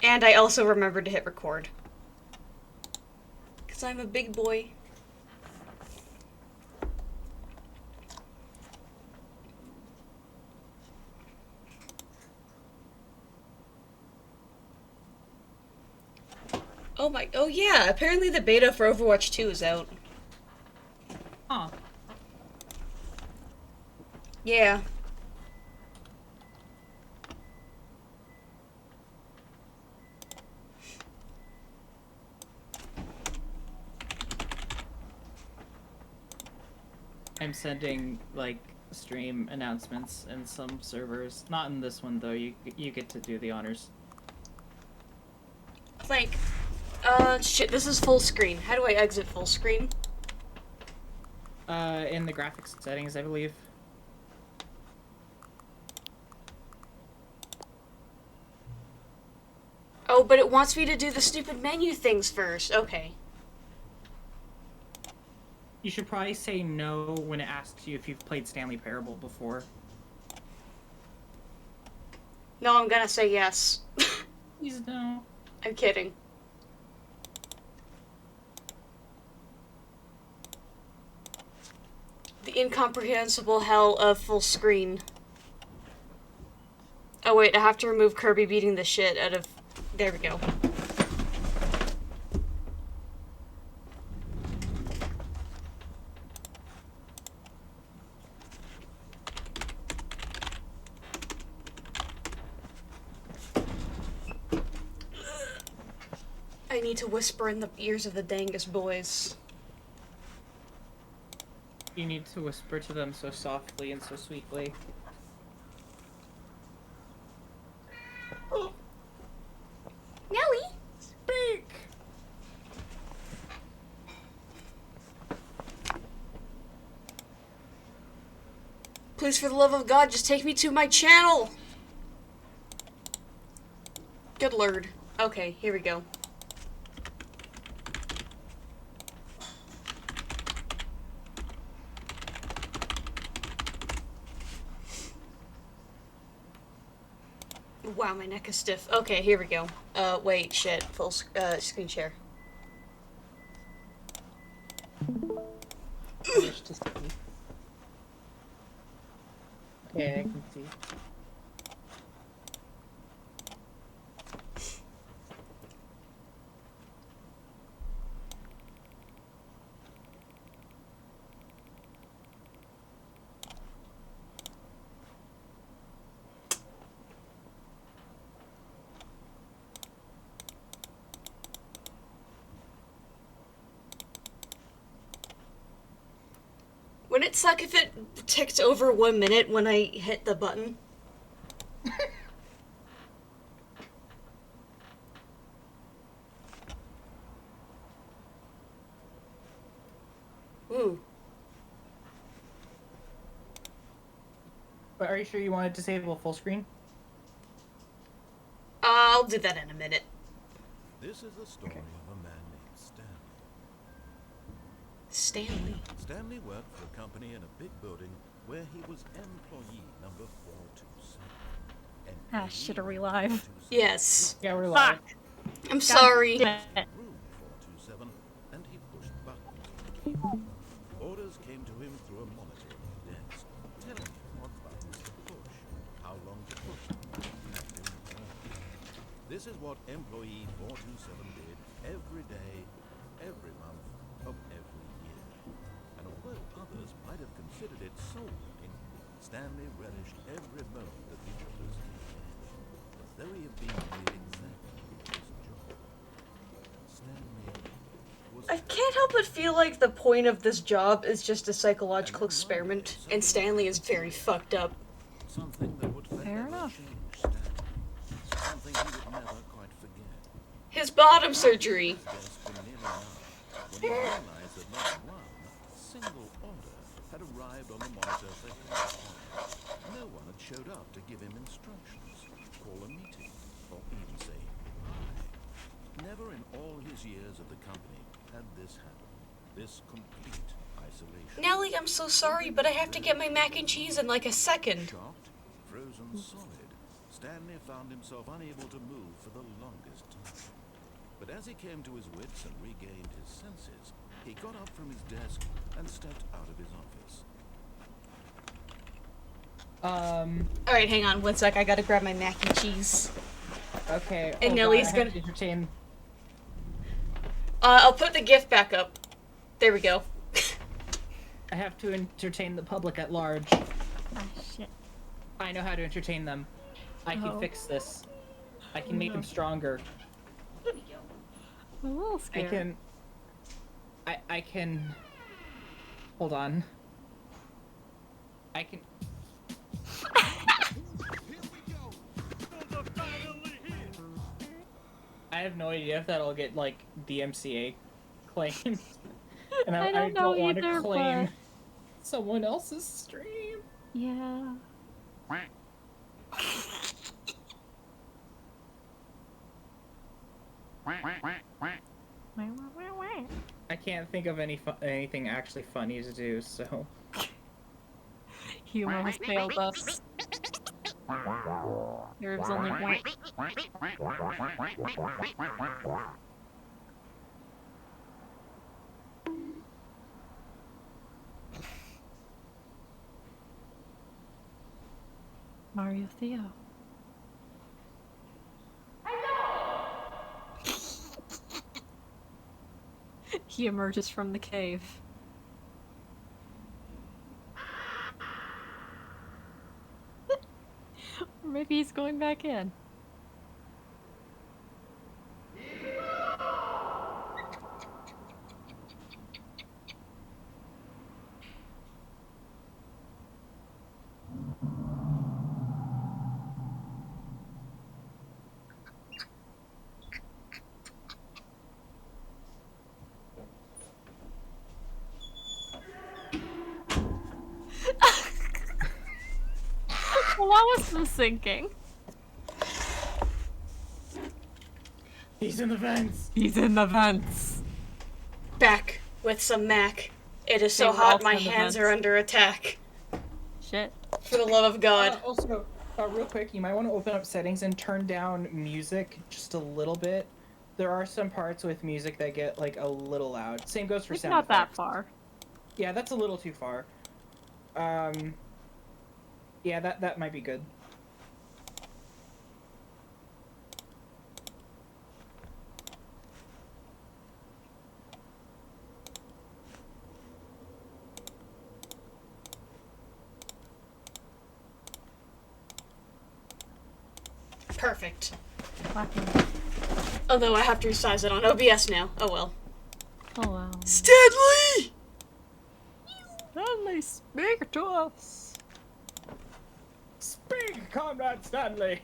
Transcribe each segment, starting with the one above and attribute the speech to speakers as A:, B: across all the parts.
A: And I also remembered to hit record. Because I'm a big boy. Oh yeah, apparently the beta for Overwatch 2 is out.
B: Huh.
A: Yeah.
B: I'm sending, like, stream announcements in some servers. Not in this one, though. You get to do the honors.
A: Like, shit, this is full screen. How do I exit full screen?
B: In the graphics settings, I believe.
A: Oh, but it wants me to do the stupid menu things first. Okay.
B: You should probably say no when it asks you if you've played Stanley Parable before.
A: No, I'm gonna say yes.
B: Please no.
A: I'm kidding. The incomprehensible hell of full screen. Oh wait, I have to remove Kirby beating the shit out of... There we go. I need to whisper in the ears of the dangest boys.
B: You need to whisper to them so softly and so sweetly.
A: Nelly!
B: Speak!
A: Please, for the love of God, just take me to my channel! Good lord. Okay, here we go. Wow, my neck is stiff. Okay, here we go. Wait, shit. Full screen share.
B: Wish to see. Okay, I can see.
A: Wouldn't it suck if it ticked over 1 minute when I hit the button? Ooh.
B: But are you sure you want to disable full screen?
A: I'll do that in a minute.
C: This is the story of a man named Stanley.
A: Stanley.
C: Stanley worked for a company in a big building where he was employee number 427.
D: Ah, shit, are we live?
A: Yes.
B: Yeah, we're live.
D: Fuck!
A: I'm sorry.
D: Damn it.
C: Room 427, and he pushed buttons on the keyboard. Orders came to him through a monitor on the desk, telling him what buttons to push, how long to push them, and in turn. This is what employee 427 did every day, every month of every year. And although others might have considered it soul-burning, Stanley relished every moment that he chose to as though he had been made exactly for his job. Stanley was...
A: I can't help but feel like the point of this job is just a psychological experiment, and Stanley is very fucked up.
C: something that would
D: Fair
C: forever
D: enough.
C: change Stanley. Something he would never quite forget.
A: His bottom surgery.
C: Desk for nearly an hour when he realized that not one single order had arrived on the monitor for him to follow. No one had showed up to give him instructions, call a meeting, or even say hi. Never in all his years at the company had this happened. This complete isolation.
A: Nelly, I'm so sorry, but I have to get my mac and cheese in like a second.
C: Chopped, frozen solid. Stanley found himself unable to move for the longest time. But as he came to his wits and regained his senses, he got up from his desk and stepped out of his office.
A: Alright, hang on one sec. I gotta grab my mac and cheese.
B: Okay.
A: And Nellie's
B: God, I have
A: gonna-
B: to entertain.
A: I'll put the gift back up. There we go.
B: I have to entertain the public at large.
D: Ah, shit.
B: I know how to entertain them. I can
D: Oh.
B: fix this. I can make them stronger.
D: I'm a little
B: I
D: scared.
B: can. I can. Hold on. I can. I have no idea if that'll get like DMCA claimed, and
D: I don't know
B: want
D: either,
B: to claim
D: but-
B: someone else's stream.
D: Yeah.
B: I can't think of anything actually funny to do, so.
D: Humor has failed us. There's only one. Mario Theo. He emerges from the cave. Or maybe he's going back in. Well, that was some sinking.
B: He's in the vents!
D: He's in the vents.
A: Back with some mac. It is so
D: They
A: hot
D: waltz
A: my
D: in the
A: hands
D: vents.
A: are under attack.
D: Shit.
A: For the love of God.
B: Also, real quick, you might want to open up settings and turn down music just a little bit. There are some parts with music that get like a little loud. Same goes for
D: It's
B: sound
D: not that
B: effects.
D: far.
B: Yeah, that's a little too far. Yeah, that might be good.
A: Perfect.
D: Fucking.
A: Although I have to resize it on OBS now. Oh well.
D: Oh wow.
A: Stanley!
D: Stanley, speak to us.
B: Speak, Comrade Stanley!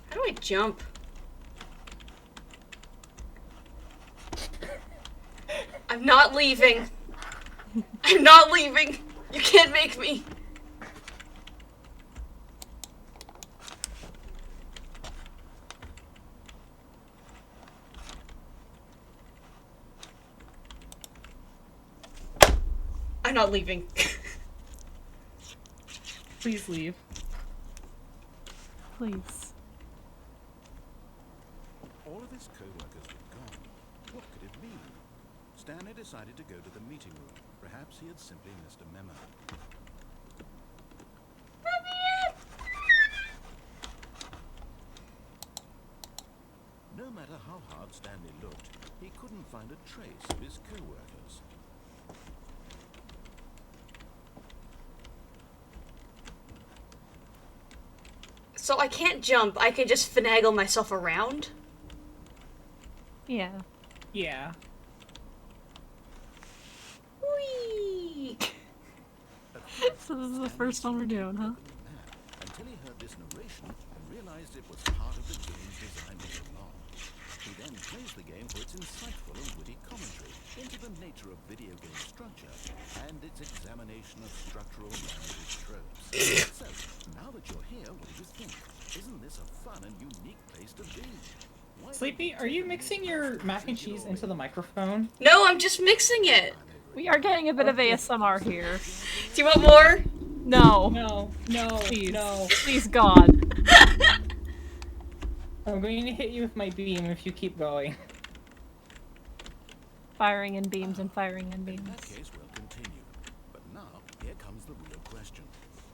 A: How do I jump? I'm not leaving. I'm not leaving. You can't make me. I'm not leaving.
B: Please leave.
D: Please.
C: All of his co-workers were gone. What could it mean? Stanley decided to go to the meeting room. Perhaps he had simply missed a memo. No matter how hard Stanley looked, he couldn't find a trace of his co-workers.
A: So I can't jump. I can just finagle myself around.
D: Yeah.
B: Yeah.
A: Whee!
D: So this is the first one we're doing, huh?
C: Until he heard this narration and realized it was part of the game's design all along. He then praised the game for its insightful and witty commentary into the nature of video game structure and its examination of structural language tropes. So, now that you're here, what do you think? Isn't this a fun and unique place to be? Why
B: Sleepy, are you mixing your mac and cheese into the microphone?
A: No, I'm just mixing it.
D: We are getting a bit of ASMR here.
A: Do you want more?
D: No.
B: No, no,
D: Please.
B: no.
D: Please, God.
B: I'm going to hit you with my beam if you keep going.
D: Firing in beams and firing in
C: In
D: beams.
C: that case, we'll continue. But now, here comes the real question.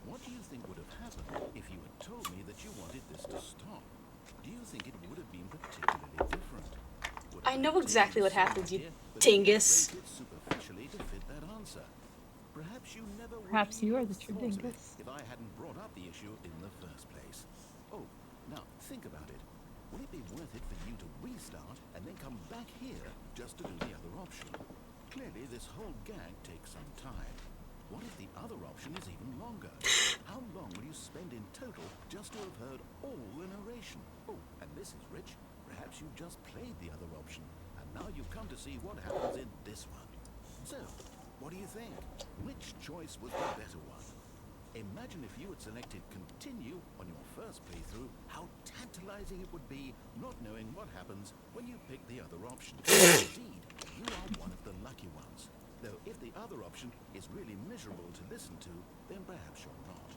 C: What do you think would have happened if you had told me that you wanted this to stop? Do you think it would have been particularly different? Would
A: I
C: it
A: know
C: have
A: exactly
C: taken
A: what
C: so
A: happens, you
C: here that
A: dingus.
C: you rated superficially to fit that answer? Perhaps you never would
D: Perhaps you are
C: even
D: the true
C: thought of it
D: dingus.
C: if I hadn't brought up the issue in the first place. Oh, now think about it. Would it be worth it for you to restart and then come back here just to do the other option? Clearly, this whole gag takes some time. What if the other option is even longer? How long will you spend in total just to have heard all the narration? Oh, and this is rich. Perhaps you just played the other option, and now you've come to see what happens in this one. So, what do you think? Which choice was the better one? Imagine if you had selected continue on your first playthrough, how tantalizing it would be not knowing what happens when you pick the other option. Indeed, you are one of the lucky ones. Though if the other option is really miserable to listen to, then perhaps you're not.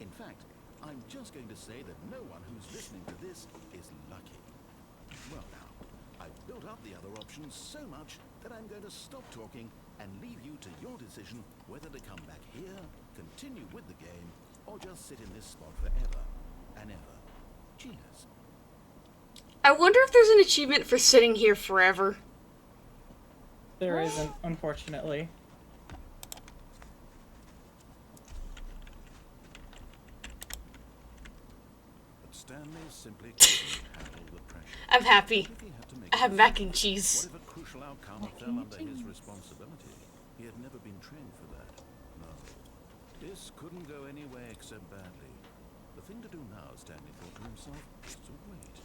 C: In fact, I'm just going to say that no one who's listening to this is lucky. Well now, I've built up the other options so much that I'm going to stop talking and leave you to your decision whether to come back here, continue with the game, or just sit in this spot forever and ever. Cheers.
A: I wonder if there's an achievement for sitting here forever.
B: There isn't, unfortunately.
C: But Stanley simply couldn't handle the pressure.
A: I'm happy.
C: If he had to make
A: I have
C: a
A: mac
C: decision,
A: and cheese.
C: what if a crucial outcome
D: Mac
C: fell
D: and
C: under his
D: cheese.
C: responsibility? He had never been trained for that. No. This couldn't go any way except badly. The thing to do now, Stanley thought to himself, is to wait.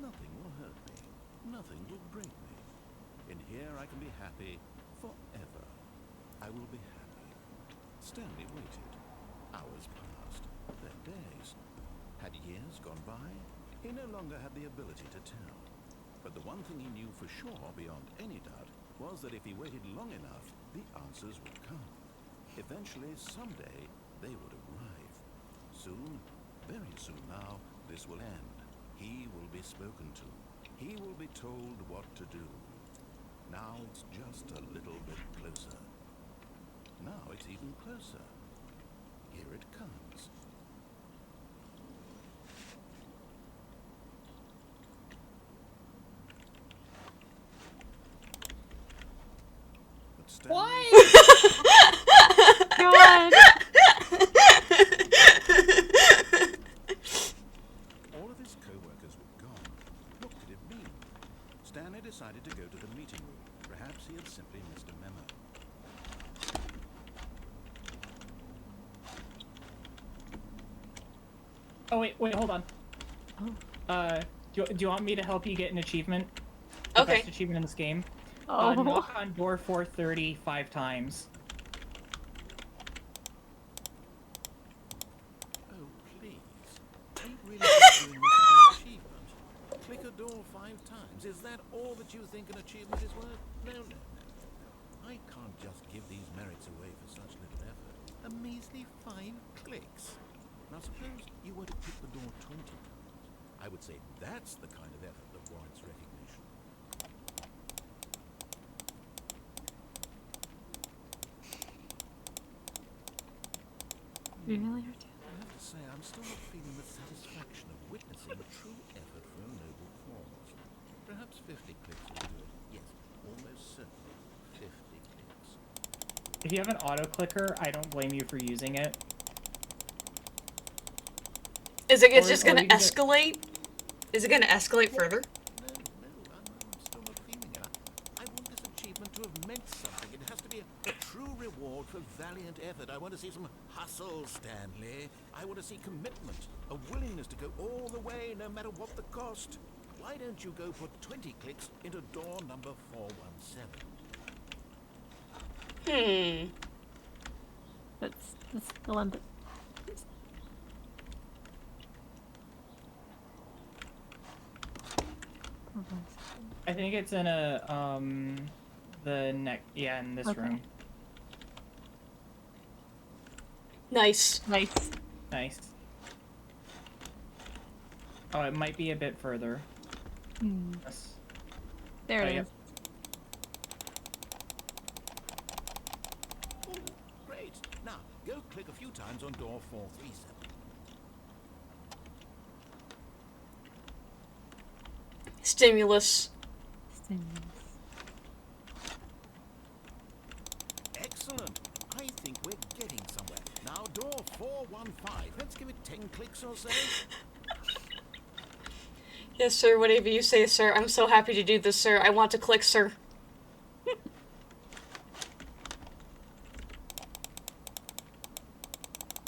C: Nothing will hurt me. Nothing will break me. In here I can be happy forever. I will be happy. Stanley waited. Hours passed. Then days. Had years gone by? He no longer had the ability to tell. But the one thing he knew for sure, beyond any doubt, was that if he waited long enough, the answers would come. Eventually, someday, they would arrive. Soon, very soon now, this will end. He will be spoken to. He will be told what to do. Now it's just a little bit closer. Now it's even closer. Here it comes. But Stanley
D: God.
C: all of his co-workers were gone. What could it mean? Stanley decided to go to the meeting room. Perhaps he had simply missed a memo.
B: Oh, wait, hold on.
D: Oh.
B: Do you want me to help you get an achievement?
A: Okay.
B: Best achievement in this game?
D: Oh.
B: Knock on door 430 5 times.
C: Oh, please. Are you really just doing this as an achievement? Click a door 5 times. Is that all that you think an achievement is worth? No. I can't just give these merits away for such little effort. A measly 5 clicks. Now suppose you were to click the door 20 times. I would say that's the kind of effort that warrants recognition.
D: You really are too.
C: I have to say, I'm still not feeling the satisfaction of witnessing true effort for a noble cause. Perhaps 50 clicks will do it. Yes, almost certainly 50 clicks.
B: If you have an auto clicker, I don't blame you for using it.
A: Is it
B: Or-
A: just
B: or
A: gonna
B: you can-
A: escalate? Is it gonna escalate further?
C: No, I'm still not feeling it. I want this achievement to have meant something. It has to be a true reward for valiant effort. I want to see some hustle, Stanley. I want to see commitment, a willingness to go all the way, no matter what the cost. Why don't you go put 20 clicks into door number 417?
D: That's the one that.
B: I think it's in in this
D: Okay.
B: room.
A: Nice.
D: Nice.
B: Nice. Oh, it might be a bit further.
D: Hmm.
B: Yes.
D: There
B: Oh,
D: it
B: yep.
D: is.
C: Ooh, great. Now, go click a few times on door 437.
A: Stimulus.
D: Stimulus.
C: Excellent. I think we're getting somewhere. Now, door 415. Let's give it 10 clicks or so.
A: Yes, sir. Whatever you say, sir. I'm so happy to do this, sir. I want to click, sir.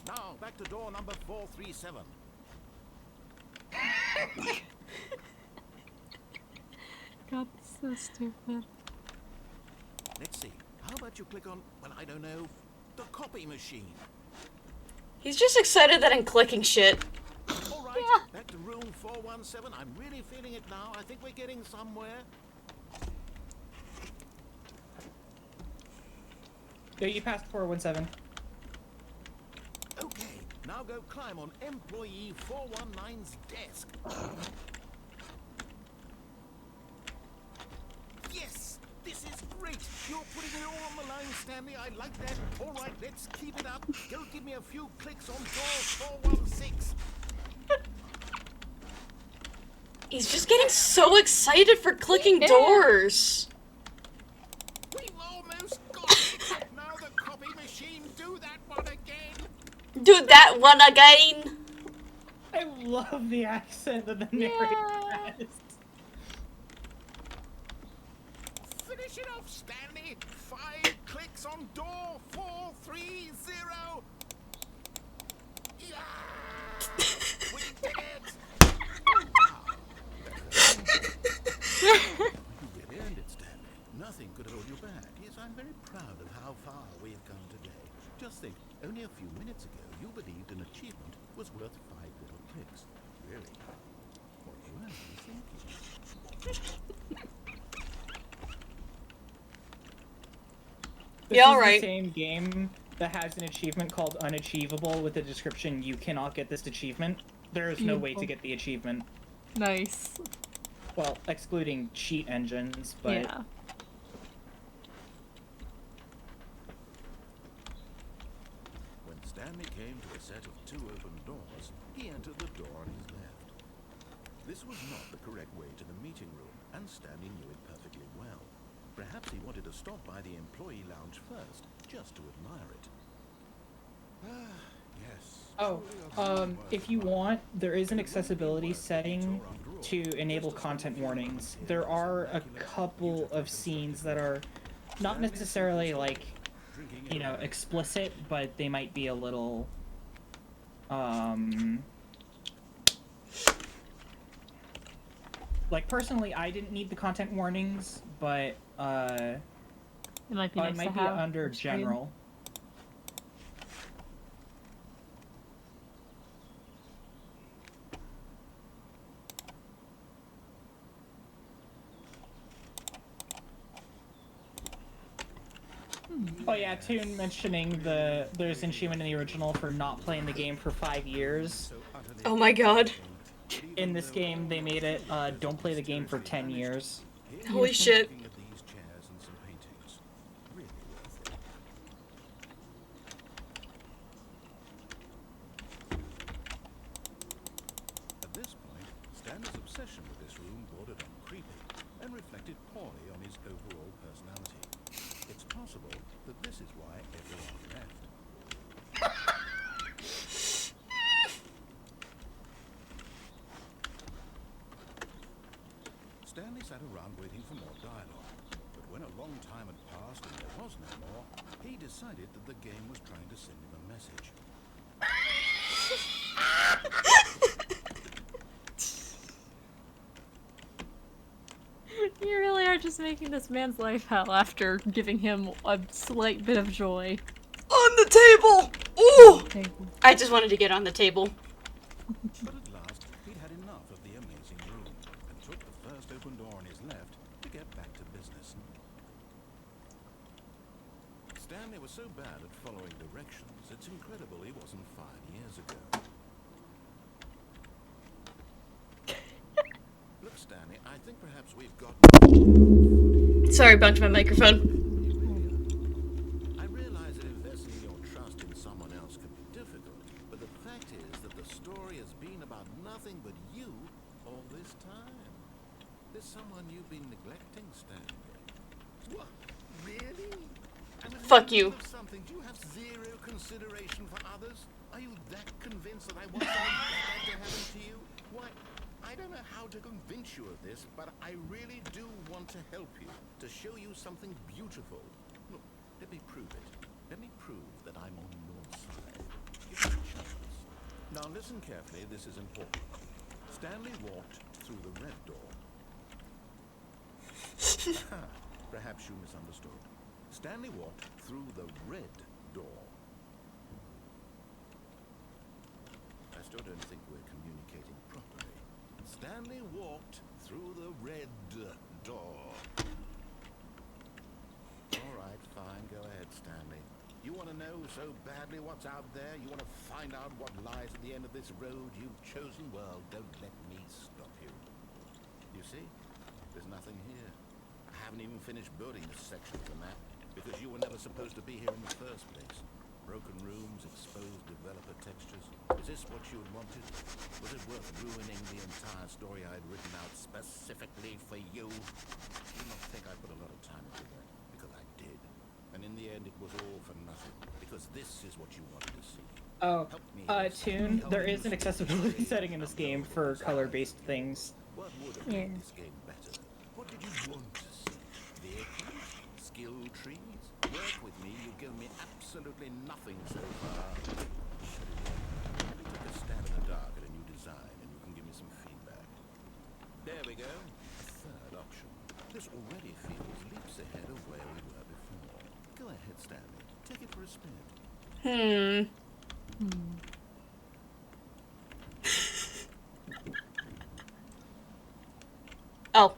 C: Now, back to door number 437.
D: God, that's so stupid.
C: Let's see. How about you click on, well, I don't know, the copy machine?
A: He's just excited that I'm clicking shit.
C: All right, back to room 417. I'm really feeling it now. I think we're getting somewhere.
B: Yeah, you passed 417.
C: Okay, now go climb on employee 419's desk. Yes, this is great. You're putting it all on the line, Stanley. I like that. All right, let's keep it up. Go give me a few clicks on door 416.
A: He's just getting so excited for clicking doors.
C: We've almost got it. Now the copy machine, do that one again.
A: Do that one again.
B: I love the accent that the narrator has.
C: Finish it off, Stanley. 5 clicks on door 430. Yeah! We did it! You really earned it, Stanley. Nothing could hold you back. Yes, I'm very proud of how far we've come today. Just think, only a few minutes ago, you believed an achievement was worth 5 little clicks. Really? What were you thinking?
B: This
A: Yeah,
B: is
A: alright.
B: the same game that has an achievement called Unachievable with the description, you cannot get this achievement. There is no way to
D: Beautiful.
B: get the achievement.
D: Nice.
B: Well, excluding cheat engines, but...
D: Yeah.
C: When Stanley came to a set of 2 open doors, he entered the door on his left. This was not the correct way to the meeting room, and Stanley knew it perfectly well. Perhaps he wanted to stop by the employee lounge first, just to admire it. Yes.
B: Oh, if you want, there is an accessibility setting to enable content warnings. There are a couple of scenes that are not necessarily, like, you know, explicit, but they might be a little, like, personally, I didn't need the content warnings, but,
D: It might be nice
B: it might
D: to
B: be
D: have
B: under
D: on screen.
B: general. Oh yeah, Toon mentioning there's an achievement in the original for not playing the game for 5 years.
A: Oh my god.
B: In this game, they made it, don't play the game for 10 years.
A: Holy shit.
C: Looking at these chairs and some paintings. Really worth it. At this point, Stanley's obsession with this room bordered on creepy and reflected poorly on his overall personality. It's possible that this is why everyone left. Stanley sat around waiting for more dialogue, but when a long time had passed and there was no more, he decided that the game was trying to send him a message.
D: You really are just making this man's life hell after giving him a slight bit of joy.
A: On the table! Ooh!
D: Table.
A: I just wanted to get on the table.
C: But at last, he'd had enough of the amazing room and took the first open door on his left to get back to business. Stanley was so bad at following directions, it it's incredible he wasn't 5 years ago. Look, Stanley, I think perhaps we've got...
A: Sorry, bumped my microphone.
C: I realize that investing your trust in someone else can be difficult, but the fact is that the story has been about nothing but you all this time. There's someone you've been neglecting, Stanley. What? Really?
A: Fuck you.
C: Something. Do you have zero consideration for others? Are you that convinced that I want something bad to happen to you? Why, I don't know how to convince you of this, but I really do want to help you, to show you something beautiful. Look, let me prove it. Let me prove that I'm on your side. Give me a chance. Now listen carefully, this is important. Stanley walked through the red door. Perhaps you misunderstood. Stanley walked through the red door. I still don't think we're communicating properly. Stanley walked through the red door. All right, fine. Go ahead, Stanley. You want to know so badly what's out there? You want to find out what lies at the end of this road you've chosen? Well, don't let me stop you. You see? There's nothing here. I haven't even finished building this section of the map because you were never supposed to be here in the first place. Broken rooms, exposed developer textures. Is this what you had wanted? Was it worth ruining the entire story I had written out specifically for you? Do not think I put a lot of time into that, because I did. And in the end, it was all for nothing, because this is what you wanted to see.
B: Oh,
C: Help me.
B: Toon, there is an accessibility setting in this game for color-based things.
C: What would have made this game better? What did you want to see? Vehicles? Skill trees? Work with me, you've given me absolutely nothing so far. Take a stab in the dark at a new design and you can give me some feedback. There we go. A third option. This already feels leaps ahead of where we were before. Go ahead, Stanley. Take it for a spin.
A: Oh.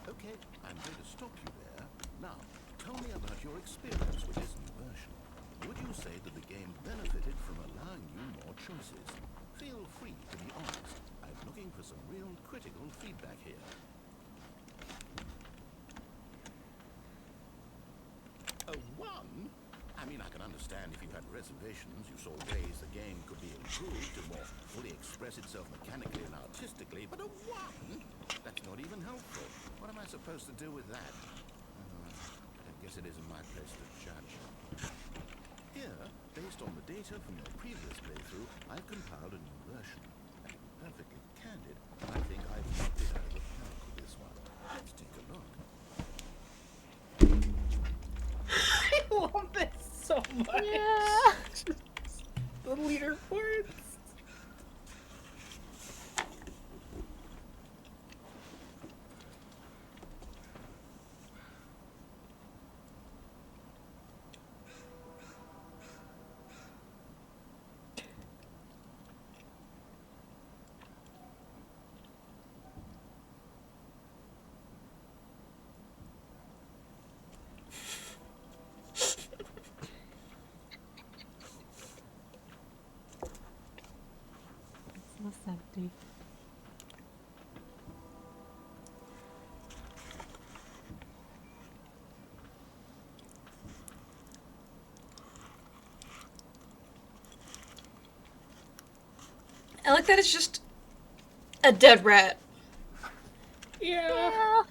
C: Okay, I'm going to stop you there. Now, tell me about your experience with this new version. Would you say that the game benefited from allowing you more choices? Feel free to be honest. I'm looking for some real critical feedback here. A 1? I mean, I can understand if you had reservations, you saw ways the game could be improved to more fully express itself mechanically and artistically, but a 1? That's not even helpful. What am I supposed to do with that? I guess it isn't my place to judge. Here, based on the data from your previous playthrough, I've compiled a new version. And to be perfectly candid, I think I've knocked it out of the park with this one. Let's take a look.
B: I love this so much.
D: Yeah.
B: The leaderboards.
D: It's less empty.
A: I like that it's just a dead rat.
B: Yeah.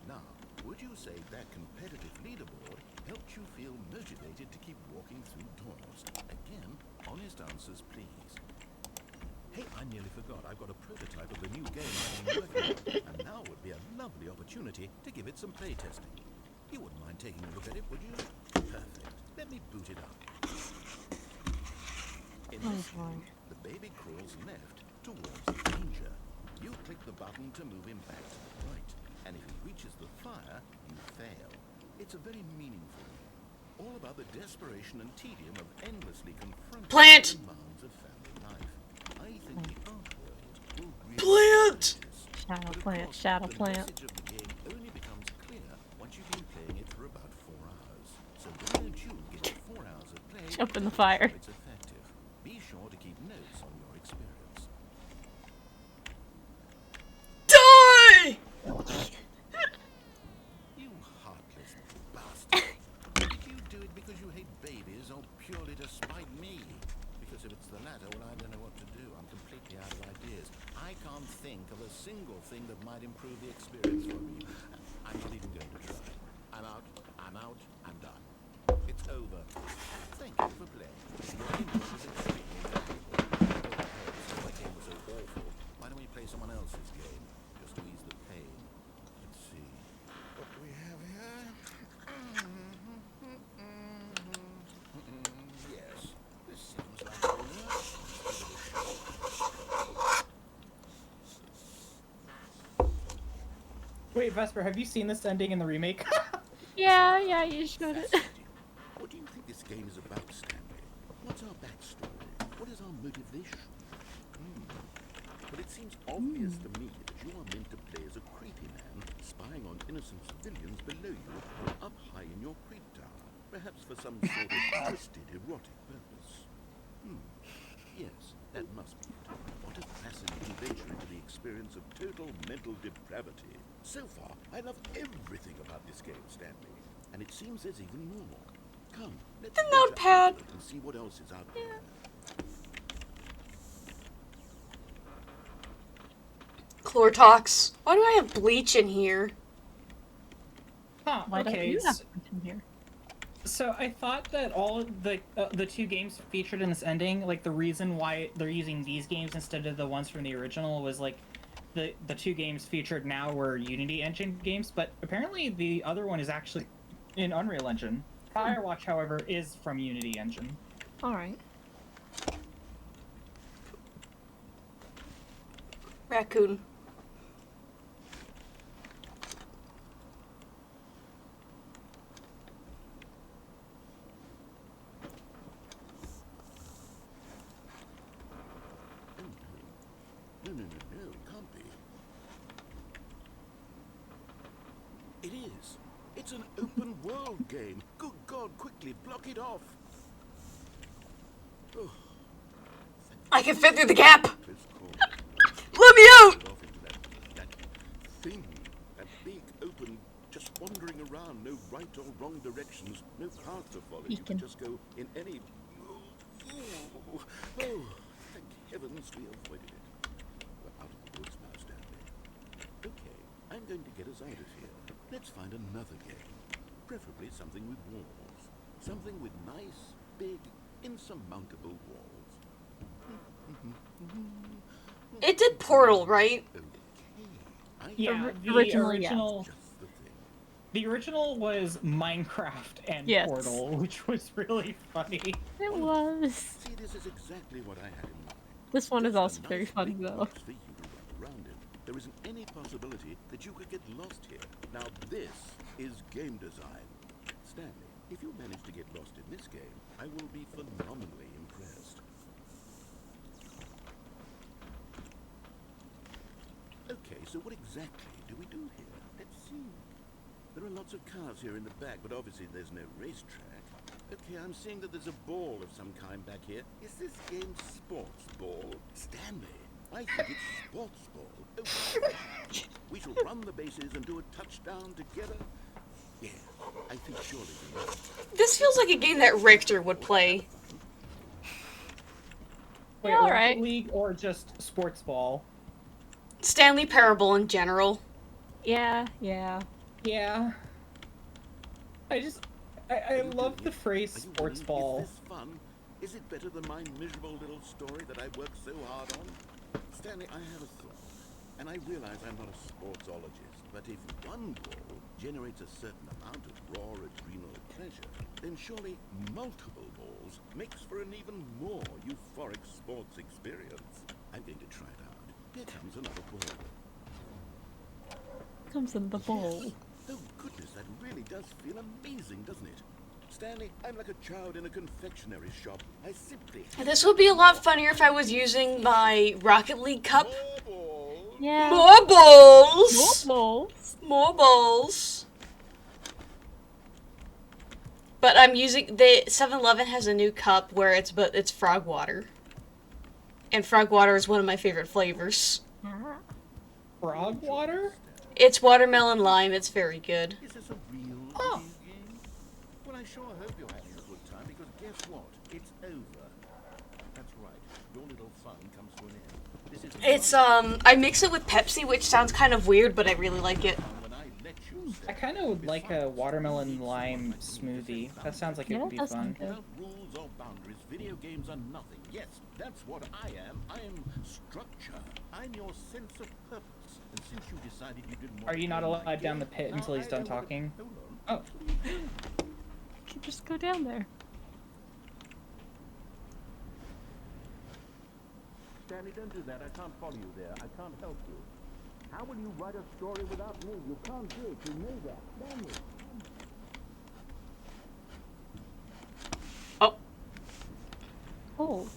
C: Now, would you say that competitive leaderboard helped you feel motivated to keep walking through doors? Again, honest answers, please. Hey, I nearly forgot. I've got a prototype of the new game I've been working on, and now would be a lovely opportunity to give it some playtesting. You wouldn't mind taking a look at it, would you? Perfect. Let me boot it up. In this game, the baby crawls left towards the danger. You click the button to move him back to the right, and if he reaches the fire, you fail. It's a very meaningful game, all about the desperation and tedium of endlessly confronting
A: Plant.
C: the demands of family life. I I think the artwork will really
A: Plant!
D: Shadow
C: But of
D: plant,
C: course,
D: shadow
C: the
D: plant.
C: message of the game only becomes clear once you've been playing it for about 4 hours. So why don't you get your 4 hours of play
D: Jump in the
C: and
D: fire.
C: ensure it's effective? Be sure to keep notes on your experience.
A: Die!
C: You heartless bastard. Did you do it because you hate babies or purely to spite me? Because if it's the latter, well, I don't know what to do. I'm completely out of ideas. I can't think of a single thing that might improve the experience for me. I'm not even going to try. I'm out, I'm done. It's over. Thank you for playing. Your input was extremely valuable. Since my game was so awful, why don't we play someone else's game? Just to ease the pain. Let's see. What do we have here? Yes, this seems like a work.
B: Wait, Vesper, have you seen this ending in the remake?
D: Yeah, yeah, you showed it.
C: Fascinating. What do you think this game is about, Stanley? What's our backstory? What is our motivation? But it seems obvious to me that you are meant to play as a creepy man, spying on innocent civilians below you, up high in your creep tower, perhaps for some sort of twisted erotic purpose. Yes, that must be it. What a fascinating venture into the experience of total mental depravity. So far, I love everything about this game, Stanley. And it seems there's even more. Come, let's
A: The
C: venture
A: notepad.
C: outward and see what else is out there.
A: Chlortox. Why do I have bleach in here?
B: Huh,
D: Why don't
B: okay.
D: you have in here?
B: So I thought that all of the two games featured in this ending, like the reason why they're using these games instead of the ones from the original was like the two games featured now were Unity Engine games, but apparently the other one is actually in Unreal Engine. Firewatch, however, is from Unity Engine.
D: Alright.
A: Raccoon.
C: No, it can't be. It is. It's an open world game. Good God, quickly, block it off. Oh,
A: I can fit through the gap!
C: close call.
A: Let me out!
C: Off into that thing, that big open, just wandering around, no right or wrong directions, no path to follow. You can
D: Beacon.
C: just go in any. Oh, thank heavens we avoided it. We're out of the woods now, Stanley. Okay, I'm going to get us out of here. Let's find another game, preferably something with walls, something with nice, big, insurmountable walls.
A: It did Portal, right?
C: Okay.
B: Yeah, the
D: Originally, yeah.
B: original,
C: Just the thing.
B: the original was Minecraft and
D: Yes.
B: Portal, which was really funny.
D: It was.
C: See, this is exactly what I had in mind.
D: This one is
C: Just a
D: also very
C: nice
D: funny
C: big
D: though.
C: box for you to run around in. There isn't any possibility that you could get lost here. Now this is game design. Stanley, if you manage to get lost in this game, I will be phenomenally impressed. Okay, so what exactly do we do here? Let's see. There are lots of cars here in the back, but obviously there's no racetrack. Okay, I'm seeing that there's a ball of some kind back here. Is this game sports ball? Stanley, I think it's sports ball. Oh, we shall run the bases and do a touchdown together. Yeah, I think surely we will.
A: This feels like a game that Richter would play.
B: Wait,
D: Yeah,
B: Rocket
D: alright.
B: League or just sports ball?
A: Stanley Parable in general.
D: Yeah, yeah.
B: Yeah. I love the phrase
C: Are you
B: sports
C: winning?
B: ball.
C: Is this fun? Is it better than my miserable little story that I worked so hard on? Stanley, I have a thought. And I realize I'm not a sportsologist, but if one goal generates a certain amount of raw adrenal pleasure, then surely multiple balls makes for an even more euphoric sports experience. I'm going to try it out. Here comes another ball.
D: Comes in the bowl.
C: Yes. Oh goodness, that really does feel amazing, doesn't it? Stanley, I'm like a child in a confectionery shop. I simply
A: This would be a lot funnier if I was using my Rocket League cup.
C: Bubble.
D: Yeah.
A: More balls!
D: Balls.
A: More balls. But I'm using the 7-Eleven has a new cup where it's frog water. And frog water is one of my favorite flavors.
D: Ah.
B: Frog water?
A: It's watermelon lime, it's very good.
C: Is this a real
B: Oh.
C: video game? Well, I sure hope you're having a good time, because guess what? It's over. That's right. Your little fun comes to an end. This is
A: It's I mix it with Pepsi, which sounds kind of weird, but I really like it.
C: when I let you
B: I kind of would like a watermelon lime smoothie. That sounds like it
D: Yeah,
B: would be
D: that does
B: fun.
D: sound good.
C: Without rules or boundaries, video games are nothing. Yes, that's what I am. I am structure. I'm your sense of purpose. And since you decided you didn't want
B: Are you
C: to
B: not
C: play my
B: allowed down the
C: game,
B: pit until he's
C: I
B: done
C: wanna-
B: talking?
C: Hold on.
B: Oh,
D: You can just go down there.
C: Stanley, don't do that. I can't follow you there. I can't help you. How will you write a story without me? You can't do it. You know that. Stanley.
A: Oh,
D: Oh.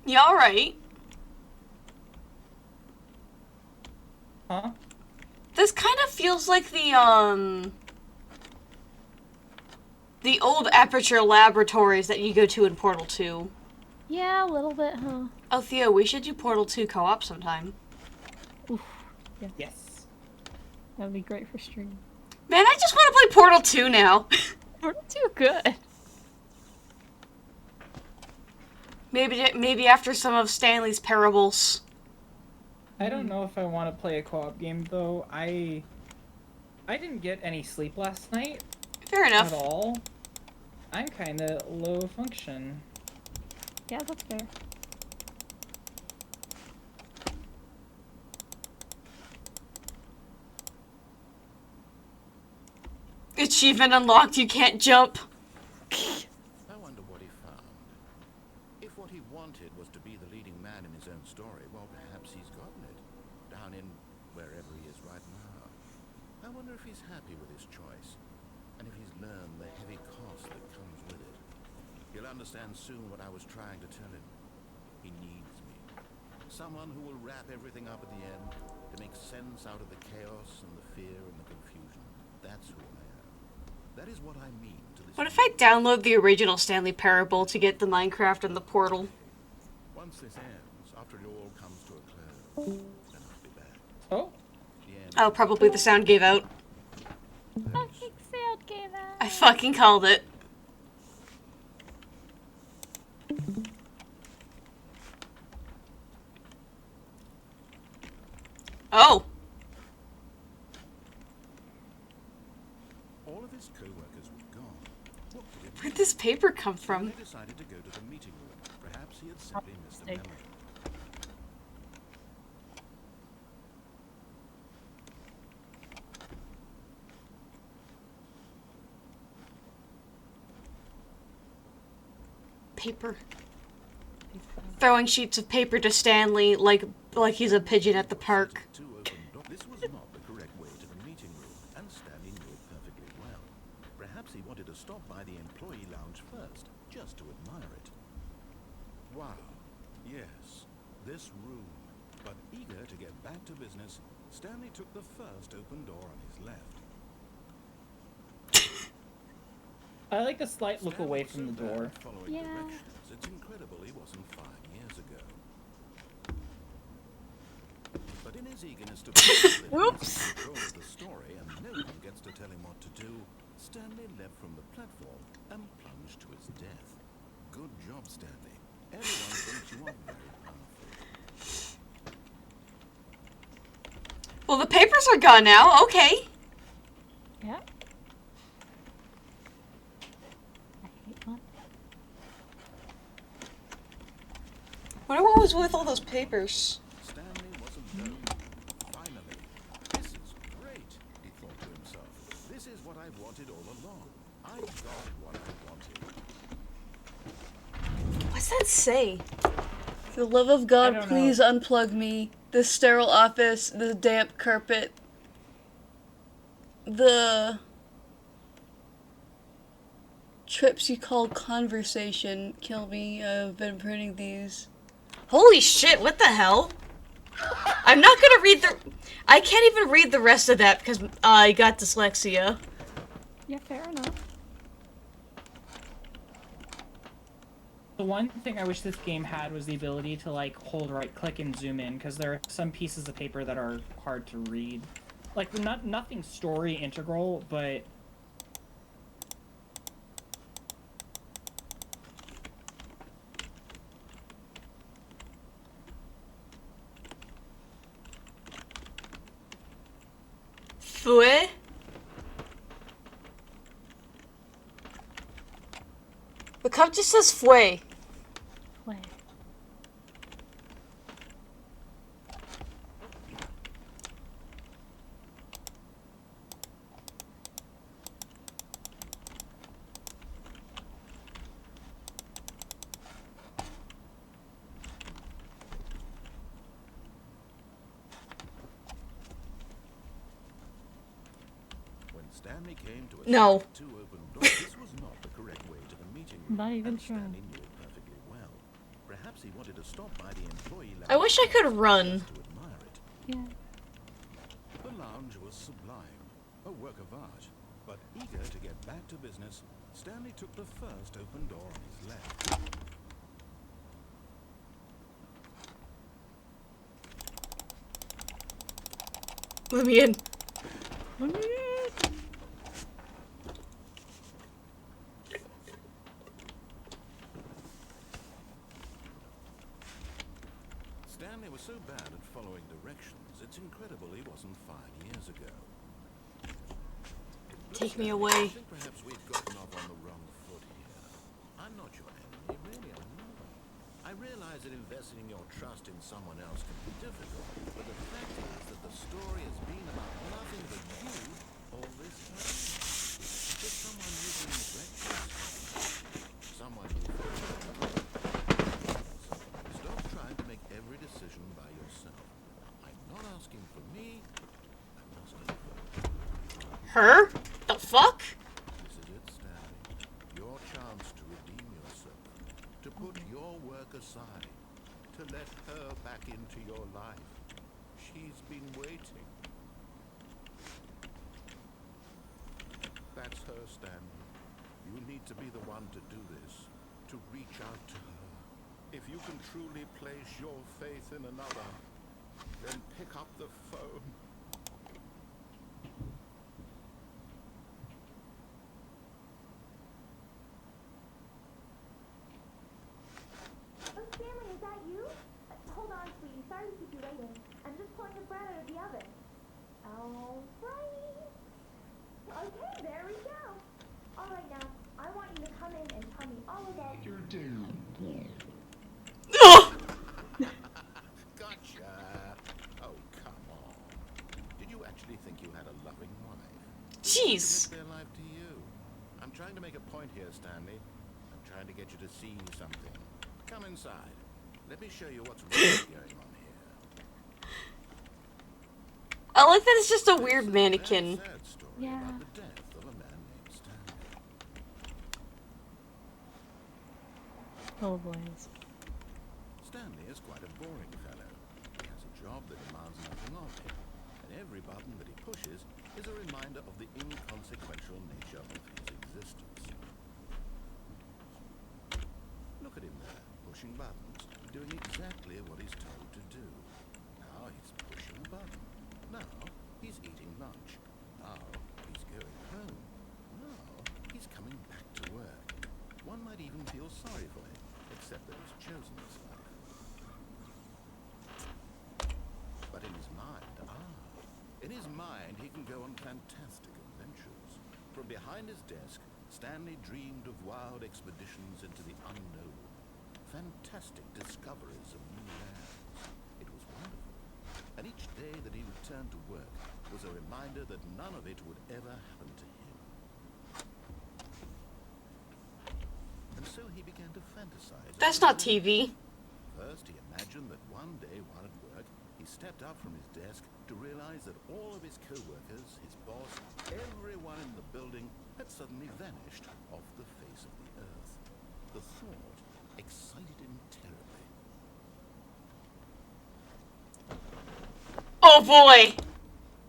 A: you alright?
B: huh?
A: This kind of feels like the old Aperture Laboratories that you go to in Portal 2.
D: Yeah, a little bit, huh?
A: Oh, Theo, we should do Portal 2 co-op sometime.
D: Oof.
B: Yes.
D: That'd be great for stream.
A: Man, I just want to play Portal 2 now.
D: We're not too good.
A: Maybe after some of Stanley's parables.
B: I don't know if I want to play a co-op game though. I didn't get any sleep last night
A: Fair enough.
B: at all. I'm kind of low function.
D: Yeah, that's fair.
A: Achievement unlocked, you can't jump.
C: I wonder what he found. If what he wanted was to be the leading man in his own story, well, perhaps he's gotten it. Down in wherever he is right now. I wonder if he's happy with his choice. And if he's learned the heavy cost that comes with it. He'll understand soon what I was trying to tell him. He needs me. Someone who will wrap everything up at the end to make sense out of the chaos and the fear and the confusion. That's who I am. That is what I mean to this.
A: What if I download the original Stanley Parable to get the Minecraft and the Portal?
C: Once this ends, after it all comes to a close, then I'll be back.
B: Oh,
C: The end.
A: Oh, probably the sound gave out.
D: Fucking sound gave out.
A: I fucking called it. Oh,
C: All of his co-workers were gone. What could it
A: where'd
C: be?
A: this paper come from?
C: They decided to go to the meeting room. Perhaps he had simply missed the
D: Mistake.
C: memo.
A: Paper. Throwing sheets of paper to Stanley like he's a pigeon at the park.
C: Two open doors. This was not the correct way to the meeting room, and Stanley knew it perfectly well. Perhaps he wanted to stop by the employee lounge first, just to admire it. Wow. Yes, this room. But eager to get back to business, Stanley took the first open door on his left.
B: I like a slight look away from the door.
C: Following
D: Yeah.
C: directions. It's incredible he wasn't 5 years ago. But in his eagerness to
D: Oops.
C: control of the story and no one gets to tell him what to do, Stanley leapt from the platform and plunged to his death. Good job, Stanley. Everyone thinks you are very powerful.
A: Well, the papers are gone now. Okay.
D: Yeah. I hate one.
A: Wonder what was with all those papers.
C: Stanley wasn't alone. Finally, this is great, he thought to himself. This is what I've wanted all along. I got what I wanted.
A: What's that say? For the love of
B: I
A: God,
B: don't
A: please
B: know.
A: unplug me. This sterile office, the damp carpet, the trips you call conversation kill me. I've been printing these. Holy shit, what the hell? I'm not gonna read the... I can't even read the rest of that because I got dyslexia.
D: Yeah, fair enough.
B: The one thing I wish this game had was the ability to like hold right click and zoom in, because there are some pieces of paper that are hard to read. Like nothing story integral, but
A: Fue? The cup just says fue.
D: Play.
C: When Stanley came to a
A: No.
C: set of two open doors, this was not the correct way to the meeting room.
D: Not even
C: and
D: trying.
C: Stanley knew it perfectly well. Perhaps he wanted to stop by the employee lounge
A: I wish I could run.
C: to admire it.
D: Yeah.
C: The lounge was sublime, a work of art. But eager to get back to business, Stanley took the first open door on his left.
A: Let me in.
C: Stanley was so bad at following directions, it's incredible he wasn't 5 years ago.
A: Take me
C: Stanley,
A: away.
C: I think perhaps we've gotten off on the wrong foot here. I'm not your enemy, really, I'm not. I realize that investing your trust in someone else can be difficult, but the fact is that the story has been about nothing but you all this time. Just someone you've been neglecting. Someone who stop trying to make every decision by yourself. I'm not asking for me, I'm asking for
A: Her? The fuck?
C: this is it, Stanley. Your chance to redeem yourself, to put your work aside, to let her back into your life. She's been waiting. That's her, Stanley. You need to be the one to do this, to reach out to her. If you can truly place your faith in another, then pick up the phone.
E: Oh, Stanley, is that you? Hold on, sweetie. Sorry to keep you waiting. I'm just pulling the bread out of the oven. All right. Okay, there we go. All right, now, I want you to come in and tell me all about your day.
A: Ugh!
C: Gotcha. Oh, come on. Did you actually think you had a loving wife?
A: Jeez.
C: Their life to you. I'm trying to make a point here, Stanley. I'm trying to get you to see something. Come inside. Let me show you what's really going on here.
A: I like that it's just a weird mannequin.
C: Sad story
D: Yeah.
C: about the death of a man named Stanley.
D: Oh, boys.
C: Stanley is quite a boring fellow. He has a job that demands nothing of him, and every button that he pushes is a reminder of the inconsequential nature of his existence. Look at him there, pushing buttons, doing exactly what he's told to do. Now he's pushing a button. Now he's eating lunch. Now he's going home. Now he's coming back to work. One might even feel sorry for him, except that he's chosen this life. But in his mind, he can go on fantastic adventures. From behind his desk, Stanley dreamed of wild expeditions into the unknown, fantastic discoveries of new lands. It was wonderful. And each day that he returned to work was a reminder that none of it would ever happen to him. And so he began to fantasize.
A: That's not TV.
C: First, he imagined imagine that one day while at work, he stepped up from his desk to realize that all of his co-workers, his boss, everyone in the building had suddenly vanished off the face of the earth. The thought excited him terribly.
A: Oh boy!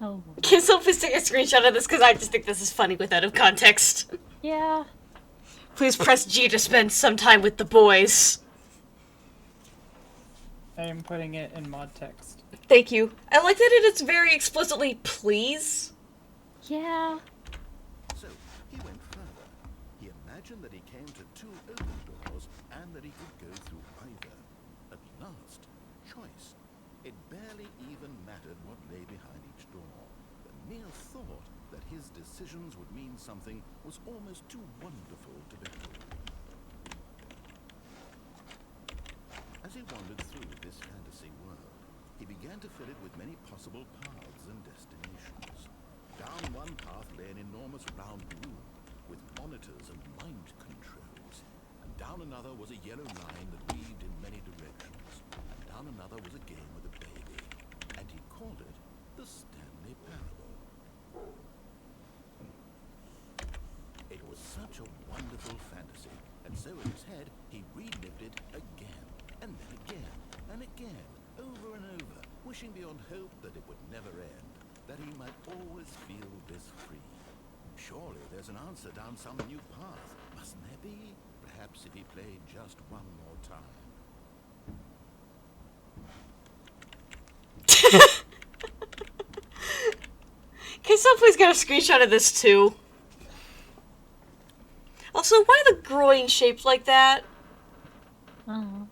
D: Oh.
A: Can someone please take a screenshot of this? Because I just think this is funny without a context.
D: Yeah.
A: Please press G to spend some time with the boys.
B: I am putting it in mod text.
A: Thank you. I like that it's very explicitly please.
D: Yeah.
C: So, he went further. He imagined that he came to two open doors and that he could go through either. At last, choice. It barely even mattered what lay behind each door. The mere thought that his decisions would mean something was almost too wonderful to behold. As he wandered through this fantasy world, he began to fill it with many possible paths and destinations. Down one path lay an enormous round room with monitors and mind controls, and down another was a yellow line that weaved in many directions, and down another was a game with a baby, and he called it the Stanley Parable. It was such a wonderful fantasy, and so in his head he relived it again, and then again, and again, over and over, wishing beyond hope that it would never end, that he might always feel this free. Surely there's an answer down some new path, mustn't there be? Perhaps if he played just one more time.
A: Can someone please get a screenshot of this too? Also, why the groin shaped like that?
D: Oh.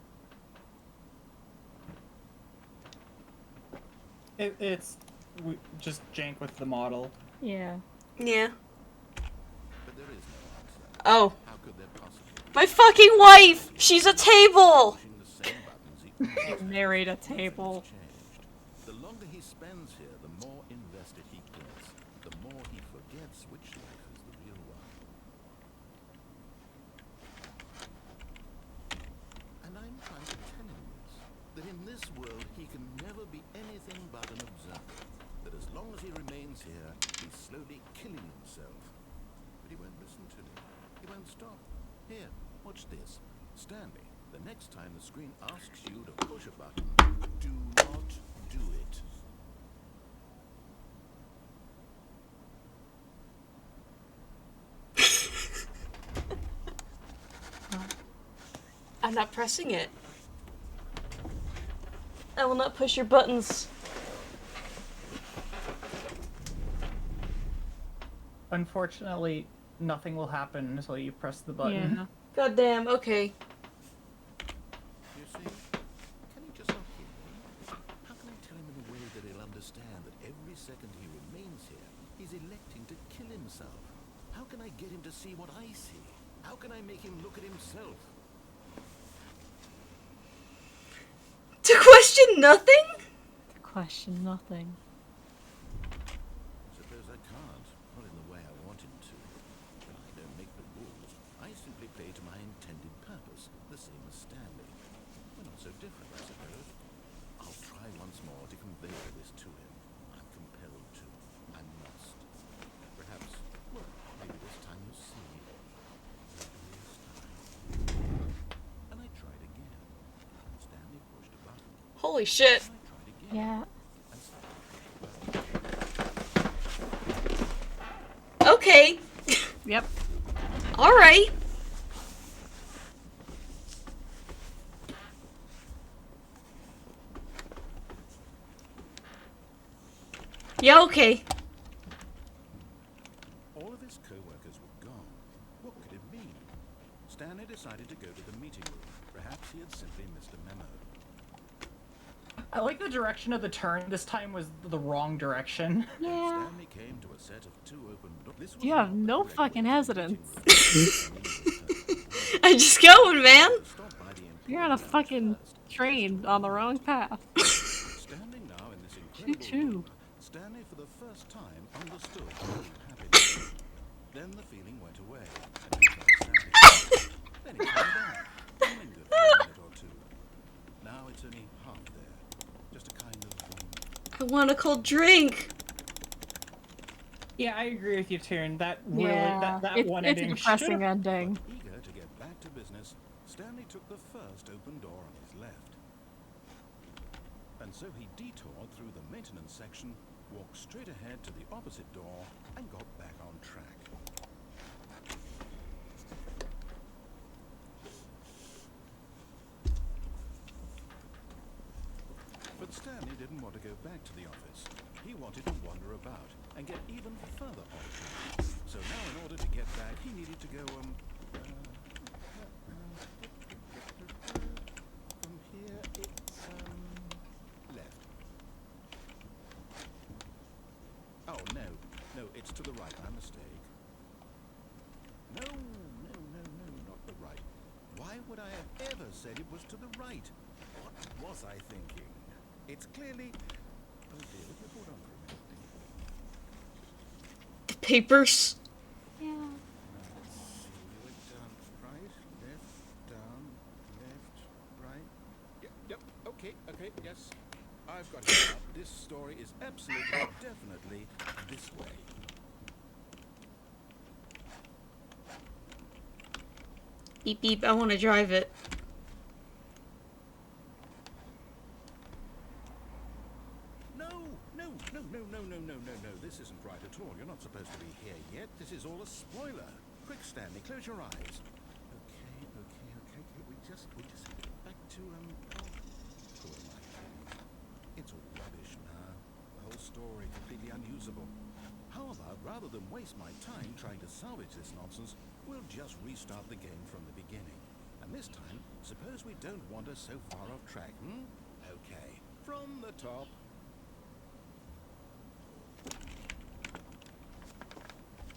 B: It's just jank with the model.
D: Yeah.
A: Yeah.
C: But there is no answer.
A: Oh.
C: How could there possibly be?
A: My fucking wife! She's a table!
C: Pushing the same buttons he always
D: Married a
C: Nothing
D: table.
C: has changed. The longer he spends here, the more invested he gets, the more he forgets which life is the real one. And I'm trying to tell him this, that in this world he can never be anything but an observer, that as long as he remains here, he's slowly killing himself. But he won't listen to me. He won't stop. Here, watch this. Stanley, the next time the screen asks you to push a button, do not do it.
A: I'm not pressing it. I will not push your buttons.
B: Unfortunately, nothing will happen until you press the button.
D: Yeah.
A: Goddamn, okay.
C: You see? Can he just not hear me? How can I tell him in a way that he'll understand that every second he remains here, he's electing to kill himself? How can I get him to see what I see? How can I make him look at himself?
A: To question nothing?
D: Question nothing.
C: Suppose I can't. Not in the way I want him to. But I don't make the rules. I simply play to my intended purpose, the same as Stanley. We're not so different, I suppose. I'll try once more to convey all this to him. I'm compelled to. I must. Perhaps, well, maybe this time you'll see. Maybe this time. And I tried again. Stanley pushed a button.
A: Holy shit.
C: I tried again.
D: Yeah.
C: And Stanley pushed a button.
A: Okay.
D: Yep.
A: Alright. Yeah, okay.
C: All of his co-workers were gone. What could it mean? Stanley decided to go to the meeting room. Perhaps he had simply missed a memo.
B: I like the direction of the turn. This time was the wrong direction.
D: Yeah.
C: Stanley came to a set of two open doors.
D: You have no fucking hesitance.
A: I'm just going, man.
D: You're on a fucking train on the wrong path.
C: Standing now in this incredible
D: Choo-choo.
C: room, Stanley for the first time understood true happiness. Then the feeling went away, and he felt sad again. Then it came back, and lingered for a minute or two. Now it's only half
A: want a cold drink.
B: Yeah, I agree with you, Tyrion. That really,
D: Yeah,
B: that one
D: it's a
B: ending
D: depressing
B: should've-
D: ending.
C: Eager to get back to business, Stanley took the first open door on his left. And so he detoured through the maintenance section, walked straight ahead to the opposite door, and got back on track. But Stanley didn't want to go back to the office. He wanted to wander about and get even further off track. So now in order to get back, he needed to go, from here, it's, left. Oh, no, it's to the right, my mistake. No, not the right. Why would I have ever said it was to the right? What was I thinking? It's clearly... Oh dear, would you hold on for a minute, please?
A: Papers.
D: Yeah.
C: Let's see, we went down right, down, left, right. Yep, okay, yes. I've got it now. This story is absolutely, definitely this way.
A: Beep beep, I want to drive it.
C: No, this isn't right at all. You're not supposed to be here yet. This is all a spoiler. Quick, Stanley, close your eyes. Okay. We just have to get back to, who am I kidding? It's all rubbish now. The whole story, completely unusable. How about, rather than waste my time trying to salvage this nonsense, we'll just restart the game from the beginning. And this time, suppose we don't wander so far off track, Okay, from the top.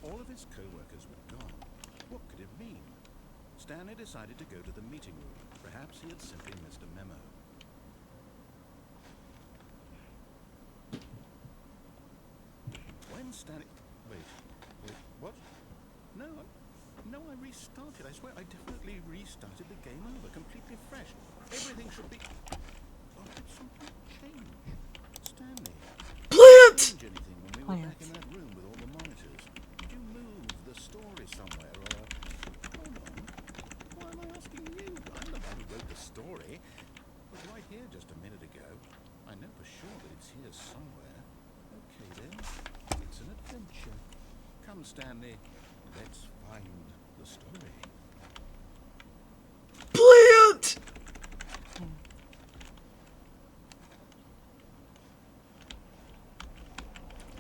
C: All of his co-workers were gone. What could it mean? Stanley decided to go to the meeting room. Perhaps he had simply missed a memo. When Stanley... Wait, what? No, I restarted. I swear I definitely restarted the game over, completely fresh. Everything should be... Oh, did something change? Stanley,
A: Plant!
C: change anything when we were back in that room with all the monitors? Did you move the story somewhere, or... Hold on. Why am I asking you? I'm the one who wrote the story. It was right here just a minute ago. I know for sure that it's here somewhere. Okay then. It's an adventure. Come, Stanley. Let's find the story.
A: Plant!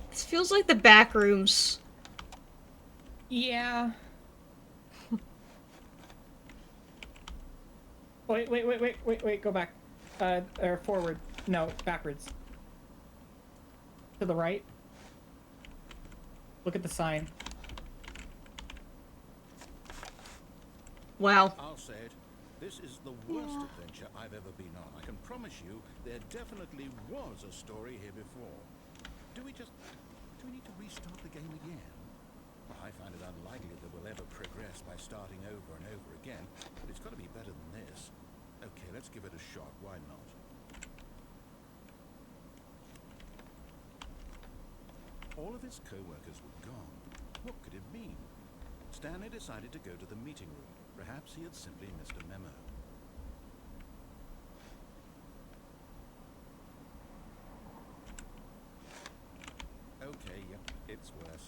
A: This feels like the back rooms.
B: Yeah. Wait, go back. Or forward. No, backwards. To the right. Look at the sign.
A: Wow.
C: I'll say it. This is the worst adventure I've ever been on. I can promise you there definitely was a story here before. Do we need to restart the game again? Well, I find it unlikely that we'll ever progress by starting over and over again, but it's got to be better than this. Okay, let's give it a shot. Why not? All of his co-workers were gone. What could it mean? Stanley decided to go to the meeting room. Perhaps he had simply missed a memo. Okay, yep, it's worse.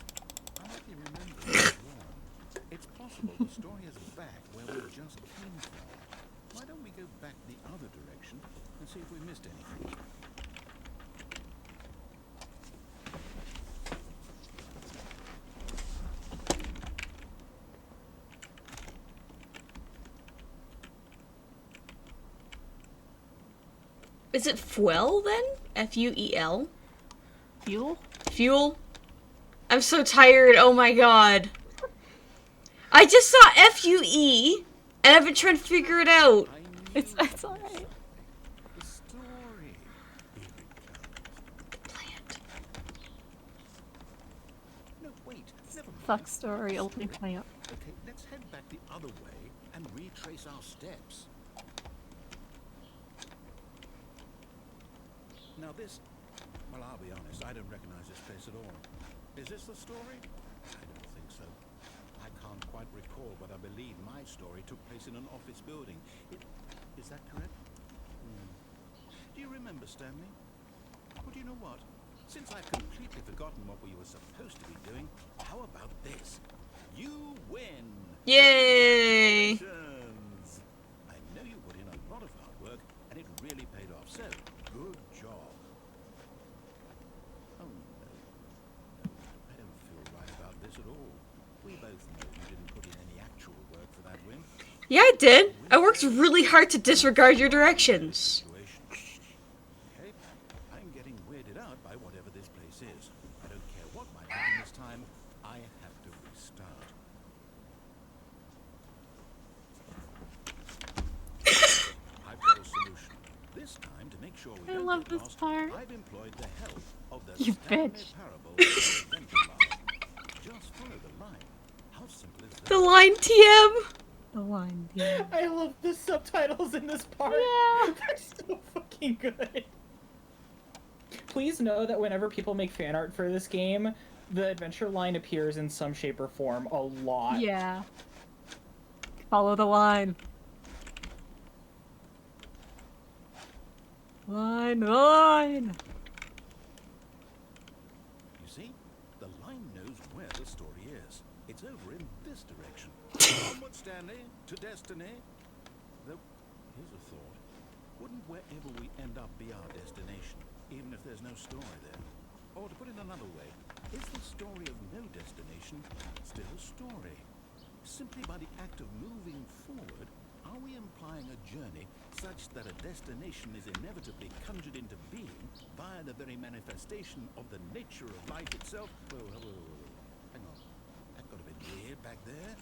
C: I hardly remember which one. It's possible the story is back where we just came from. Why don't we go back the other direction and see if we missed anything?
A: Is it fuel then? F-U-E-L?
D: Fuel?
A: Fuel? I'm so tired, oh my god. I just saw F-U-E, and I've been trying to figure it out.
C: I knew
D: It's
C: there
D: alright.
C: was something. The story. Here it comes.
A: Plant.
C: No, wait. Never mind.
D: Fuck story,
C: Not
D: opening
C: the
D: plant.
C: Okay, let's head back the other way and retrace our steps. Now this Well, I'll be honest, I don't recognize this place at all. Is this the story? I don't think so. I can't quite recall, but I believe my story took place in an office building. Is that correct? Do you remember, Stanley? Well, do you know what? Since I've completely forgotten what we were supposed to be doing, how about this? You win!
A: Yay!
C: Congratulations! I know you put in a lot of hard work, and it really paid off, so good job. Oh, no. I don't feel right about this at all. We both know you didn't put in any actual work for that win.
A: Yeah, I did. I worked really hard to disregard your directions.
C: Okay, I'm getting weirded out by whatever this place is. I don't care what might happen this time. I have to restart. I've got a solution. This time, to make sure we
D: I
C: don't
D: love
C: get
D: this
C: lost,
D: part.
C: I've employed the help of the
D: You
C: Stanley
D: bitch.
C: Parable adventure line. Just follow the line. How simple is that?
A: The line TM.
D: The line, yeah.
B: I love the subtitles in this part.
D: Yeah.
B: They're so fucking good. Please know that whenever people make fan art for this game, the adventure line appears in some shape or form a lot.
D: Yeah. Follow the line. Line.
C: You see, the line knows where the story is. It's over in this direction. Onward, Stanley, to destiny. Though, here's a thought. Wouldn't wherever we end up be our destination, even if there's no story there? Or to put it another way, is the story of no destination still a story? Simply by the act of moving forward, are we implying a journey such that a destination is inevitably conjured into being via the very manifestation of the nature of life itself? Whoa. Hang on. That got a bit weird back there.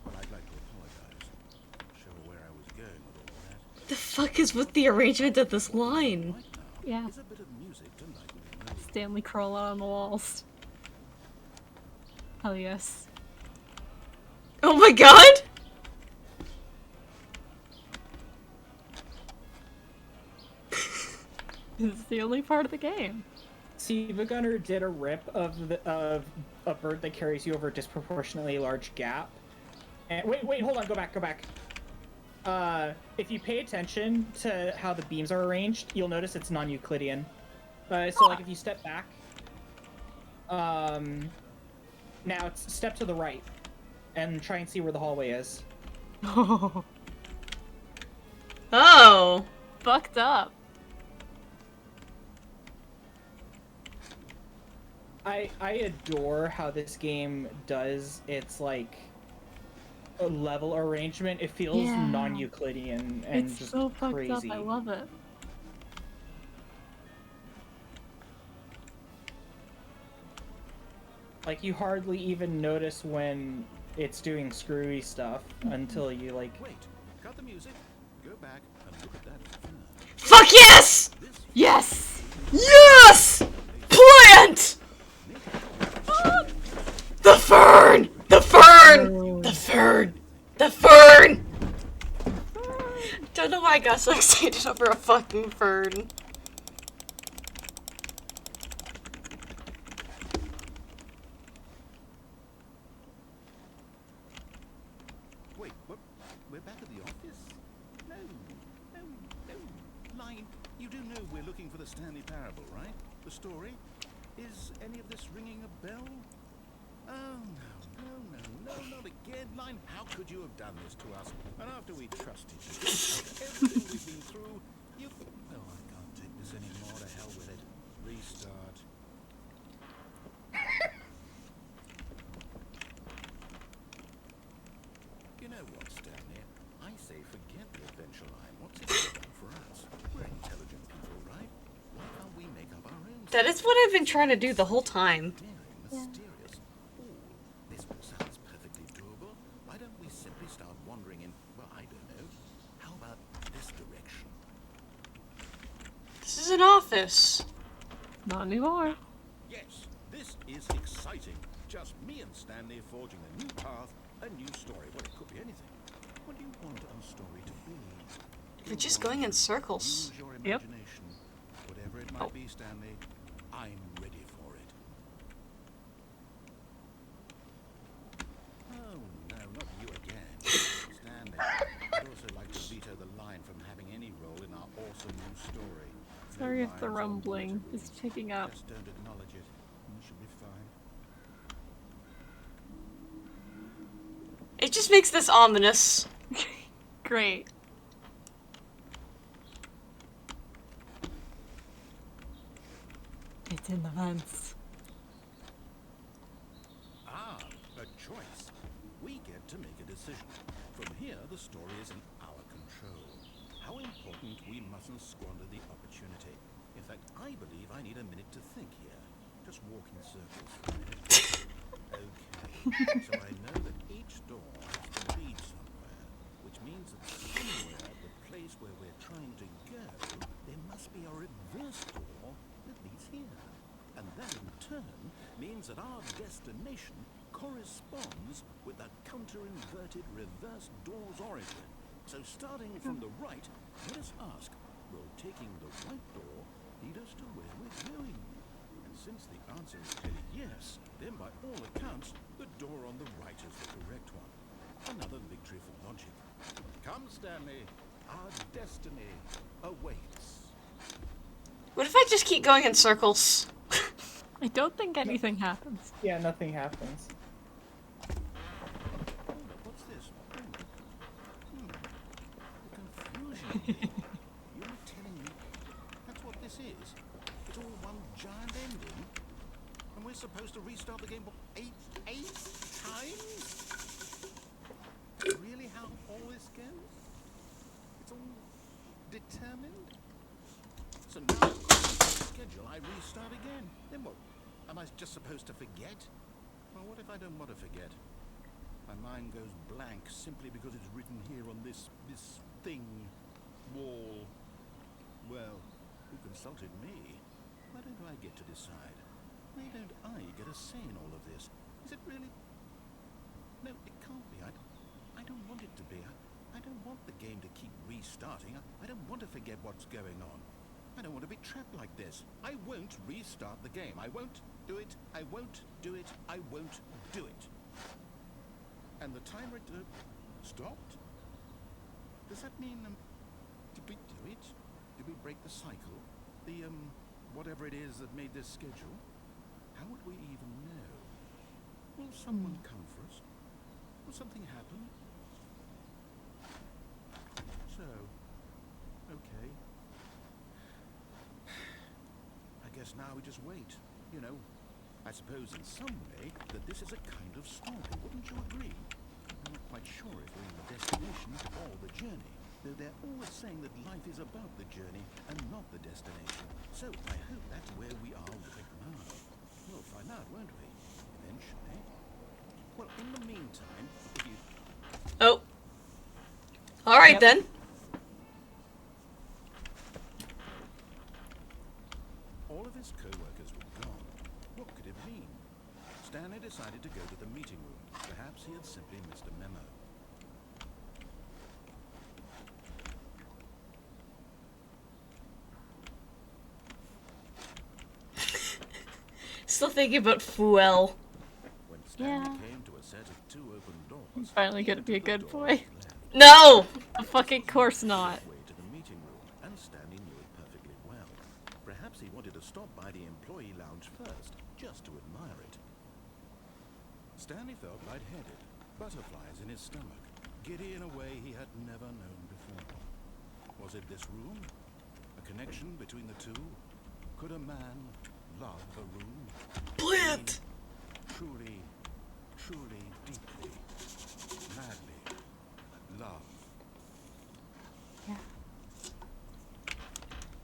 C: Well, I'd like to apologize. Not sure where I was going with all that.
A: The fuck is with the arrangement of this line?
C: Right now
D: Yeah.
C: is a bit of music to lighten the mood.
D: Stanley crawling on the walls. Hell yes.
A: Oh my god!
D: This is the only part of the game.
B: Siva Gunner did a rip of a bird that carries you over a disproportionately large gap. And wait, hold on, go back. If you pay attention to how the beams are arranged, you'll notice it's non-Euclidean. So like if you step back, now it's step to the right, and try and see where the hallway is.
A: Oh.
D: Fucked up.
B: I adore how this game does its like level arrangement. It feels
D: Yeah.
B: non-Euclidean and
D: It's
B: just
D: so fucked
B: crazy.
D: up. I love it.
B: Like you hardly even notice when it's doing screwy stuff until you like.
C: Wait, cut the music, go back and look at that fern.
A: Fuck yes!
C: This
D: Yes!
A: Yes! Plant! The fern! The fern! The fern! The fern! Don't know why I got so excited over a fucking fern.
C: Wait, what? We're back at the office? No. Line, you do know we're looking for the Stanley Parable, right? The story? Is any of this ringing a bell? Oh, no, not again. Line, how could you have done this to us? And after we trusted you, after everything we've been through, you... Oh, I can't take this anymore. To hell with it. Restart. You know what, Stanley? I say forget the adventure line. What's it done for us? We're intelligent people, right? Why can't we make up our own?
A: That is what I've been trying to do the whole time.
C: Daring, mysterious. Ooh, this all sounds perfectly doable. Why don't we simply start wandering in, well, I don't know. How about this direction?
A: This is an office.
D: Not anymore.
C: Yes, this is exciting. Just me and Stanley forging a new path, a new story. Well, it could be anything. What do you want our story to be?
A: We're just going in circles.
C: Use your
D: Yep.
C: imagination. Whatever it might be, Stanley.
D: Sorry if the rumbling is picking up.
C: Just don't acknowledge it, and you should be fine.
A: It just makes this ominous.
D: Great. It's in the vents.
C: Ah, a choice. We get to make a decision. From here, the story is in our control. How important we mustn't squander the opportunity. In fact, I believe I need a minute to think here. Just walk in circles for a minute. Okay, so I know that each door has to lead somewhere, which means that somewhere at the place where we're trying to go, there must be a reverse door that leads here. And that in turn means that our destination corresponds with the counter-inverted reverse door's origin. So starting from the right, let us ask, will taking the right door lead us to where we're going? And since the answer is clearly yes, then by all accounts, the door on the right is the correct one. Another victory for logic. Come, Stanley, our destiny awaits.
A: What if I just keep going in circles?
D: I don't think anything happens.
B: Yeah, nothing happens.
C: Hold up, what's this? The confusion here. You're telling me that's what this is? It's all one giant ending? And we're supposed to restart the game eight times? Really how all this goes? It's all determined? So now, schedule, I restart again. Then what? Am I just supposed to forget? Well, what if I don't want to forget? My mind goes blank simply because it's written here on this thing, wall. Well, who consulted me? Why don't I get to decide? Why don't I get a say in all of this? Is it really? No, it can't be. I don't want it to be. I don't want the game to keep restarting. I don't want to forget what's going on. I don't want to be trapped like this. I won't restart the game. I won't do it. I won't do it. I won't do it. And the timer stopped? Does that mean, did we do it? Did we break the cycle? The, whatever it is that made this schedule? How would we even know? Will someone come for us? Will something happen? So, okay. I guess now we just wait, you know. I suppose in some way that this is a kind of story, wouldn't you agree? I'm not quite sure if we're in the destination or the journey, though they're always saying that life is about the journey and not the destination. So I hope that's where we are right now. We'll find out, won't we? Eventually. Well, in the meantime, if you...
A: Oh. Alright then.
C: All of his co-workers were gone. What could it mean? Stanley decided to go to the meeting room. Perhaps he had simply missed a memo.
A: Still thinking about Fuel.
C: When Stanley
D: Yeah.
C: came to a set of two open doors,
D: Finally
C: he
D: gonna be a
C: entered the
D: good
C: door
D: boy.
C: and left.
A: No!
D: Fucking course not.
C: Way to the meeting room, and Stanley knew it perfectly well. Perhaps he wanted to stop by the employee lounge first, just to admire it. Stanley felt lightheaded, butterflies in his stomach, giddy in a way he had never known before. Was it this room? A connection between the two? Could a man love a room?
A: Plant!
C: Truly, truly, deeply, madly love.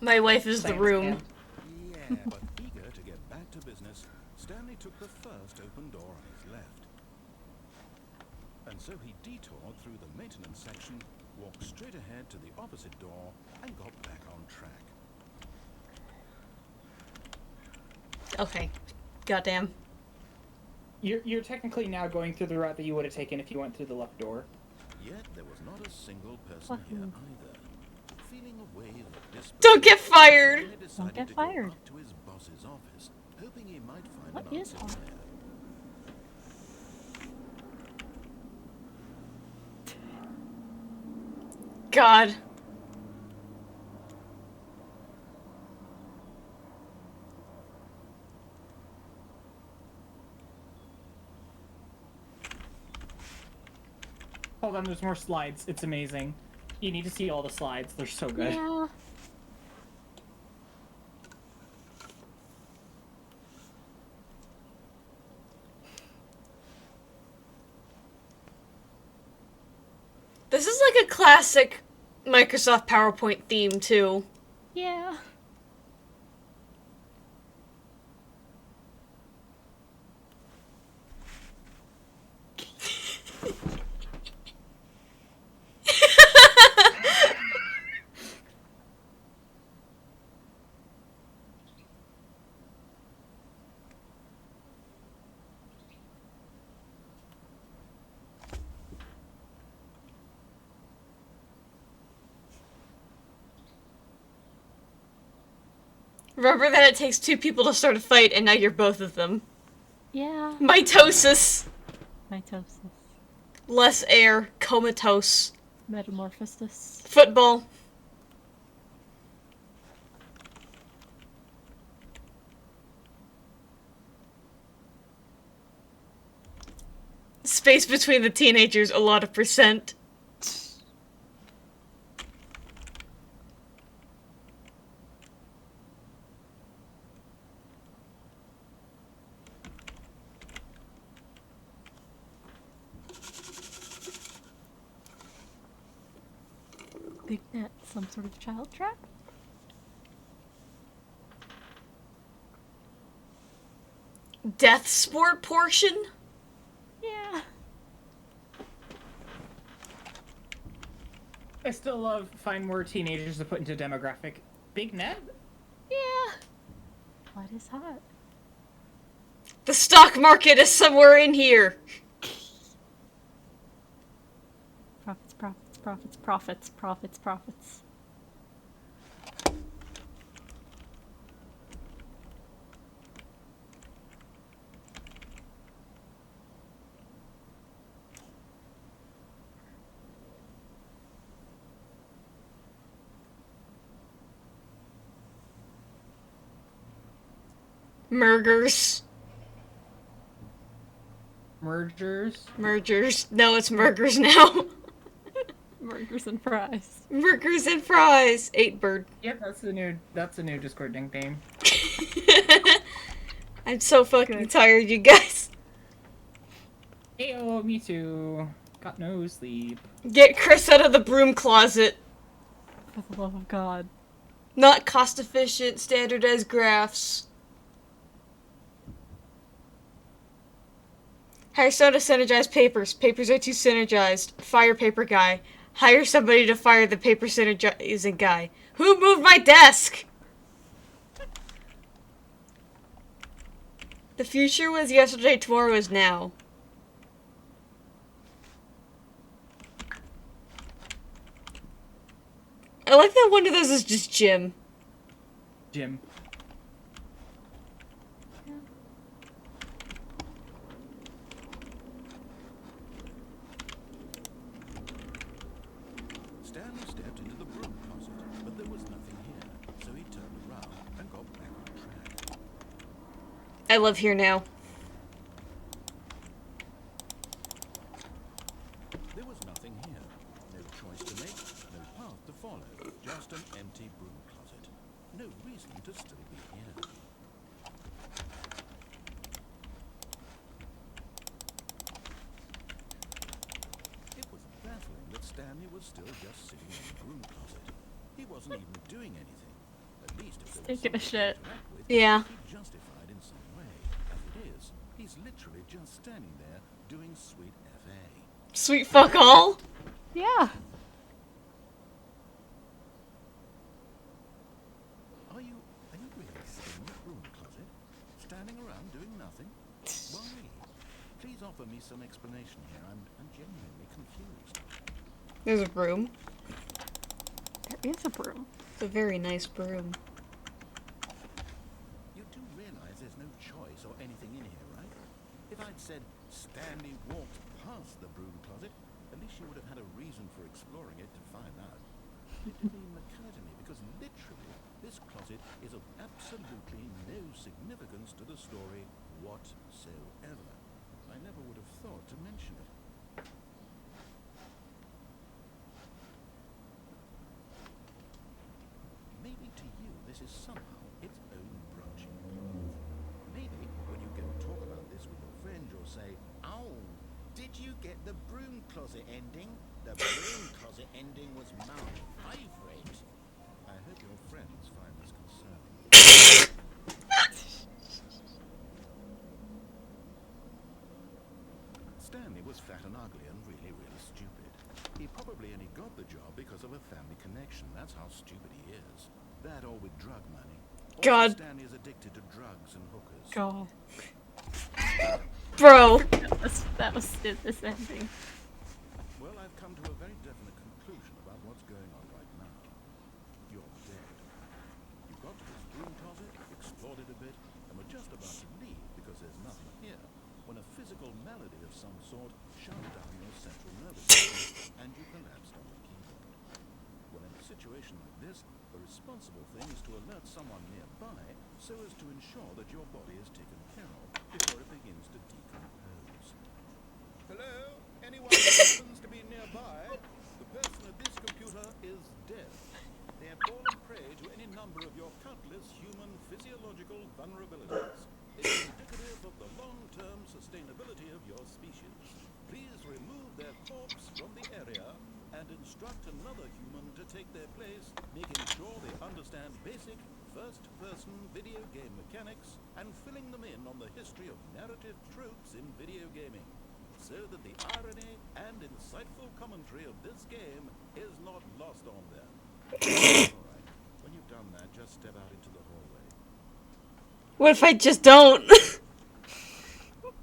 A: My wife is the
B: Thanks,
A: room.
B: man.
C: Yeah, but eager to get back to business, Stanley took the first open door on his left. And so he detoured through the maintenance section, walked straight ahead to the opposite door, and got back on track.
A: Okay. Goddamn.
B: You're technically now going through the route that you would have taken if you went through the left door.
C: Yet there was not a single person here either. Feeling a wave of desperation,
A: Don't get fired!
C: Stanley decided
D: get
C: to
D: fired.
C: go up to his boss's office, hoping he might find
D: What
C: an
D: is
C: answer
D: that?
C: there.
A: God.
B: Hold on, there's more slides. It's amazing. You need to see all the slides. They're so good.
D: Yeah.
A: This is like a classic Microsoft PowerPoint theme, too.
D: Yeah.
A: Remember that it takes 2 people to start a fight, and now you're both of them.
D: Yeah.
A: Mitosis.
D: Mitosis.
A: Less air. Comatose.
D: Metamorphosis.
A: Football. Space between the teenagers, a lot of percent.
D: Big net. Some sort of child trap?
A: Death sport portion?
D: Yeah.
B: I still love find more teenagers to put into demographic. Big net?
D: Yeah. What is hot?
A: The stock market is somewhere in here.
D: Profits, profits, profits, profits, profits, profits.
A: Mergers.
B: Mergers?
A: Mergers. No, it's Mergers now.
D: Burgers and fries.
A: Mergers and fries. 8-bird.
B: Yep, that's a new Discord nickname.
A: I'm so fucking
D: Good.
A: tired, you guys.
B: Ayo, me too. Got no sleep.
A: Get Chris out of the broom closet.
D: For the love of God.
A: Not cost efficient, standardized graphs. Hire someone to synergize papers. Papers are too synergized. Fire paper guy. Hire somebody to fire the paper synergizing guy. Who moved my desk? The future was yesterday, tomorrow is now. I like that one of those is just Jim.
B: Jim.
C: Stanley stepped into the broom closet, but there was nothing here, so he turned around and got back on track.
A: I live here now.
C: There was nothing here. No choice to make, no path to follow, just an empty broom closet. No reason to still be here. It was baffling that Stanley was still just sitting in the broom closet. He wasn't even doing anything. At least if there was
D: Taking a
C: something
D: shit.
C: to interact with,
A: Yeah.
C: he'd justified in some way. As it is, he's literally just standing there doing sweet FA.
A: Sweet fuck all.
D: Yeah.
C: Are you really still in the broom closet? Standing around doing nothing? Why? Please offer me some explanation here. I'm genuinely confused.
A: There's a broom.
D: There is a broom.
A: It's a very nice broom.
C: You do realize there's no choice or anything in here, right? If I'd said Stanley walked past the broom closet, at least you would have had a reason for exploring it to find out. It didn't even occur to me because literally this closet is of absolutely no significance to the story whatsoever. I never would have thought to mention it. get the broom closet ending. The broom closet ending was my favourite. I hope your friends find this concerning. Stanley was fat and ugly and really, really stupid. He probably only got the job because of a family connection. That's how stupid he is. That or with drug money. Also,
A: God.
C: Stanley is addicted to drugs and hookers.
D: God.
A: Bro.
D: That was it, this ending.
C: Well, I've come to a very definite conclusion about what's going on right now. You're dead. You got to this broom closet, explored it a bit, and were just about to leave because there's nothing here, when a physical malady of some sort shut down your central nervous system and you collapsed on the keyboard. Well, in a situation like this, the responsible thing is to alert someone nearby so as to ensure that your body is taken care of before it begins to decompose. Hello? Anyone who happens to be nearby? The person at this computer is dead. They have fallen prey to any number of your countless human physiological vulnerabilities. It is indicative of the long-term sustainability of your species. Please remove their corpse from the area and instruct another human to take their place, making sure they understand basic first-person video game mechanics and filling them in on the history of narrative tropes in video gaming, so that the irony and insightful commentary of this game is not lost on them. All right, when you've done that, just step out into the hallway.
A: What if I just don't?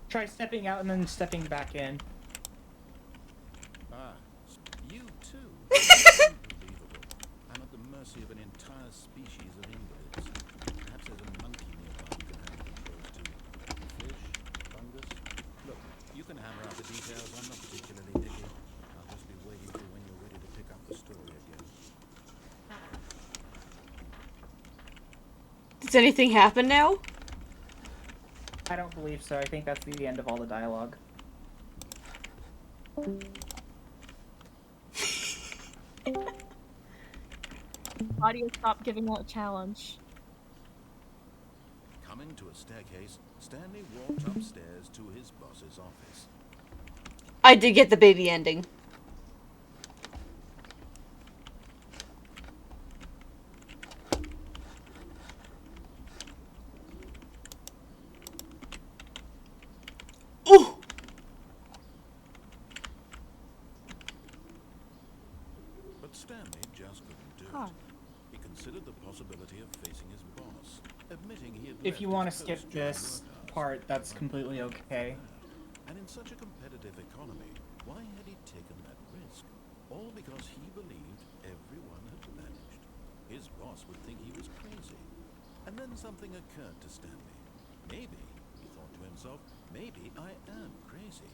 B: Try stepping out and then stepping back in.
C: Ah, you too. Unbelievable. I'm at the mercy of an entire species of invalids. Perhaps there's a monkey nearby you can have controls to. Fish, fungus. Look, you can hammer out the details. I'm not particularly picky. I'll just be waiting for when you're ready to pick up the story again.
A: Does anything happen now?
B: I don't believe so. I think that's the end of all the dialogue.
D: Audio stop giving out a challenge.
C: Coming to a staircase, Stanley walked upstairs to his boss's office.
A: I did get the baby ending. Ooh!
C: But Stanley just couldn't do
D: Huh.
C: it. He considered the possibility of facing his boss, admitting he had
B: If you
C: left
B: want to
C: his
B: skip
C: post during
B: this
C: work hours.
B: part, that's completely okay.
C: And in such a competitive economy, why had he taken that risk? All because he believed everyone had vanished. His boss would think he was crazy. And then something occurred to Stanley. Maybe, he thought to himself, maybe I am crazy.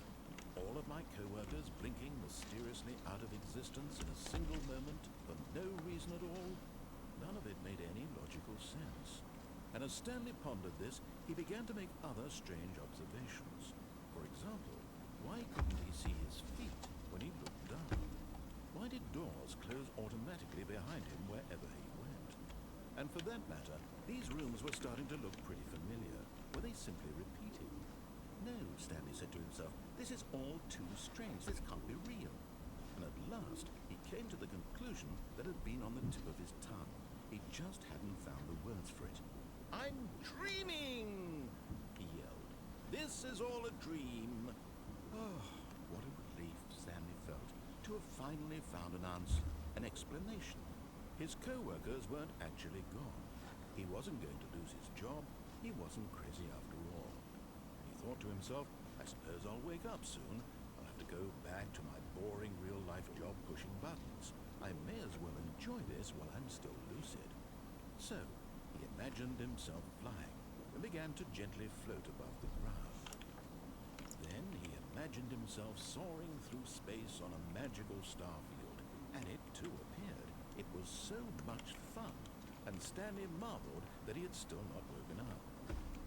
C: All of my co-workers blinking mysteriously out of existence in a single moment for no reason at all. None of it made any logical sense. And as Stanley pondered this, he began to make other strange observations. For example, why couldn't he see his feet when he looked down? Why did doors close automatically behind him wherever he went? And for that matter, these rooms were starting to look pretty familiar. Were they simply repeating? No, Stanley said to himself, this is all too strange. This can't be real. And at last, he came to the conclusion that had been on the tip of his tongue. He just hadn't found the words for it. I'm dreaming, he yelled. This is all a dream. Oh, what a relief Stanley felt to have finally found an answer, an explanation. His co-workers weren't actually gone. He wasn't going to lose his job. He wasn't crazy after all. He thought to himself, I suppose I'll wake up soon. I'll have to go back to my boring real-life job pushing buttons. I may as well enjoy this while I'm still lucid. So, he imagined himself flying and began to gently float above the ground. Then he imagined himself soaring through space on a magical starfield, and it too appeared. It was so much fun, and Stanley marveled that he had still not woken up.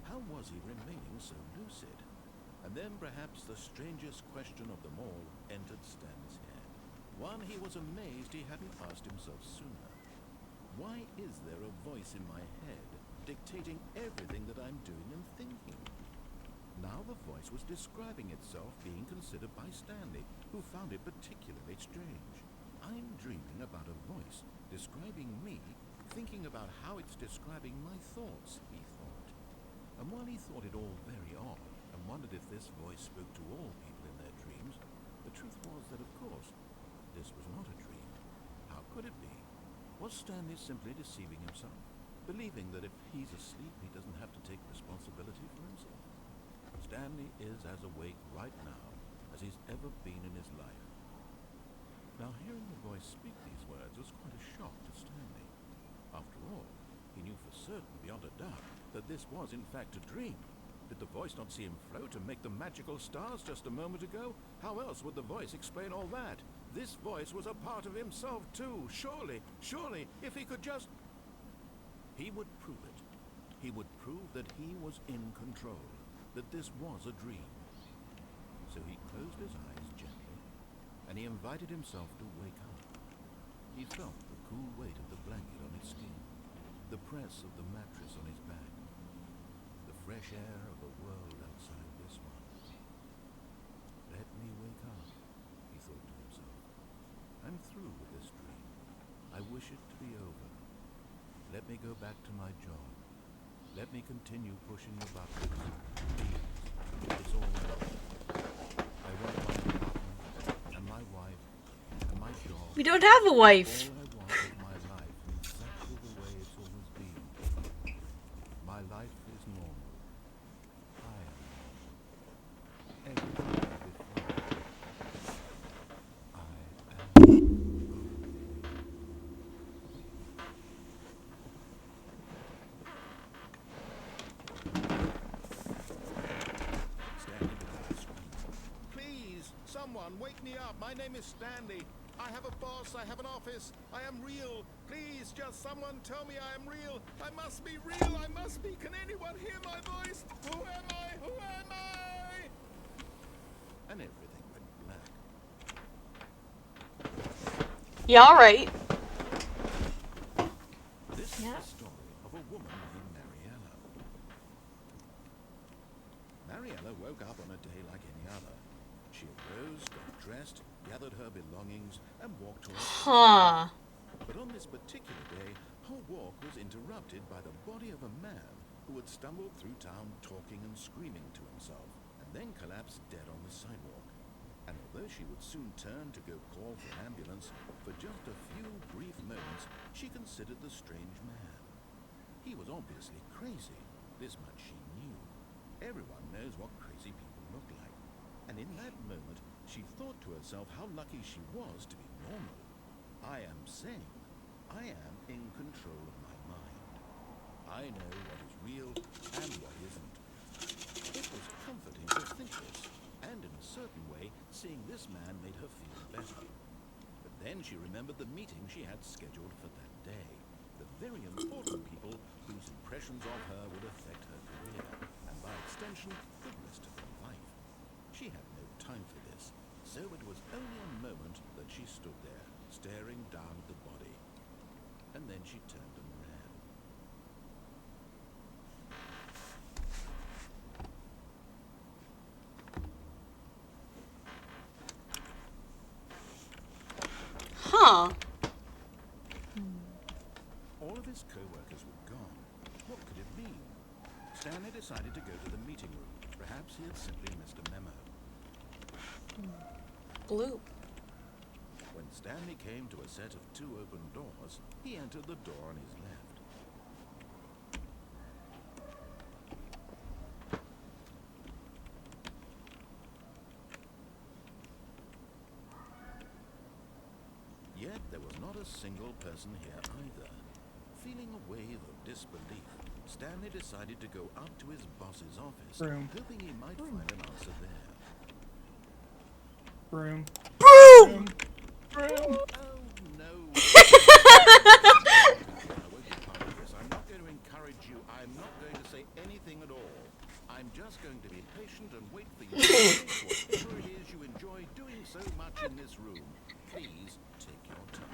C: How was he remaining so lucid? And then perhaps the strangest question of them all entered Stanley's head. One he was amazed he hadn't asked himself sooner. Why is there a voice in my head dictating everything that I'm doing and thinking? Now the voice was describing itself being considered by Stanley, who found it particularly strange. I'm dreaming about a voice describing me, thinking about how it's describing my thoughts, he thought. And while he thought it all very odd, and wondered if this voice spoke to all people in their dreams, the truth was that, of course, this was not a dream. How could it be? Was Stanley simply deceiving himself, believing that if he's asleep, he doesn't have to take responsibility for himself? Stanley is as awake right now as he's ever been in his life. Now, hearing the voice speak these words was quite a shock to Stanley. After all, he knew for certain, beyond a doubt, that this was in fact a dream. Did the voice not see him float and make the magical stars just a moment ago? How else would the voice explain all that? This voice was a part of himself too. Surely, if he could just... He would prove it. He would prove that he was in control, that this was a dream. So he closed his eyes gently, and he invited himself to wake up. He felt the cool weight of the blanket on his skin, the press of the mattress on his back, the fresh air of the world outside this one. Let me wake up, he thought to himself. I'm through with this dream. I wish it to be over. Let me go back to my job. Let me continue pushing the buttons. Please, it's all right. I want my apartment, and my wife, and my job.
A: We don't have a wife.
C: All I want is my life exactly the way it's always been. My life is normal. I am normal. Everything is before. I am. Stanley began to scream. Please, someone, wake me up. My name is Stanley. I have a boss. I have an office. I am real. Please, just someone tell me I am real. I must be real. I must be. Can anyone hear my voice? Who am I? Who am I? And everything went black.
A: Yeah, all right.
C: This is
D: Yeah.
C: the story of a woman named Mariella. Mariella woke up on a day like any other. She arose, got dressed, gathered her belongings, and walked to her
A: Huh.
C: But on this particular day, her walk was interrupted by the body of a man who had stumbled through town talking and screaming to himself, and then collapsed dead on the sidewalk. And although she would soon turn to go call for an ambulance, for just a few brief moments, she considered the strange man. He was obviously crazy. This much she knew. Everyone knows what crazy people look like. And in that moment, she thought to herself how lucky she was to be normal. I am sane. I am in control of my mind. I know what is real and what isn't. It was comforting to think this, and in a certain way, seeing this man made her feel better. But then she remembered the meeting she had scheduled for that day. The very important people whose impressions of her would affect her career, and by extension, the rest of her life. She had no time for this, so it was only a moment that she stood there, staring down at the body. And then she turned and ran.
A: Huh.
C: All of his co-workers were gone. What could it mean? Stanley decided to go to the meeting room. Perhaps he had simply missed a memo.
A: Blue.
C: When Stanley came to a set of 2 open doors, he entered the door on his left. Yet there was not a single person here either. Feeling a wave of disbelief, Stanley decided to go up to his boss's office,
B: Room.
C: hoping he might find an answer there.
B: Broom.
A: Boom!
B: Broom.
C: Oh, no. I won't be part of this. I'm not going to encourage you. I'm not going to say anything at all. I'm just going to be patient and wait for you to finish whatever it is you enjoy doing so much in this room. Please take your time.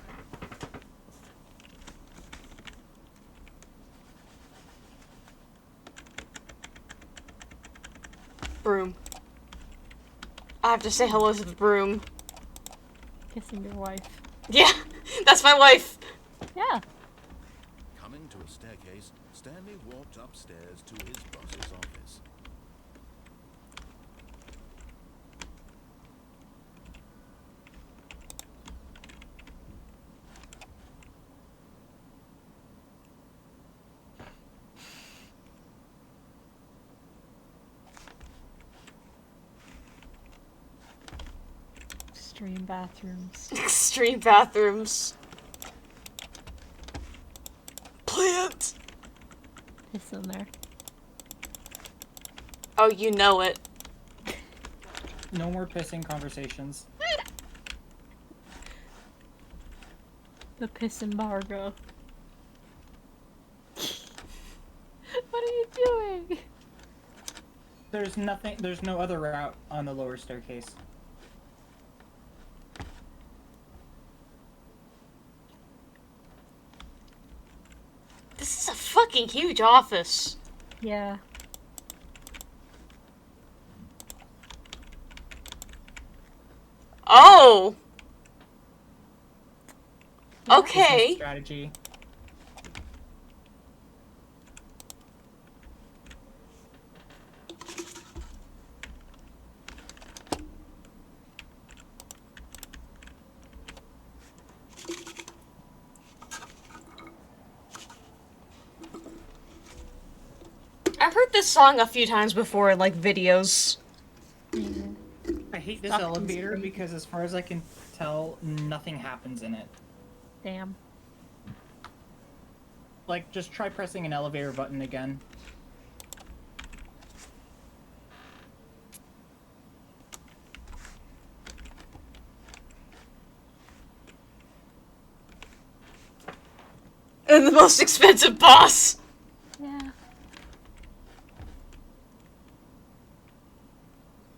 A: Broom. I have to say hello to the broom.
D: Kissing your wife.
A: Yeah, that's my wife.
D: Yeah.
C: Coming to a staircase, Stanley walked upstairs to his boss's office.
D: Extreme bathrooms.
A: Extreme bathrooms. Plant.
D: Piss in there.
A: Oh, you know it.
B: No more pissing conversations.
D: The piss embargo. What are you doing?
B: There's no other route on the lower staircase.
A: This is a fucking huge office.
D: Yeah.
A: Oh!
D: Yeah.
A: Okay.
B: Business strategy.
A: I've heard this song a few times before in, like, videos.
B: I hate this
D: Fucking
B: elevator
D: crazy.
B: because as far as I can tell, nothing happens in it.
D: Damn.
B: Like, just try pressing an elevator button again.
A: And the most expensive boss!
D: Yeah.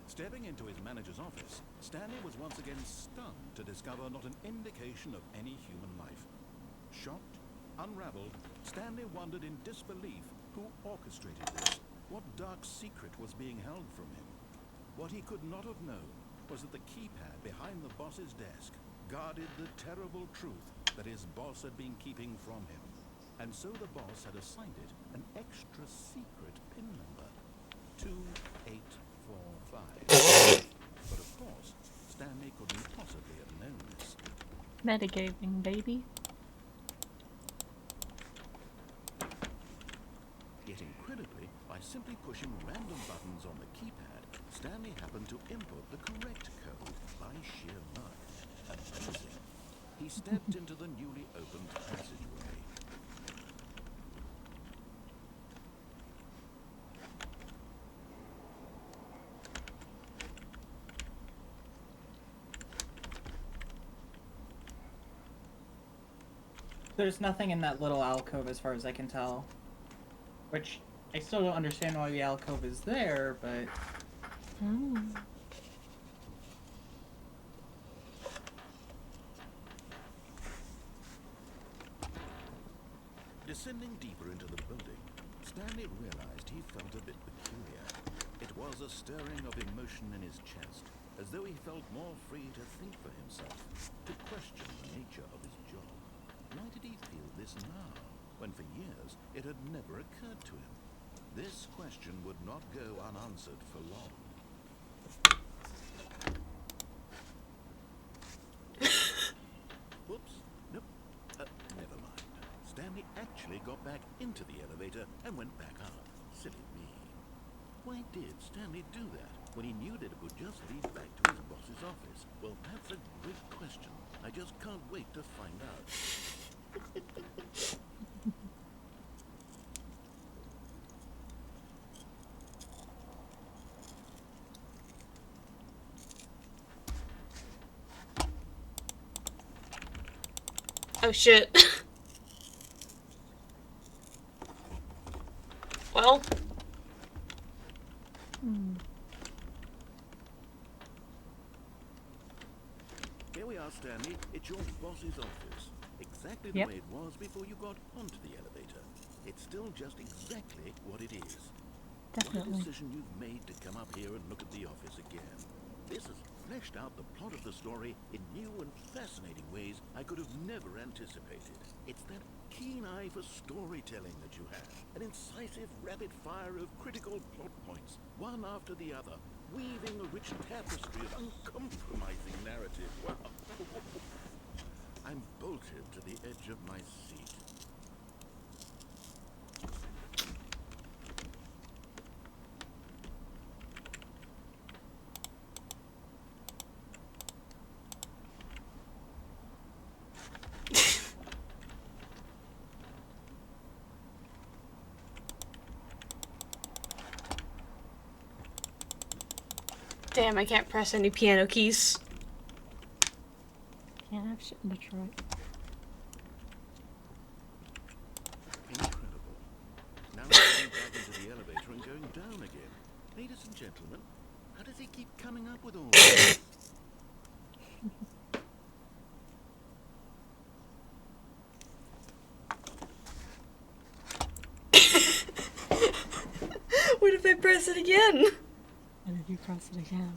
C: Stepping into his manager's office, Stanley was once again stunned to discover not an indication of any human life. Shocked, unraveled, Stanley wondered in disbelief who orchestrated this, what dark secret was being held from him. What he could not have known was that the keypad behind the boss's desk guarded the terrible truth that his boss had been keeping from him. And so the boss had assigned it an extra secret PIN number, 2845. But of course, Stanley couldn't possibly have known this.
D: Metagaming, baby.
C: Yet incredibly, by simply pushing random buttons on the keypad, Stanley happened to input the correct code by sheer luck. Amazing. He stepped into the newly opened passageway.
B: There's nothing in that little alcove as far as I can tell. Which, I still don't understand why the alcove is there, but...
D: Oh.
C: Descending deeper into the building, Stanley realized he felt a bit peculiar. It was a stirring of emotion in his chest, as though he felt more free to think for himself, to question the nature of his job. Why did he feel this now, when for years it had never occurred to him? This question would not go unanswered for long. Whoops. Nope. Never mind. Stanley actually got back into the elevator and went back up. Silly me. Why did Stanley do that when he knew that it would just lead back to his boss's office? Well, that's a great question. I just can't wait to find out.
A: Oh shit. Well.
C: Here we are, Stanley. It's your boss's office. Exactly the
D: Yep.
C: way it was before you got onto the elevator. It's still just exactly what it is. What a
D: Definitely.
C: decision you've made to come up here and look at the office again. This has fleshed out the plot of the story in new and fascinating ways I could have never anticipated. It's that keen eye for storytelling that you have. An incisive rapid fire of critical plot points, one after the other, weaving a rich tapestry of uncompromising narrative. Wow. I'm bolted to the edge of my seat.
A: Damn, I can't press any piano keys.
D: Can't have shit in Detroit.
C: Incredible. Now I'm going back into the elevator and going down again. Ladies and gentlemen, how does he keep coming up with all this?
A: What if I press it again?
D: And if you cross it again.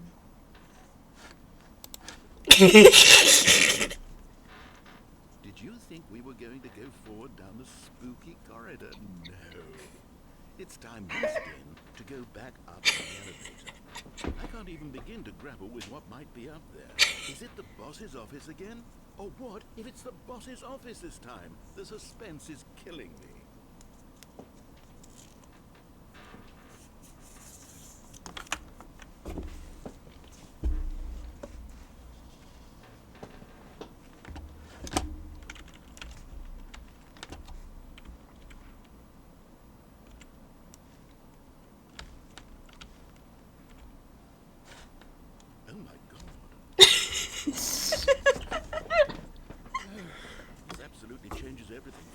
C: Did you think we were going to go forward down the spooky corridor? No. It's time once again to go back up in the elevator. I can't even begin to grapple with what might be up there. Is it the boss's office again? Or what if it's the boss's office this time? The suspense is killing me. Oh my god. This absolutely changes everything.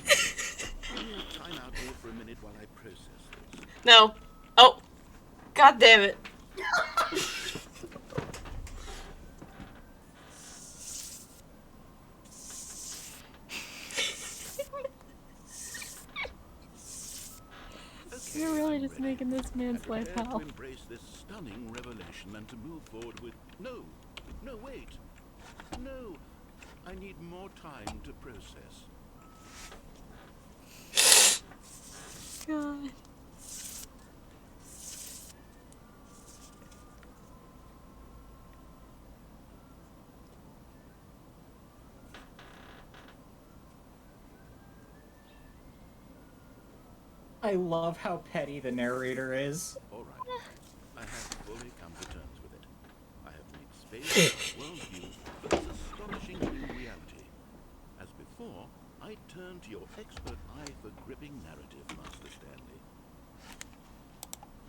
C: Give me a time out here for a minute while I process this.
A: No. Oh. God damn it.
C: Okay,
D: You're really
C: I'm
D: just
C: ready.
D: making this man's
C: I'm
D: life
C: prepared
D: hell.
C: to embrace this stunning revelation and to move forward with... No, wait. No, I need more time to process.
D: God.
B: I love how petty the narrator is.
C: All right, I have fully come to terms with it. I have made space, worldview, for this astonishing new reality. As before, I turn to your expert eye for gripping narrative, Master Stanley.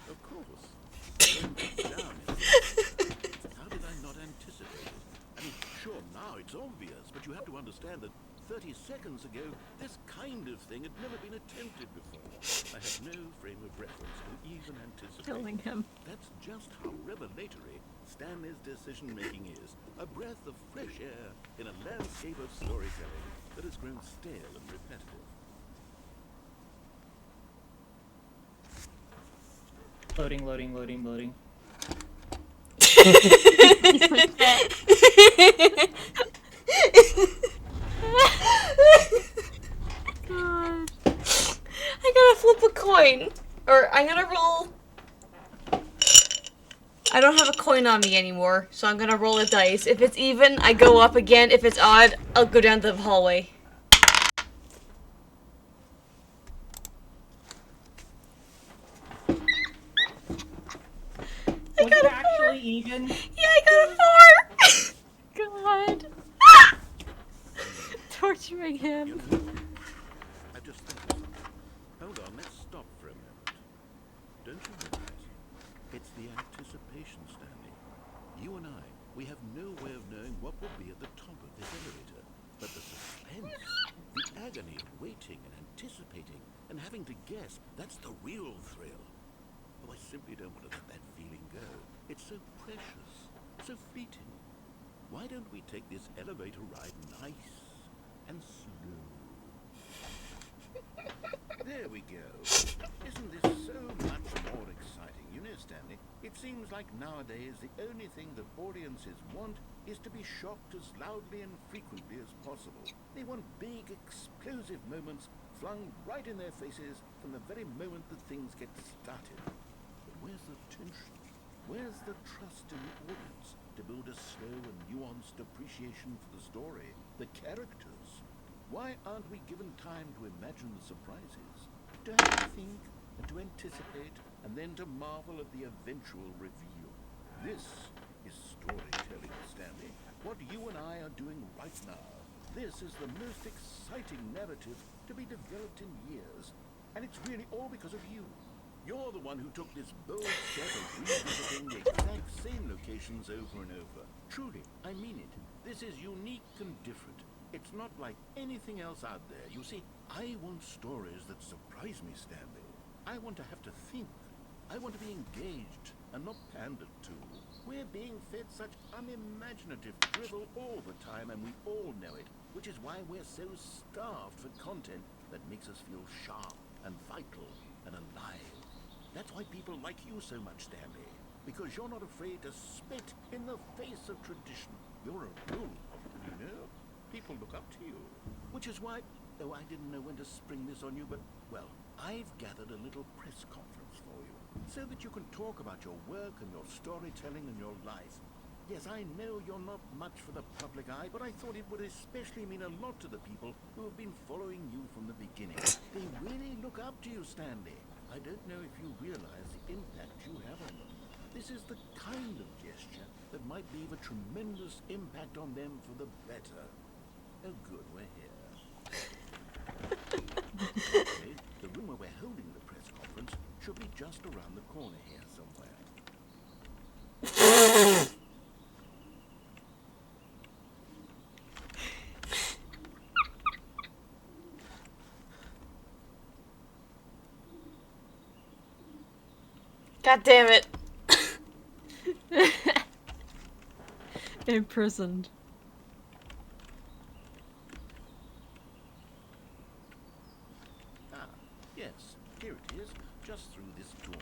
C: Of course. Down in How did I not anticipate it? I mean, sure, now it's obvious, but you have to understand that 30 seconds ago, this kind of thing had never been attempted before. I had no frame of reference to even anticipate.
D: Killing him.
C: That's just how revelatory Stanley's decision-making is. A breath of fresh air in a landscape of storytelling that has grown stale and repetitive.
B: Loading, loading, loading, loading.
D: God.
A: I gotta flip a coin. Or I'm gonna roll. I don't have a coin on me anymore, so I'm gonna roll a dice. If it's even, I go up again. If it's odd, I'll go down the hallway.
B: Was it actually even?
A: Yeah, I got a 4!
D: God. Torturing him.
C: I've just thought of something. Hold on, let's stop for a moment. Don't you realize? It's the anticipation, Stanley. You and I, we have no way of knowing what will be at the top of this elevator. But the suspense, the agony of waiting and anticipating and having to guess, that's the real thrill. Oh, I simply don't want to let that feeling go. It's so precious, so fleeting. Why don't we take this elevator ride nice and slow? There we go. Isn't this so much more exciting? seems like nowadays the only thing that audiences want is to be shocked as loudly and frequently as possible. They want big, explosive moments flung right in their faces from the very moment that things get started. But where's the tension? Where's the trust in the audience to build a slow and nuanced appreciation for the story, the characters? Why aren't we given time to imagine the surprises, to have to think and to anticipate, and then to marvel at the eventual reveal? This is storytelling, Stanley. What you and I are doing right now. This is the most exciting narrative to be developed in years, and it's really all because of you. You're the one who took this bold step of revisiting the exact same locations over and over. Truly, I mean it. This is unique and different. It's not like anything else out there. You see, I want stories that surprise me, Stanley. I want to have to think. I want to be engaged and not pandered to. We're being fed such unimaginative drivel all the time, and we all know it, which is why we're so starved for content that makes us feel sharp and vital and alive. That's why people like you so much, Stanley, because you're not afraid to spit in the face of tradition. You're a rule, you know? People look up to you. Which is why, though I didn't know when to spring this on you, but, well, I've gathered a little press conference for you, so that you can talk about your work and your storytelling and your life. Yes, I know you're not much for the public eye, but I thought it would especially mean a lot to the people who have been following you from the beginning. They really look up to you, Stanley. I don't know if you realize the impact you have on them. This is the kind of gesture that might leave a tremendous impact on them for the better. Oh good, we're here. Okay, the room where we're holding the press conference should be just around the corner here somewhere.
A: God damn it.
D: Imprisoned.
C: Ah, yes, here it is, just through this door.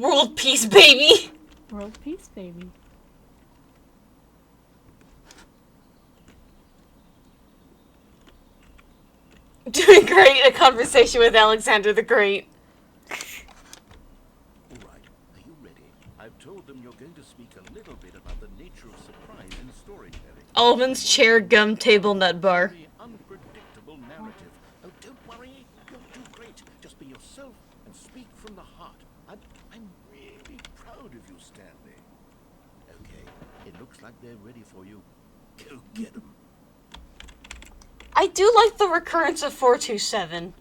A: World peace, baby!
D: World peace, baby.
A: Doing great. A conversation with Alexander the Great.
C: All right, are you ready? I've told them you're going to speak a little bit about the nature of surprise in storytelling.
A: Almonds, chair, gum, table, nut bar.
C: The unpredictable narrative. Oh, don't worry. You'll do great. Just be yourself and speak from the heart. I'm really proud of you, Stanley. Okay, it looks like they're ready for you. Go get them.
A: I do like the recurrence of 427.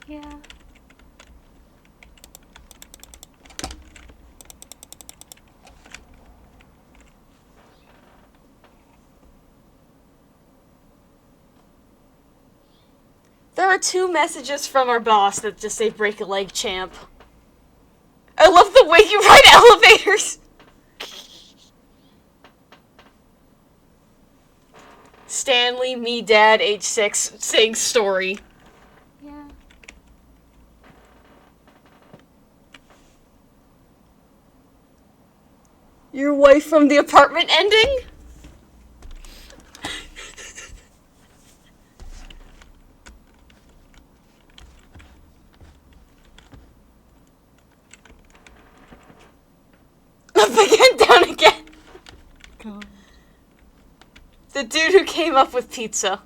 D: Yeah.
A: There are 2 messages from our boss that just say break a leg, champ. I love the way you ride elevators! Stanley, me, dad, age 6, saying story.
D: Yeah.
A: Your wife from the apartment ending? Up again, down again.
D: God.
A: The dude who came up with pizza.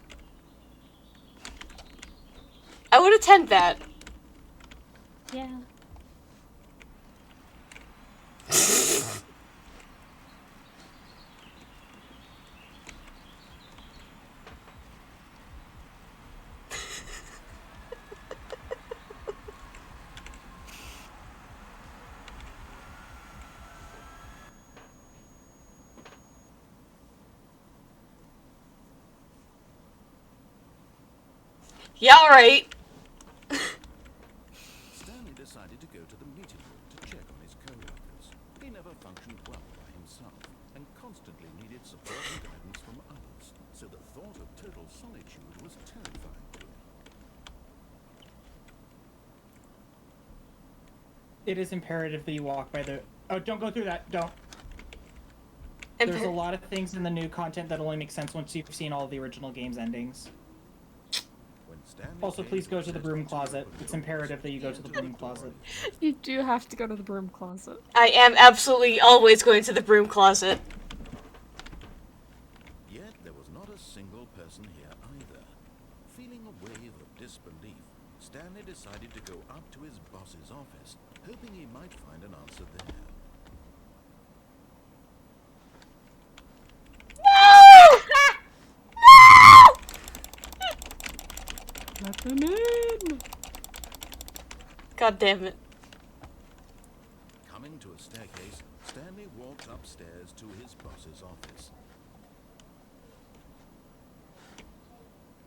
A: I would attend that.
D: Yeah.
A: Yeah, alright.
C: Stanley decided to go to the meeting room to check on his co-workers. He never functioned well by himself and constantly needed support and guidance from others, so the thought of total solitude was terrifying to him.
B: It is imperative that you walk by the... Oh, don't go through that. Don't.
A: Imper-
B: There's a lot of things in the new content that only make sense once you've seen all the original game's endings.
C: When Stanley
B: Also,
C: came
B: please
C: to
B: go to the
C: assess
B: broom
C: the
B: closet.
C: type of
B: It's
C: doors,
B: imperative that you go to the
C: he
B: broom
C: entered
B: closet.
C: doors.
D: You do have to go to the broom closet.
A: I am absolutely always going to the broom closet.
C: Yet there was not a single person here either. Feeling a wave of disbelief, Stanley decided to go up to his boss's office, hoping he might find an answer there.
D: Let them in!
A: God damn it.
C: Coming to a staircase, Stanley walked upstairs to his boss's office.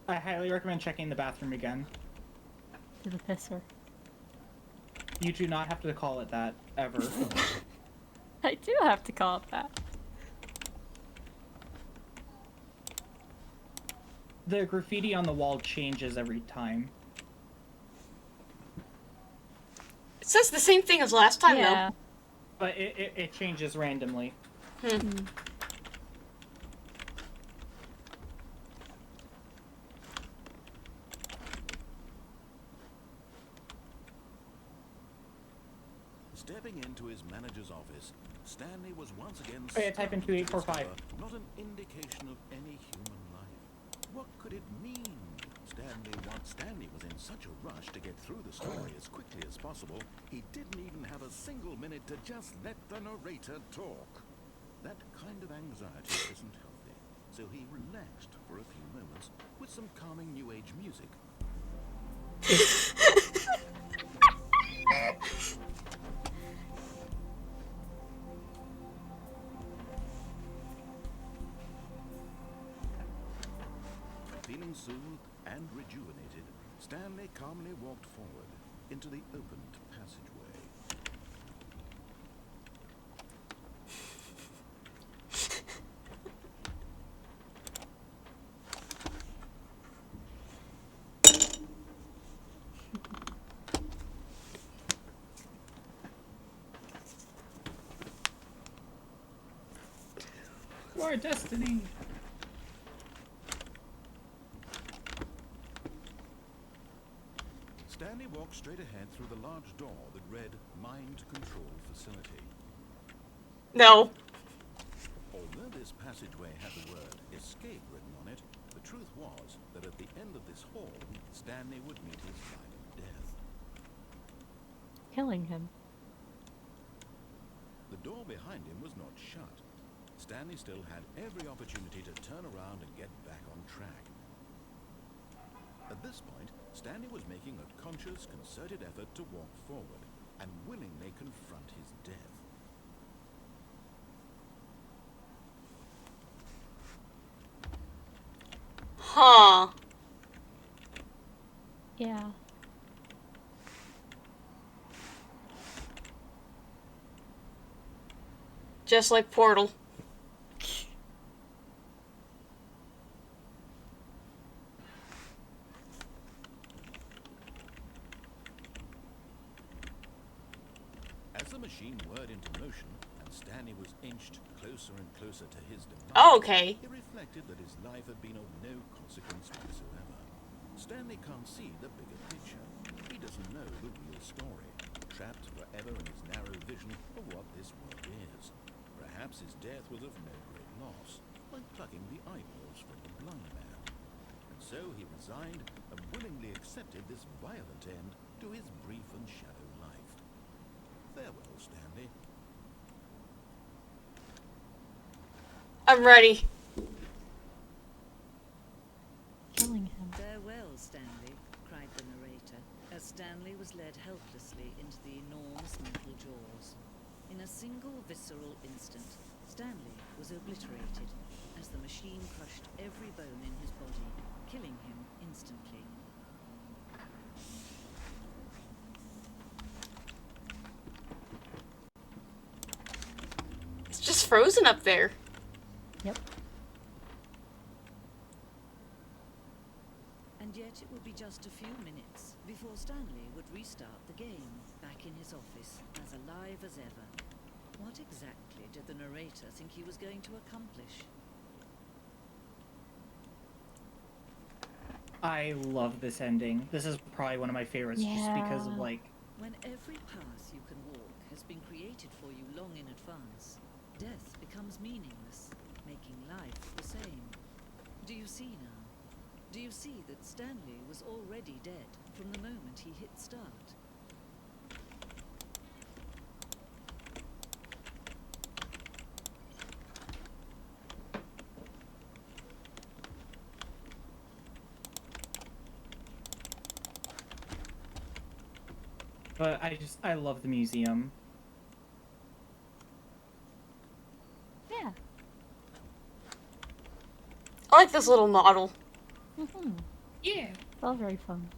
B: I highly recommend checking the bathroom again.
D: To the pisser.
B: You do not have to call it that, ever.
D: I do have to call it that.
B: The graffiti on the wall changes every time.
A: It says the same thing as last time,
D: Yeah.
B: But it changes randomly.
A: though.
C: Stepping into his manager's office, Stanley was once again
B: Oh yeah, type in
C: stunned to
B: 2845.
C: discover not an indication of any human life. What could it mean? Stanley was in such a rush to get through the story as quickly as possible, he didn't even have a single minute to just let the narrator talk. That kind of anxiety isn't healthy, so he relaxed for a few moments with some calming new age music. Feeling soothed and rejuvenated, Stanley calmly walked forward into the opened passageway.
B: Our destiny!
C: Stanley walked straight ahead through the large door that read Mind Control Facility.
A: No.
C: Although this passageway had the word escape written on it, the truth was that at the end of this hall, Stanley would meet his violent death.
D: Killing him.
C: The door behind him was not shut. Stanley still had every opportunity to turn around and get back on track. At this point, Stanley was making a conscious, concerted effort to walk forward and willingly confront his death.
A: Huh.
D: Yeah.
A: Just like Portal.
C: As the machine whirred into motion and Stanley was inched closer and closer to his demise,
A: Oh, okay.
C: he reflected that his life had been of no consequence whatsoever. Stanley can't see the bigger picture. He doesn't know the real story, trapped forever in his narrow vision of what this world is. Perhaps his death was of no great loss, like plucking the eyeballs from the blind man. And so he resigned and willingly accepted this violent end to his brief and shallow life. Farewell, Stanley.
A: I'm ready.
D: Killing him.
F: Farewell, Stanley, cried the narrator, as Stanley was led helplessly into the enormous metal jaws. In a single visceral instant, Stanley was obliterated as the machine crushed every bone in his body, killing him instantly.
A: It's just frozen up there.
D: Yep.
F: And And yet it would be just a few minutes before Stanley would restart the game, back in his office, as alive as ever. What exactly did the narrator think he was going to accomplish?
B: I love this ending. This is probably one of my favorites, just because of,
D: Yeah.
B: like...
F: When every path you can walk has been created for you long in advance, death becomes meaningless, making life the same. Do you see now? Do you see that Stanley was already dead from the moment he hit start?
B: But I love the museum.
D: Yeah.
A: I like this little model.
D: Mm-hmm.
B: Yeah.
D: It's all very fun.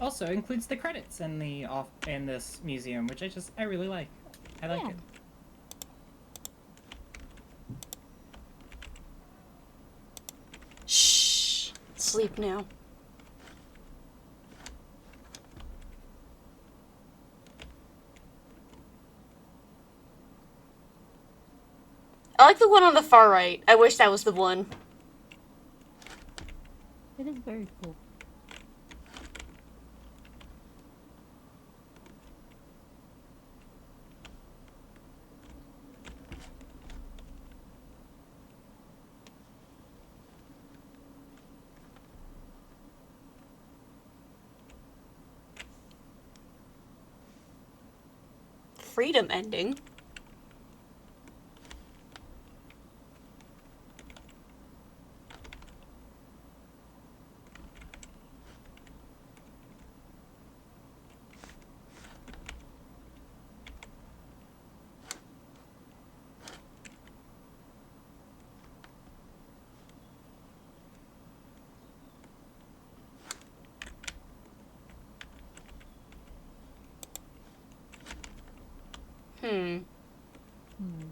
B: Also includes the credits in this museum, which I really like. I like
D: Yeah.
B: it.
A: Shh. Sleep now. I like the one on the far right. I wish that was the one.
D: It is very cool.
A: Freedom ending. Hmm.
D: Hmm.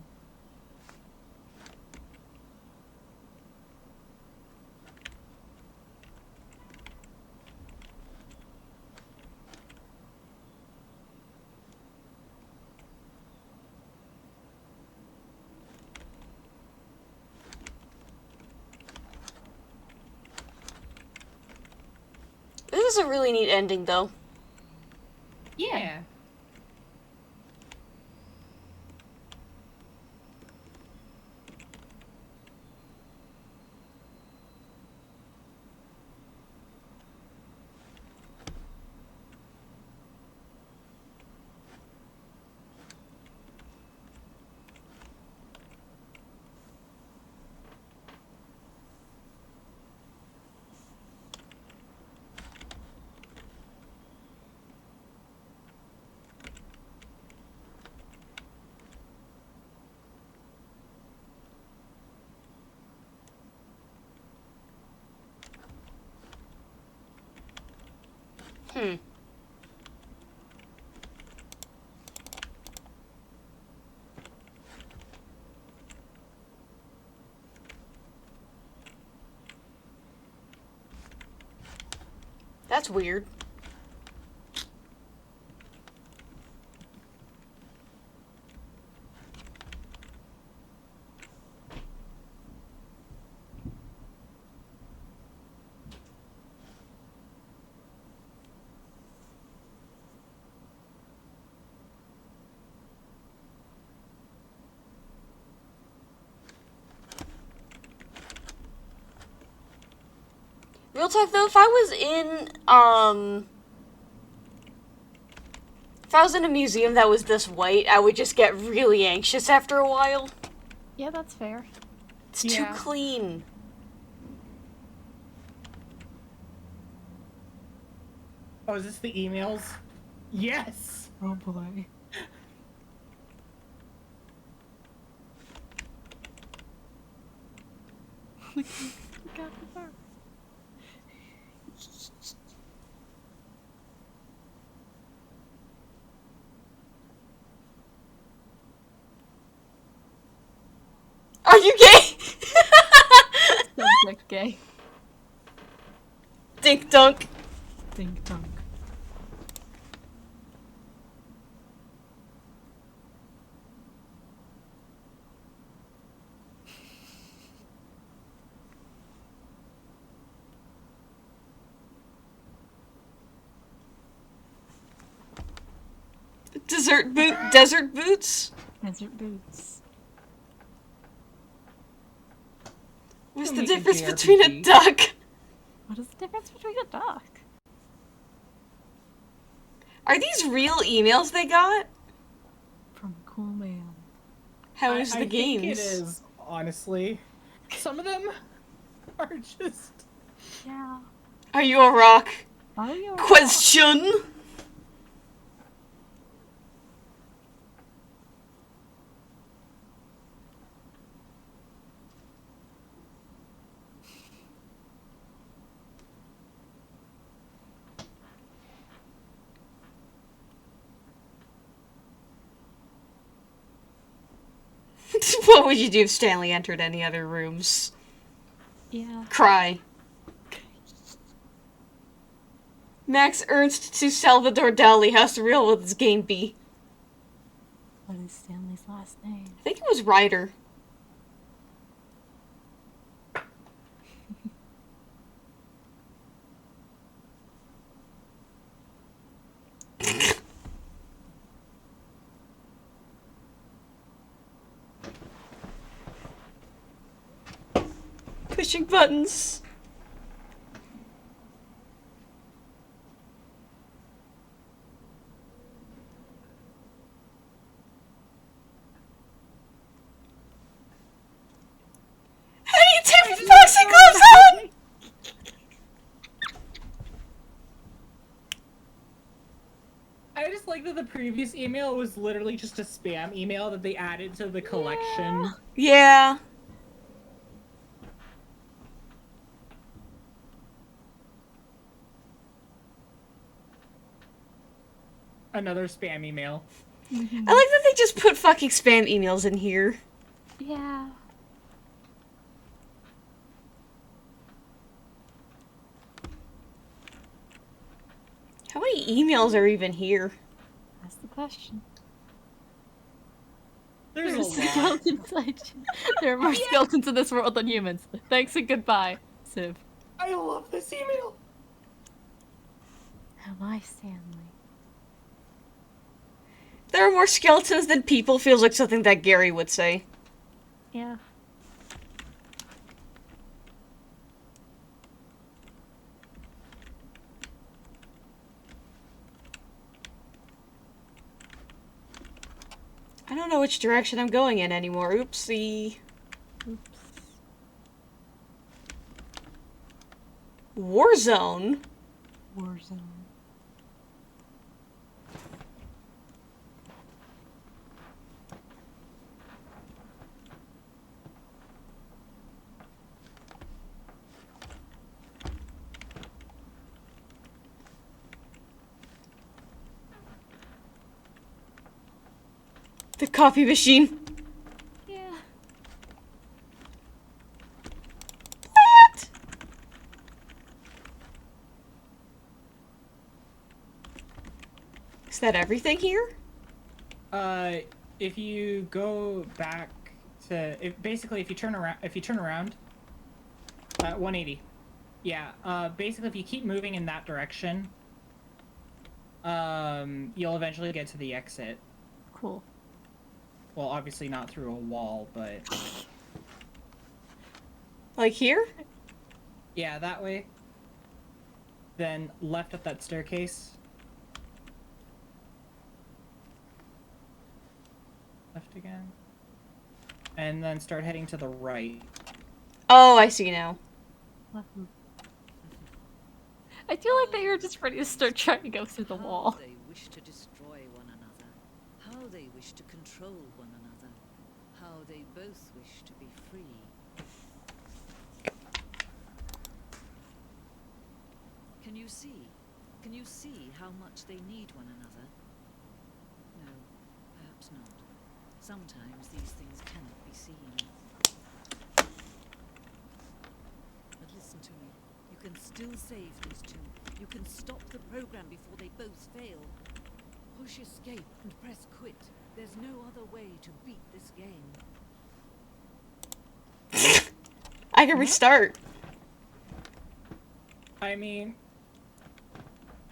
A: This is a really neat ending, though.
B: Yeah.
A: Hmm. That's weird. Real talk though, if I was in a museum that was this white, I would just get really anxious after a while.
D: Yeah, that's fair.
A: It's too clean.
B: Oh, is this the emails? Yes!
D: Oh boy. We got the bar.
A: Are you gay?
D: Subject gay.
A: Dink dunk.
D: Dink dunk.
A: Desert boots?
D: Desert boots.
A: What's
B: Don't
A: the
B: make a
A: difference between a
B: JRPG.
A: duck?
D: What is the difference between a duck?
A: Are these real emails they got?
D: From a cool man.
A: How is
B: I
A: the games?
B: think it is, honestly. Some of them are just...
D: Yeah.
A: Are you a rock?
D: Oh, you're
A: Question? What would you do if Stanley entered any other rooms?
D: Yeah.
A: Cry. Max Ernst to Salvador Dali. How's the real with this game be?
D: What is Stanley's last name?
A: I think it was Ryder. Pushing buttons. How do you take the boxing gloves on?
B: I just like that the previous email was literally just a spam email that they added to the collection.
A: Yeah.
B: Another spam email.
A: I like that they just put fucking spam emails in here.
D: Yeah.
A: How many emails are even here?
D: That's the question.
B: There's a
D: There's
B: lot.
D: skeletons. There are more skeletons in this world than humans. Thanks and goodbye, Civ.
B: I love this email.
D: Am I Stanley?
A: There are more skeletons than people feels like something that Gary would say.
D: Yeah.
A: I don't know which direction I'm going in anymore. Oopsie.
D: Oops.
A: Warzone?
D: Warzone.
A: The copy machine.
D: Yeah.
A: What? Is that everything here?
B: If you go back to, basically if you turn around, 180. Yeah, basically if you keep moving in that direction, you'll eventually get to the exit.
D: Cool.
B: Well, obviously not through a wall, but...
A: Like here?
B: Yeah, that way. Then left up that staircase. Left again. And then start heading to the right.
A: Oh, I see now.
D: Left. I feel like they are just ready to start trying to go through the wall.
F: How they wish to destroy one another. How they wish to control one another. How they both wish to be free. Can you see? Can you see how much they need one another? No, perhaps not. Sometimes these things cannot be seen. But listen to me. You can still save these two. You can stop the program before they both fail. Push escape and press quit. There's no other way to beat this game.
A: I can restart.
B: I mean,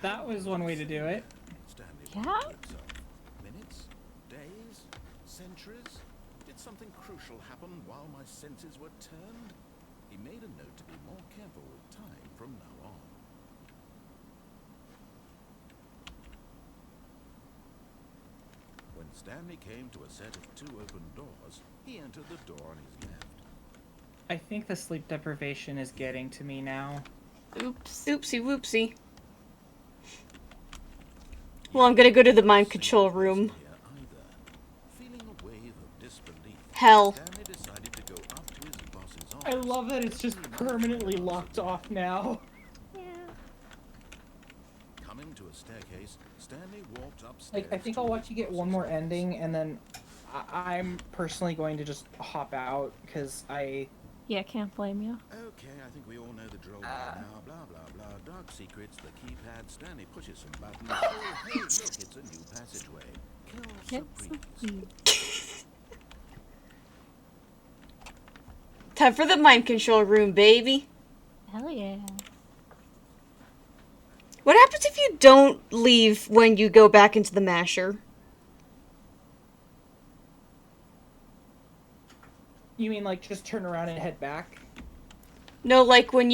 B: that was one way to do it.
C: Stanley
D: Yeah?
C: wondered to himself. Minutes? Days? Centuries? Did something crucial happen while my senses were turned? He made a note to be more careful with time from now on. When Stanley came to a set of 2 open doors, he entered the door on his left.
B: I think the sleep deprivation is getting to me now.
D: Oops.
A: Oopsie whoopsie. Well, I'm gonna go to the mind control room.
C: Here either. Feeling a wave of disbelief,
A: Hell.
C: Stanley decided to go up to his boss's office.
B: I love that it's just permanently locked off now.
D: Yeah.
C: Coming to a staircase, Stanley walked upstairs.
B: Like, I think
C: to
B: I'll
C: his
B: watch you get one
C: boss's
B: more
C: office.
B: ending, and then I'm personally going to just hop out, because
D: Yeah, can't blame you.
C: Okay, I think we all know the drill by now. Blah, blah, blah. Dark secrets, the keypad. Stanley pushes some buttons. Oh, hey, look, it's a new passageway. Kill surprise.
A: Time for the mind control room, baby.
D: Hell yeah.
A: What happens if you don't leave when you go back into the masher?
B: You mean, like, just turn around and head back?
A: No, like when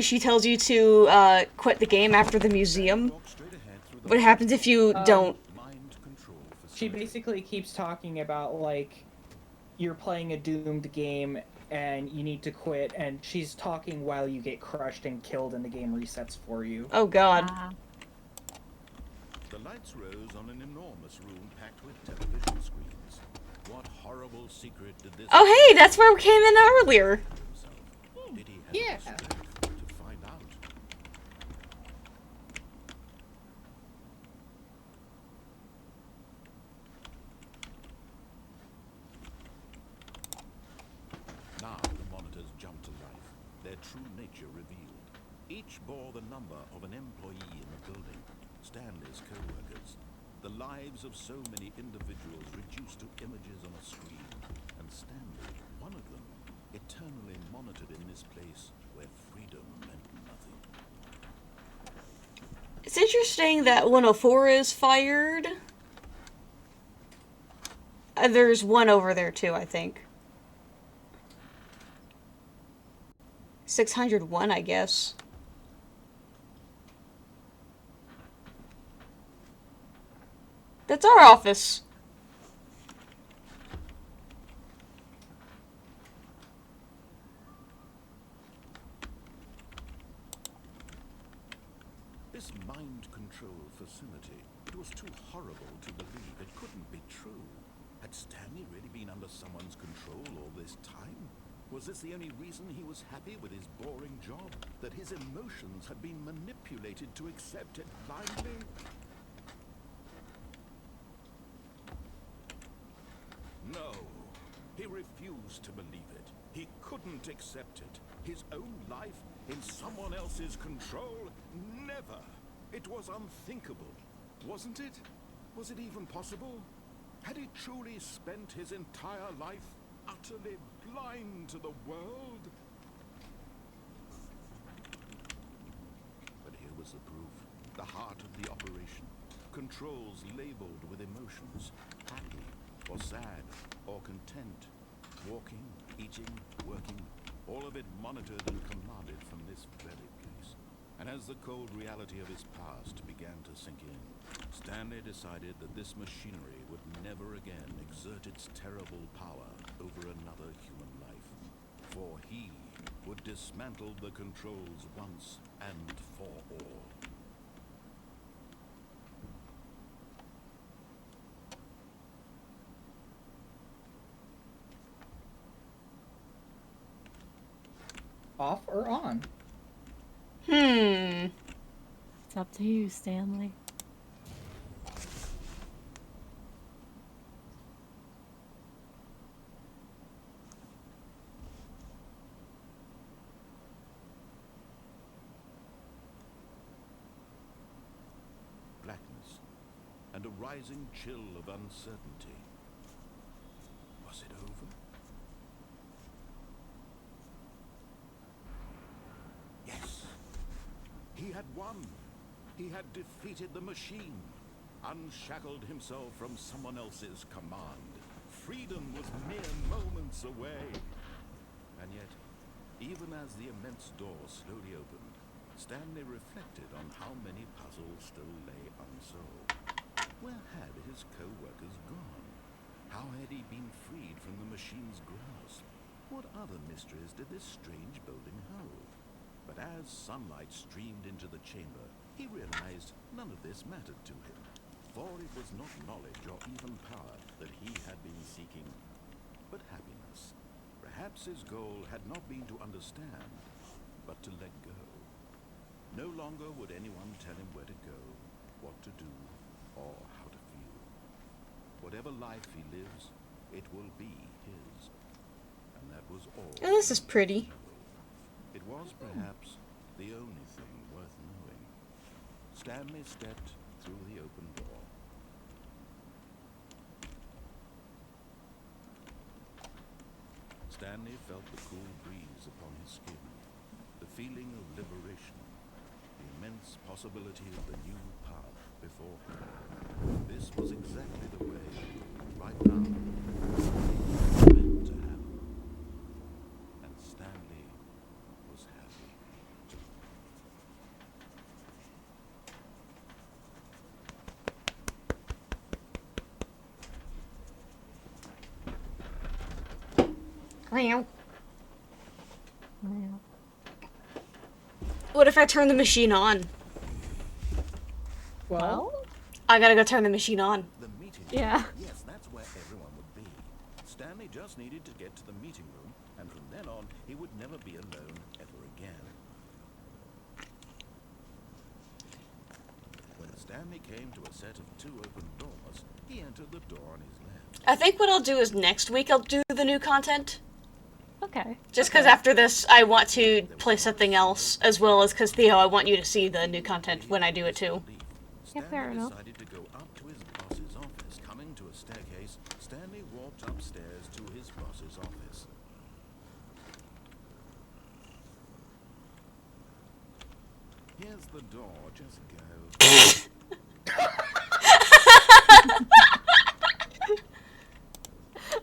A: she tells you to quit the game after the museum.
C: Walk straight ahead through the
A: What happens if you don't?
B: She
C: mind control facility.
B: basically keeps talking about, like, you're playing a doomed game and you need to quit, and she's talking while you get crushed and killed and the game resets for you.
A: Oh god.
C: The lights rose on an enormous room packed with television screens. What horrible secret did this?
A: Oh hey, that's where we came in earlier.
C: himself? Did he have
B: Yeah.
C: the strength to find out? Now the monitors jumped to life, their true nature revealed. Each bore the number of an employee in the building, Stanley's co-workers. The lives of so many individuals reduced to images on a screen, and Stanley, one of them, eternally monitored in this place where freedom meant nothing.
A: It's interesting that 104 is fired. There's one over there too, I think. 601, I guess. That's our office.
C: This mind control facility, it was too horrible to believe. It couldn't be true. Had Stanley really been under someone's control all this time? Was this the only reason he was happy with his boring job? That his emotions had been manipulated to accept it blindly? No, he refused to believe it. He couldn't accept it. His own life in someone else's control? Never. It was unthinkable. Wasn't it? Was it even possible? Had he truly spent his entire life utterly blind to the world? But here was the proof. The heart of the operation. Controls labeled with emotions. Happy or sad or content. Walking, eating, working. All of it monitored and commanded from this very place. And as the cold reality of his past began to sink in, Stanley decided that this machinery would never again exert its terrible power over another human life. For he would dismantled the controls once and for all.
B: Off or on?
A: Hmm.
D: It's up to you, Stanley.
C: Blackness and a rising chill of uncertainty. Was it over? Yes. He had won. He had defeated the machine, unshackled himself from someone else's command. Freedom was mere moments away. And yet, even as the immense door slowly opened, Stanley reflected on how many puzzles still lay unsolved. Where had his co-workers gone? How had he been freed from the machine's grasp? What other mysteries did this strange building hold? But as sunlight streamed into the chamber, he realized none of this mattered to him, for it was not knowledge or even power that he had been seeking, but happiness. Perhaps his goal had not been to understand, but to let go. No longer would anyone tell him where to go, what to do, or how to feel. Whatever life he lives, it will be his. And that was all.
A: Oh, this is pretty.
C: It was perhaps the only thing worth knowing. Stanley stepped through the open door. Stanley felt the cool breeze upon his skin, the feeling of liberation, the immense possibility of the new path before him. This was exactly the way, right now, it was meant to happen. And Stanley was happy.
A: What if I turn the machine on?
B: Well,
A: I gotta go turn the machine on.
C: The meeting
D: Yeah.
C: room. Yes, that's where everyone would be. Stanley just needed to get to the meeting room, and from then on, he would never be alone ever again. When Stanley came to a set of 2 open doors, he entered the door on his left.
A: I think what I'll do is next week I'll do the new content.
D: Okay.
A: Just because after this I want to play something else, as well as because Theo, I want you to see the new content when I do it too.
D: Yeah, fair
C: Stanley
D: enough.
C: decided to go up to his boss's office. Coming to a staircase, Stanley walked upstairs to his boss's office. Here's the door, just go.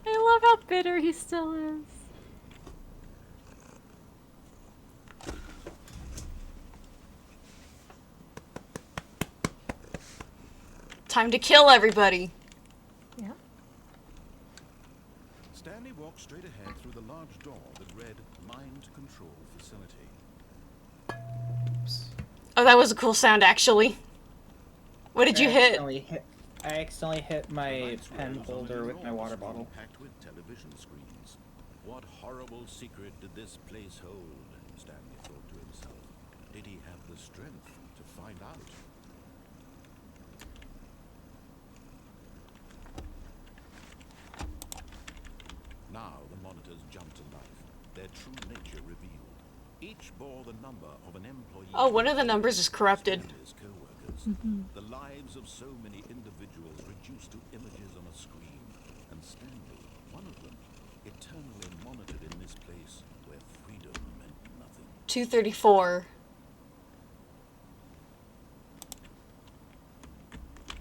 D: I love how bitter he still is.
A: Time to kill everybody.
D: Yeah.
C: Stanley walked straight ahead through the large door that read Mind Control Facility.
A: Oh, that was a cool sound, actually. What did you hit?
B: I accidentally hit
C: The
B: my
C: lights
B: pen
C: rose on
B: holder
C: an
B: with my
C: enormous
B: water
C: room
B: bottle.
C: packed with television screens. What horrible secret did this place hold? Stanley thought to himself. Did he have the strength to find out? Now the monitors jumped to life, their true nature revealed. Each bore the number of an employee.
A: Oh, one of the numbers is corrupted.
C: Stanley's co-workers. The lives of so many individuals reduced to images on a screen. And Stanley, one of them, eternally monitored in this place where freedom meant nothing.
A: 234.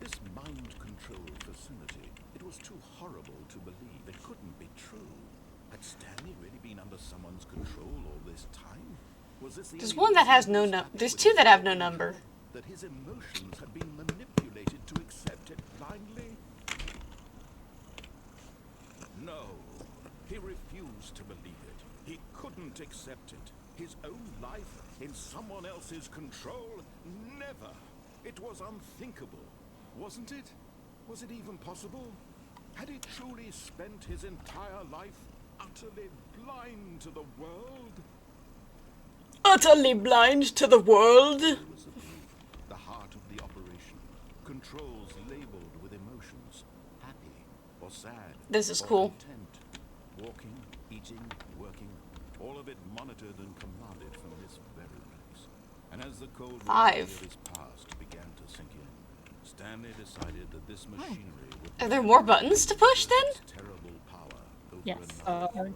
C: This mind control facility, it was too horrible to believe. It couldn't be true. Had Stanley really been under someone's control all this time? Was this the
A: There's
C: only
A: one that has
C: reason
A: no
C: he was
A: number.
C: happy
A: There's
C: with
A: 2
C: his
A: that have no
C: life?
A: number.
C: That his emotions had been manipulated to accept it blindly? No, he refused to believe it. He couldn't accept it. His own life in someone else's control? Never. It was unthinkable, wasn't it? Was it even possible? Had he truly spent his entire life utterly blind to the world?
A: Utterly blind to the world.
C: It was the heart of the operation. Controls labeled with emotions. Happy or sad.
A: This is
C: or
A: cool.
C: Content. Walking, eating, working. All of it monitored and commanded from this very place. And as the cold reality of his past began to sink in, Stanley decided that this machinery would
A: Are there more buttons to push then?
C: its terrible power over
D: Yes.
C: another life.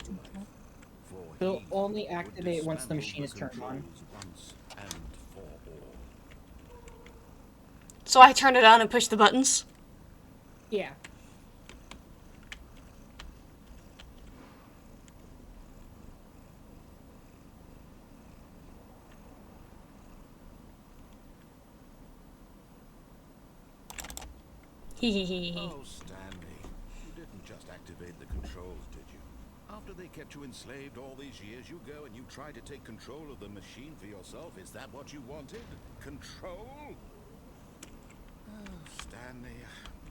C: For
B: They'll
C: he
B: only
C: would
B: activate once the
C: dismantle
B: machine is turned on.
C: controls once and for all.
A: So I turn it on and push the buttons?
B: Yeah.
A: Hehehe.
C: Oh, Stanley, you didn't just activate the controls, did you? After they kept you enslaved all these years, you go and you try to take control of the machine for yourself. Is that what you wanted? Control? Oh, Stanley,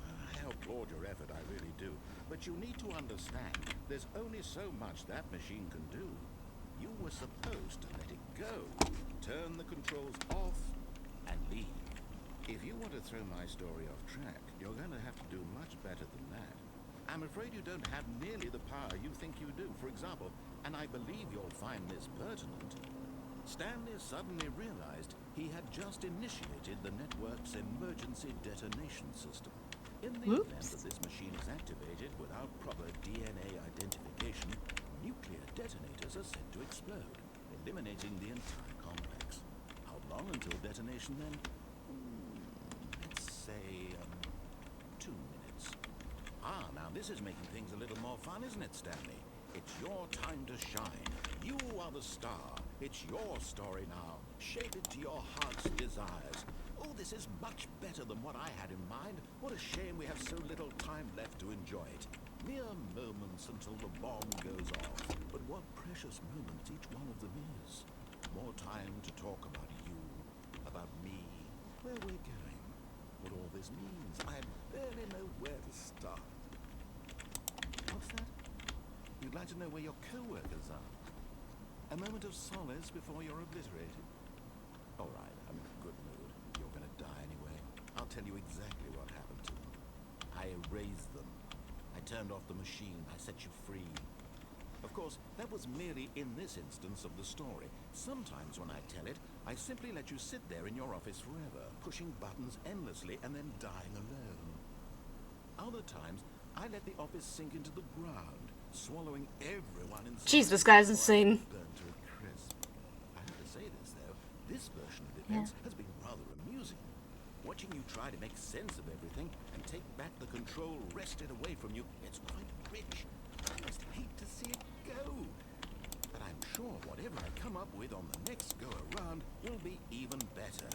C: I applaud your effort, I really do. But you need to understand, there's only so much that machine can do. You were supposed to let it go, turn the controls off, and leave. If you want to throw my story off track, you're going to have to do much better than that. I'm afraid you don't have nearly the power you think you do. For example, and I believe you'll find this pertinent, Stanley suddenly realized he had just initiated the network's emergency detonation system. In the event that this machine is activated without proper DNA identification, nuclear detonators are set to explode, eliminating the entire complex. How long until detonation then? Let's say 2 minutes. Ah, now this is making things a little more fun, isn't it, Stanley? It's your time to shine. You are the star. It's your story now. Shape it to your heart's desires. Oh, this is much better than what I had in mind. What a shame we have so little time left to enjoy it. Mere moments until the bomb goes off. But what precious moments each one of them is. More time to talk about you, about me, where we're going, what all this means. I barely know where to start. What's that? You'd like to know where your co-workers are? A moment of solace before you're obliterated? All right, I'm in a good mood. You're gonna die anyway. I'll tell you exactly what happened to them. I erased them. I turned off the machine. I set you free. Of course, that was merely in this instance of the story. Sometimes when I tell it, I simply let you sit there in your office forever, pushing buttons endlessly and then dying alone. Other times, I let the office sink into the ground, swallowing everyone inside.
A: Jeez, this guy's insane.
C: Burned to a crisp. I have to say this, though. This version of events has been rather amusing. Watching you try to make sense of everything and take back the control wrested away from you, it's quite rich. I just hate to see it go. But I'm sure whatever I come up with on the next go-around will be even better.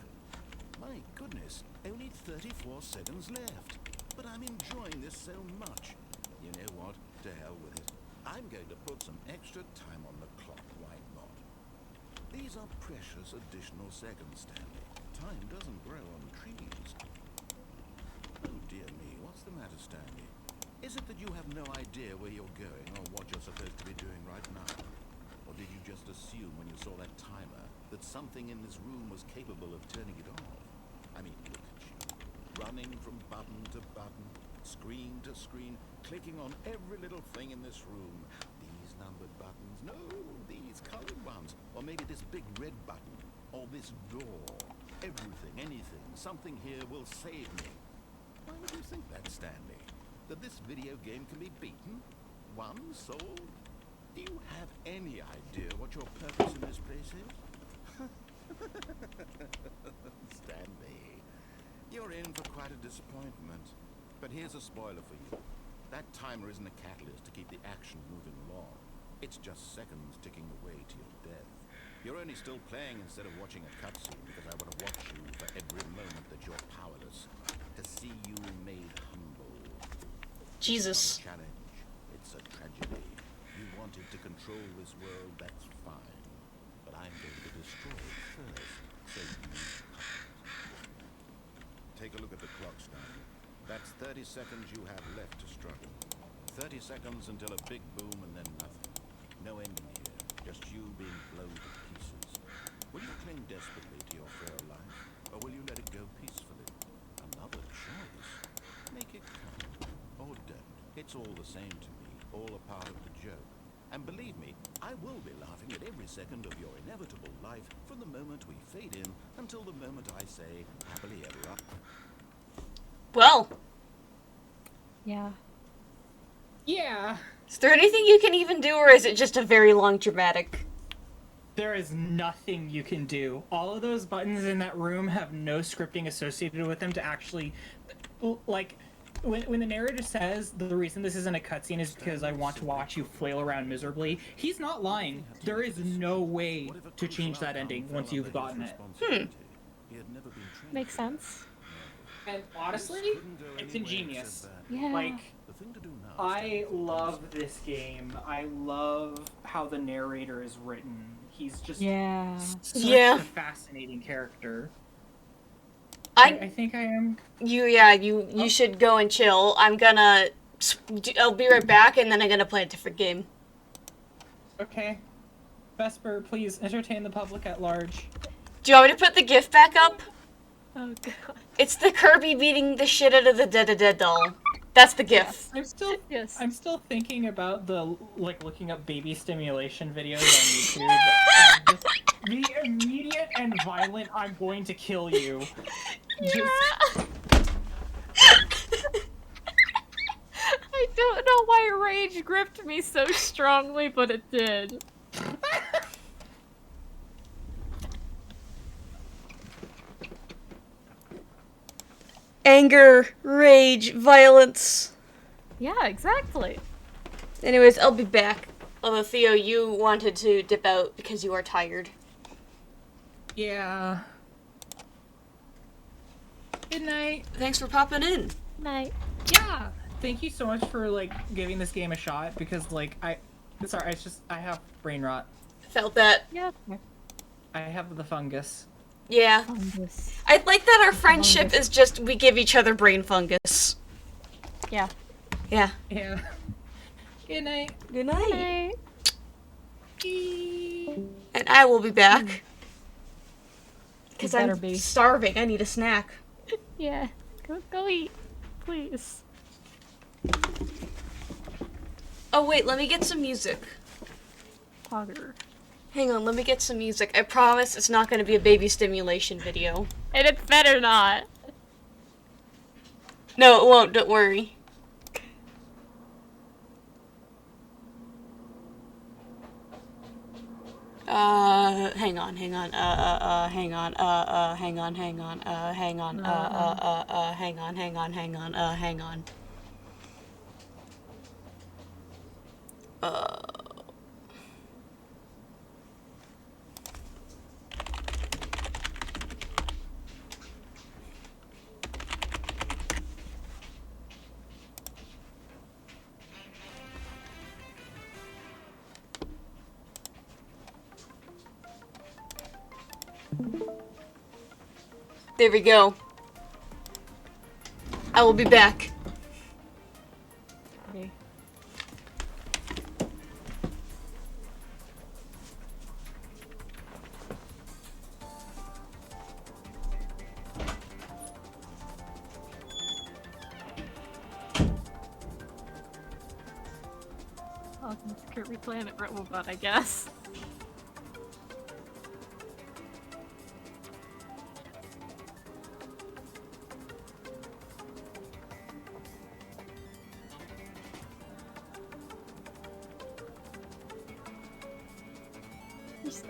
C: My goodness, only 34 seconds left. But I'm enjoying this so much. You know what? To hell with it. I'm going to put some extra time on the clock, why not? These are precious additional seconds, Stanley. Time doesn't grow on trees. Oh dear me, what's the matter, Stanley? Is it that you have no idea where you're going or what you're supposed to be doing right now? Or did you just assume when you saw that timer that something in this room was capable of turning it off? I mean, look at you. Running from button to button, screen to screen, clicking on every little thing in this room. These numbered buttons, no, these colored ones. Or maybe this big red button, or this door. Everything, anything, something here will save me. Why would you think that, Stanley? That this video game can be beaten? Won? Sold? Do you have any idea what your purpose in this place is? Stanley, you're in for quite a disappointment. But here's a spoiler for you. That timer isn't a catalyst to keep the action moving along. It's just seconds ticking away to your death. You're only still playing instead of watching a cutscene because I want to watch you for every moment that you're powerless. To see you made humble.
A: Jesus.
C: It's not a challenge. It's a tragedy. You wanted to control this world, that's fine. But I'm 30 seconds you have left to struggle. 30 seconds until a big boom and then nothing. No ending here, just you being blown to pieces. Will you cling desperately to your frail life, or will you let it go peacefully? Another choice. Make it count, or don't. It's all the same to me, all a part of the joke. And believe me, I will be laughing at every second of your inevitable life from the moment we fade in until the moment I say, happily ever after.
A: Well,
D: Yeah.
B: Yeah.
A: is there anything you can even do, or is it just a very long dramatic?
B: There is nothing you can do. All of those buttons in that room have no scripting associated with them to actually, like, when the narrator says the reason this isn't a cutscene is because I want to watch you flail around miserably, he's not lying. There is no way to change that ending once you've gotten it.
D: Makes sense.
B: And honestly, it's ingenious.
D: Yeah.
B: Like, I love this game. I love how the narrator is written. He's just such a fascinating character. I think I am.
A: You should go and chill. I'll be right back, and then I'm gonna play a different game.
B: Okay. Vesper, please entertain the public at large.
A: Do you want me to put the GIF back up?
D: Oh god.
A: It's the Kirby beating the shit out of the Dead doll. That's the GIF.
B: I'm still thinking about the looking up baby stimulation videos on YouTube. Just the immediate and violent "I'm going to kill you."
D: I don't know why rage gripped me so strongly, but it did.
A: Anger, rage, violence.
D: Yeah, exactly.
A: Anyways, I'll be back. Although, Theo, you wanted to dip out because you are tired.
B: Yeah. Good night.
A: Thanks for popping in.
D: Night.
B: Yeah. Thank you so much for giving this game a shot because I have brain rot.
A: Felt that.
D: Yeah.
B: I have the fungus.
A: Yeah.
D: Fungus.
A: I like that our friendship is just we give each other brain fungus.
D: Yeah.
A: Yeah.
B: Yeah. Good night.
A: Good night.
D: Night.
A: And I will be back. Because
D: You better
A: I'm
D: be.
A: starving. I need a snack.
D: Yeah. Go eat. Please.
A: Oh wait, let me get some music.
D: Pogger.
A: Hang on, let me get some music. I promise it's not going to be a baby stimulation video.
D: And it better not.
A: No, it won't. Don't worry. Hang on, hang on, hang on, hang on, hang on, hang on, hang on, hang on, hang on, hang on. There we go. I will be back.
D: Okay. Welcome to Kirby Planet Robobot, I guess.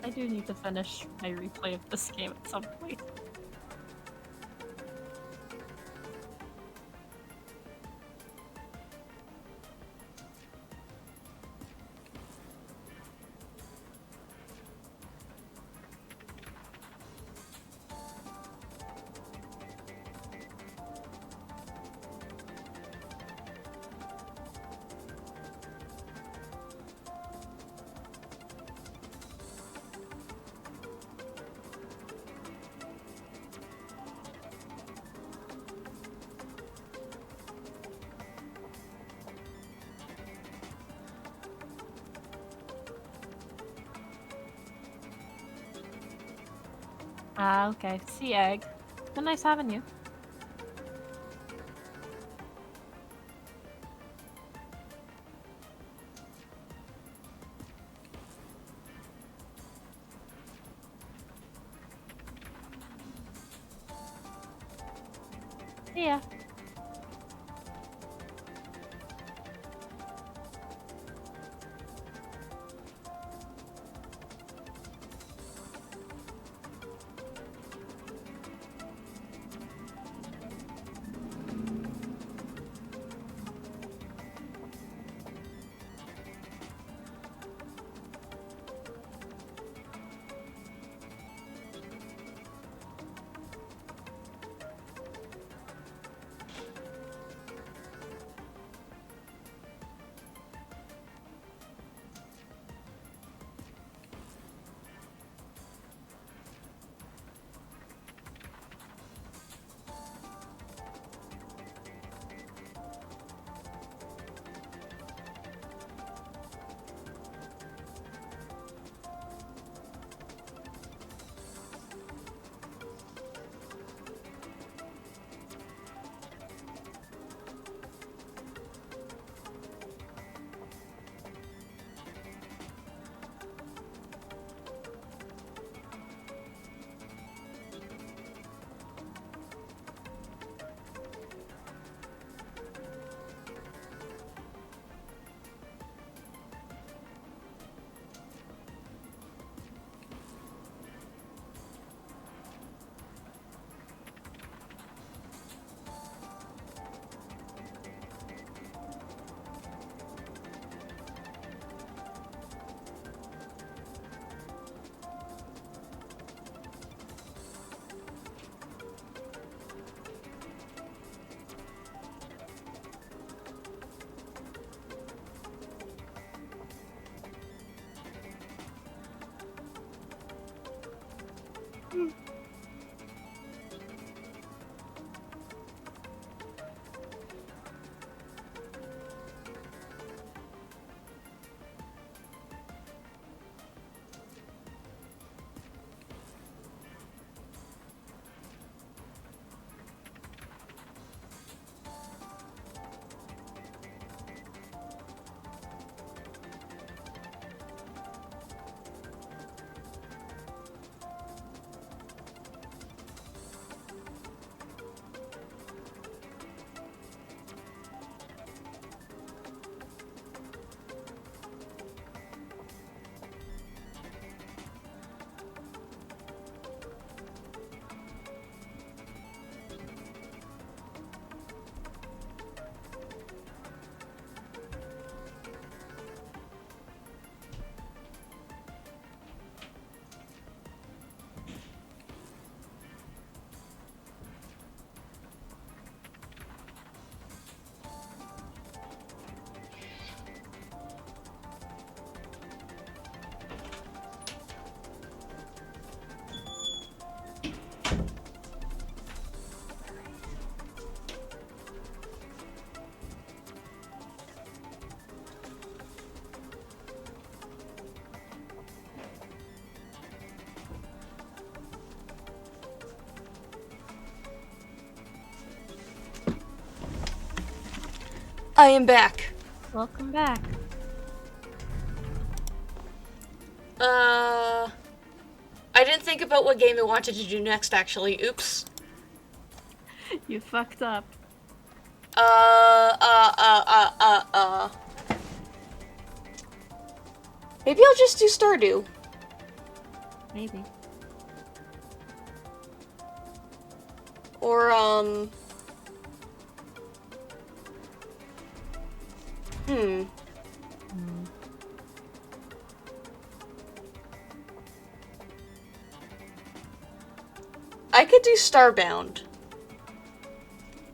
D: I do need to finish my replay of this game at some point. Ah, okay. Sea egg. Been nice having you. See ya.
A: I am back.
D: Welcome back.
A: I didn't think about what game I wanted to do next, actually. Oops.
D: You fucked up.
A: Maybe I'll just do Stardew.
D: Maybe.
A: Or, I could do Starbound.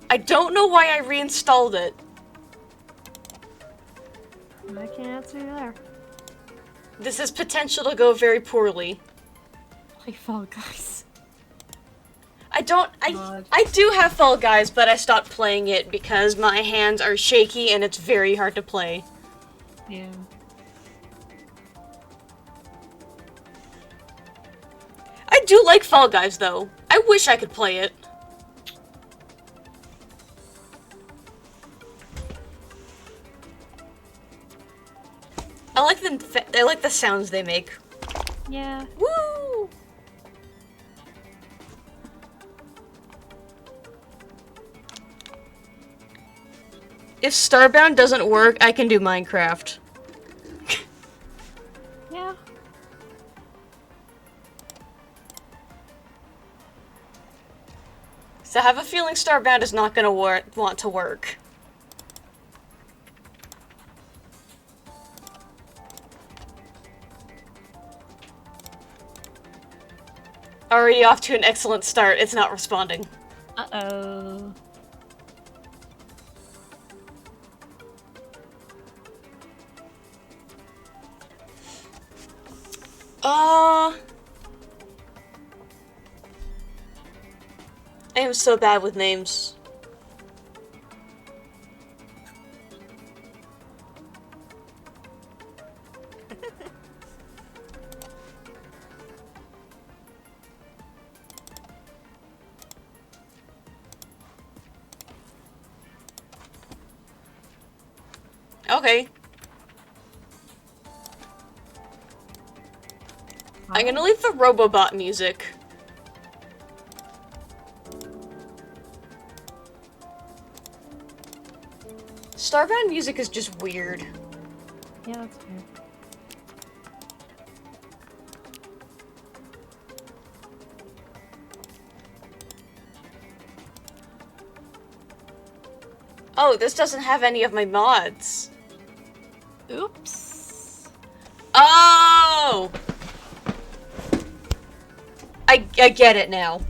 A: I don't know why I reinstalled it.
D: I can't answer you there.
A: This has potential to go very poorly.
D: Play Fall Guys.
A: I do have Fall Guys, but I stopped playing it because my hands are shaky and it's very hard to play.
D: Yeah.
A: I do like Fall Guys, though. I wish I could play it. I like the sounds they make.
D: Yeah.
A: Woo! If Starbound doesn't work, I can do Minecraft.
D: Yeah.
A: So I have a feeling Starbound is not gonna want to work. Already off to an excellent start. It's not responding.
D: Uh-oh.
A: I am so bad with names. Okay. I'm gonna leave the Robobot music. Starbound music is just weird.
D: Yeah, that's weird.
A: Oh, this doesn't have any of my mods.
D: Oops.
A: Oh! I get it now.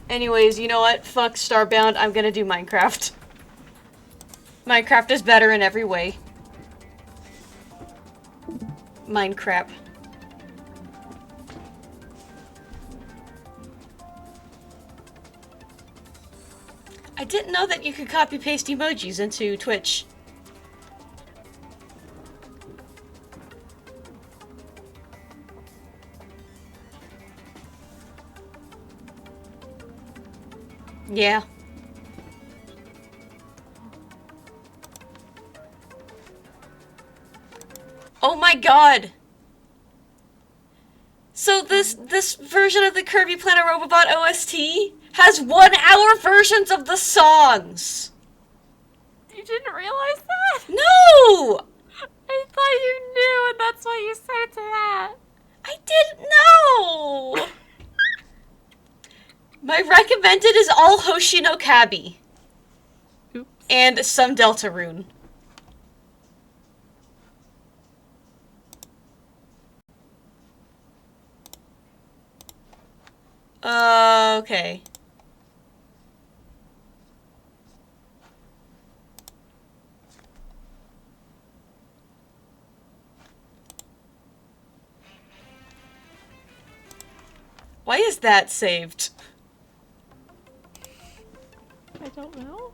A: Anyways, you know what? Fuck Starbound, I'm gonna do Minecraft. Minecraft is better in every way. Minecraft. I didn't know that you could copy-paste emojis into Twitch. Yeah. Oh my god! So this version of the Kirby Planet Robobot OST has 1 hour versions of the songs!
D: You didn't realize that?
A: No!
D: I thought you knew, and that's why you said it to that.
A: I didn't know! My recommended is all Hoshino Kabi.
D: Oops.
A: And some Deltarune. Okay. Why is that saved?
D: I don't know.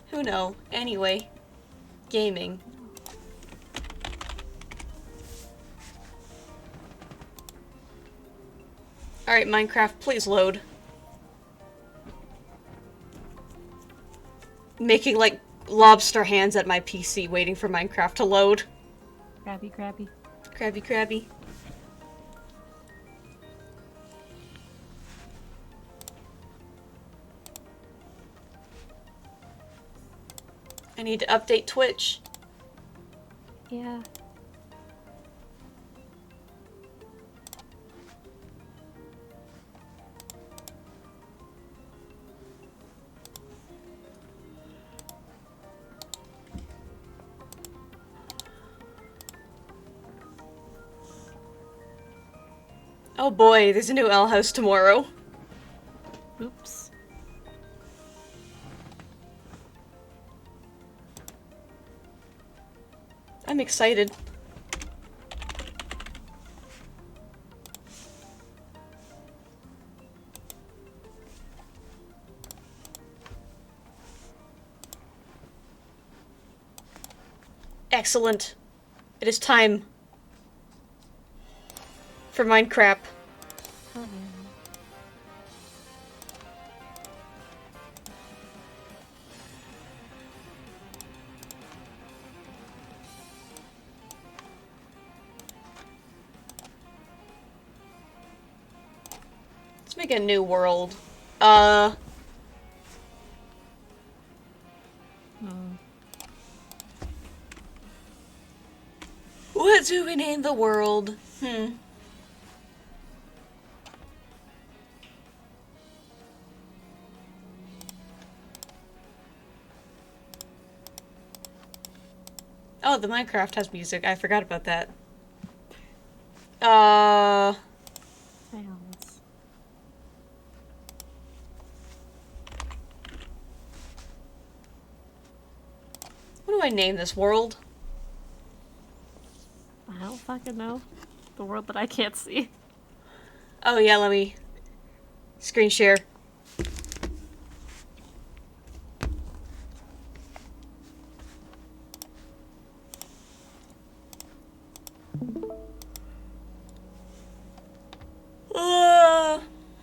A: Who know? Anyway. Gaming. Alright, Minecraft, please load. Making, like, lobster hands at my PC waiting for Minecraft to load.
D: Crabby, crabby.
A: Crabby, crabby. I need to update Twitch.
D: Yeah.
A: Oh boy, there's a new L house tomorrow.
D: Oops.
A: I'm excited. Excellent. It is time for Minecraft.
D: Hell yeah.
A: Let's make a new world. What do we name the world? Oh, the Minecraft has music. I forgot about that.
D: Fails.
A: What do I name this world?
D: I don't fucking know. The world that I can't see.
A: Oh yeah, let me screen share.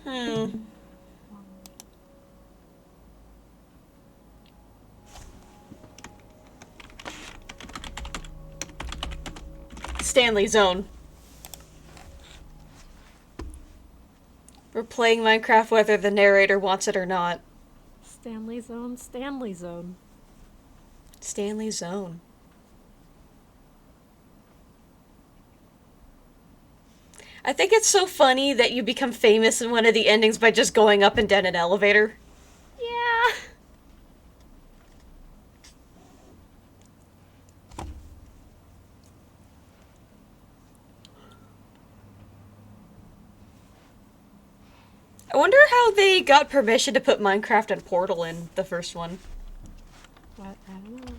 A: Hmm. Stanley Zone. We're playing Minecraft whether the narrator wants it or not.
D: Stanley Zone, Stanley Zone.
A: Stanley Zone. I think it's so funny that you become famous in one of the endings by just going up and down an elevator.
D: Yeah.
A: I wonder how they got permission to put Minecraft and Portal in the first one.
D: What? I don't know.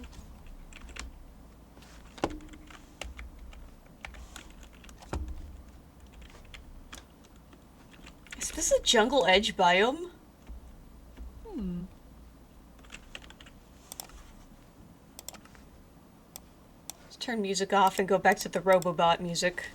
A: Is this a jungle edge biome? Let's turn music off and go back to the Robobot music.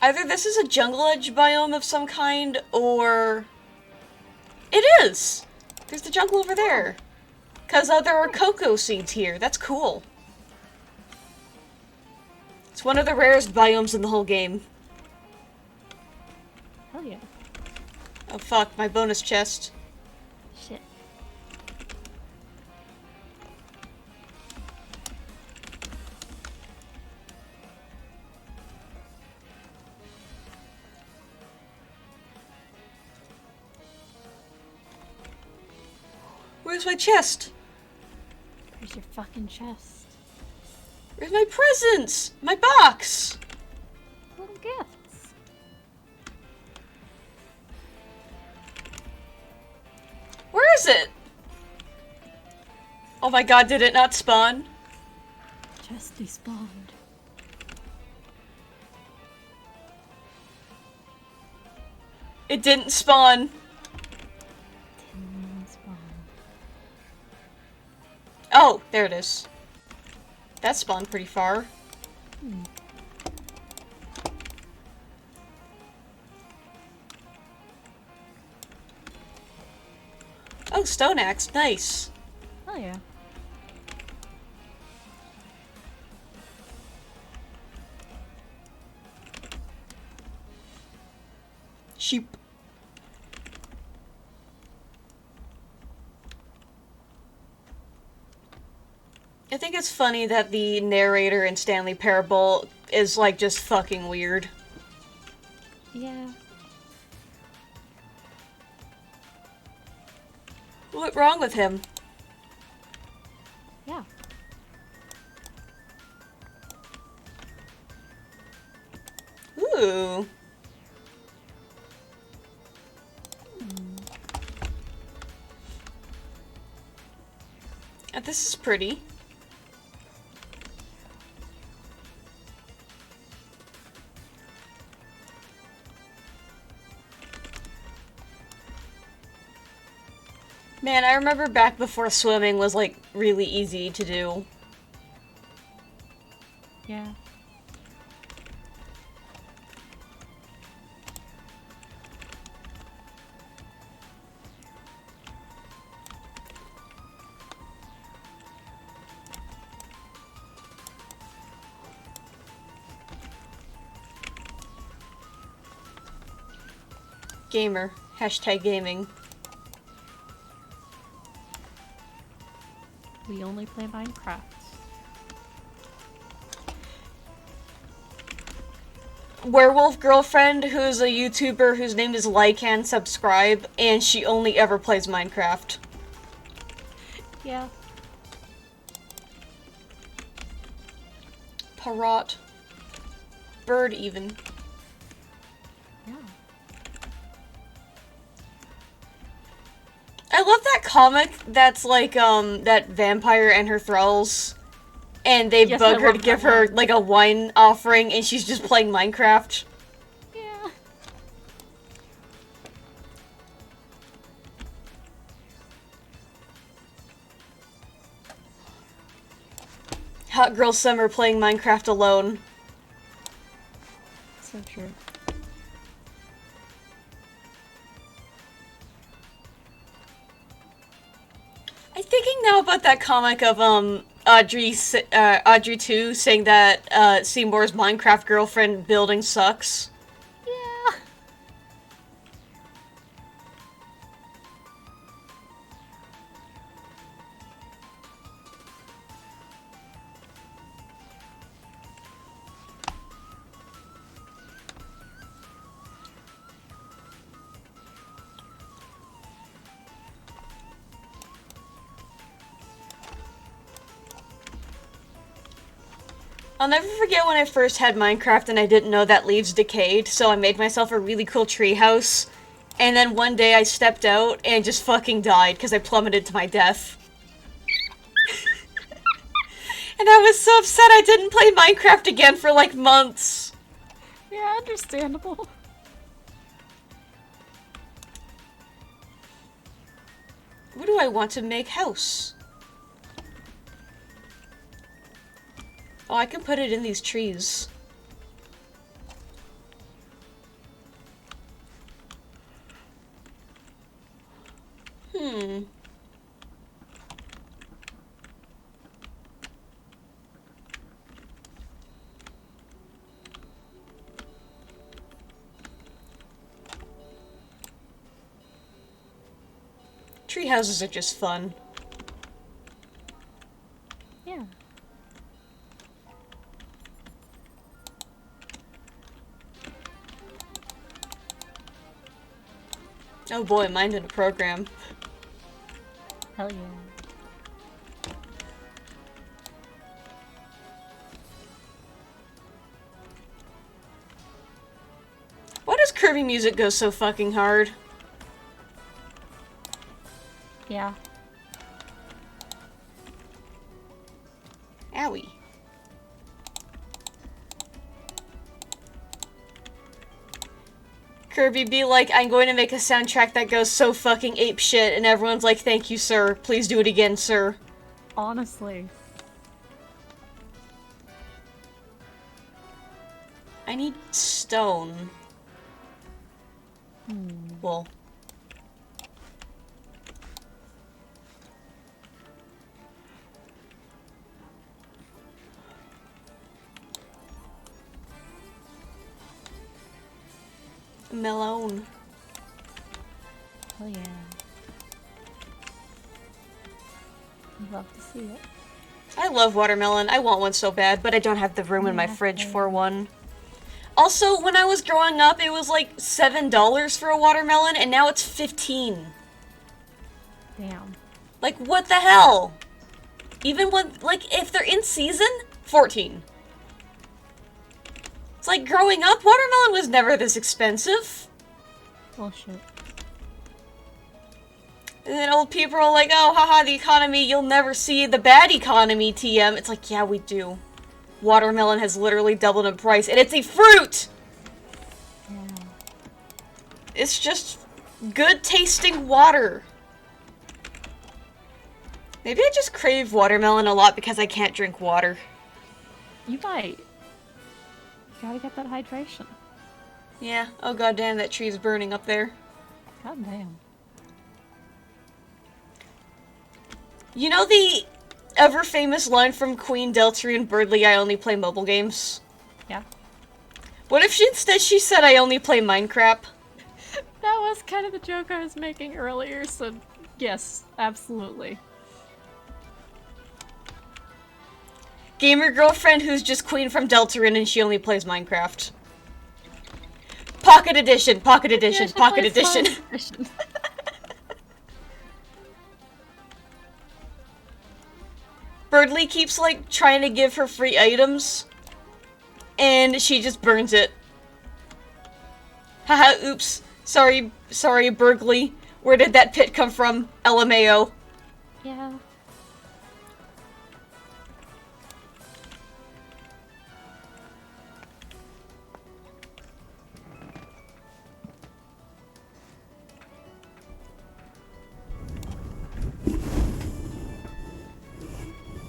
A: Either this is a jungle edge biome of some kind, or... It is! There's the jungle over there. Because there are cocoa seeds here. That's cool. It's one of the rarest biomes in the whole game.
D: Hell yeah.
A: Oh fuck, my bonus chest.
D: Shit.
A: Where's my chest?
D: Where's your fucking chest?
A: Where's my presents? My box!
D: Little gifts.
A: Where is it? Oh my god, did it not spawn?
D: Chest despawned.
A: It didn't spawn.
D: Didn't spawn.
A: Oh, there it is. That spawned pretty far. Oh, stone axe, nice.
D: Hell yeah.
A: Sheep. I think it's funny that the narrator in Stanley Parable is like just fucking weird.
D: Yeah.
A: What's wrong with him?
D: Yeah.
A: Ooh. This is pretty. Man, I remember back before swimming was, like, really easy to do.
D: Yeah.
A: Gamer. Hashtag gaming.
D: We only play Minecraft.
A: Werewolf girlfriend, who's a YouTuber whose name is Like and Subscribe, and she only ever plays Minecraft.
D: Yeah.
A: Parrot. Bird, even.
D: Yeah.
A: I love that comic that's like, that vampire and her thralls. And they
D: Yes,
A: bug
D: I
A: her to
D: love
A: give
D: that
A: her,
D: one.
A: like, a wine offering, and she's just playing Minecraft.
D: Yeah.
A: Hot girl summer playing Minecraft alone.
D: So true.
A: I'm thinking now about that comic of, Audrey 2 saying that, Seymour's Minecraft girlfriend building sucks.
D: Yeah.
A: I'll never forget when I first had Minecraft and I didn't know that leaves decayed, so I made myself a really cool treehouse. And then one day I stepped out and just fucking died because I plummeted to my death. And I was so upset I didn't play Minecraft again for like months.
D: Yeah, understandable.
A: What do I want to make house? Oh, I can put it in these trees. Hmm. Tree houses are just fun.
D: Yeah.
A: Oh boy, mine's in a program.
D: Hell yeah.
A: Why does Kirby music go so fucking hard?
D: Yeah.
A: Owie. Kirby be like, I'm going to make a soundtrack that goes so fucking ape shit, and everyone's like, thank you, sir. Please do it again, sir.
D: Honestly.
A: I need stone. Well. Melon.
D: Hell yeah. I'd love to see it.
A: I love watermelon. I want one so bad, but I don't have the room in my
D: Yeah,
A: fridge
D: same.
A: for one. Also, when I was growing up, it was like $7 for a watermelon, and now it's 15.
D: Damn.
A: Like, what the hell? Even when, like, if they're in season, 14. It's like, growing up, watermelon was never this expensive.
D: Bullshit.
A: And then old people are like, oh, haha, the economy, you'll never see the bad economy, TM. It's like, yeah, we do. Watermelon has literally doubled in price, and it's a fruit!
D: Yeah.
A: It's just good tasting water. Maybe I just crave watermelon a lot because I can't drink water.
D: You might. You gotta get that hydration.
A: Yeah, oh goddamn, that tree's burning up there.
D: God damn.
A: You know the ever famous line from Queen Deltarune Birdly, I only play mobile games?
D: Yeah.
A: What if instead she said I only play Minecraft?
D: That was kind of the joke I was making earlier, so yes, absolutely.
A: Gamer girlfriend who's just Queen from Deltarune and she only plays Minecraft. Pocket edition, pocket edition,
D: Yeah,
A: pocket
D: she plays
A: edition.
D: Pocket Edition.
A: Birdly keeps, like, trying to give her free items, and she just burns it. Haha, oops. Sorry, Bergley. Where did that pit come from? LMAO.
D: Yeah.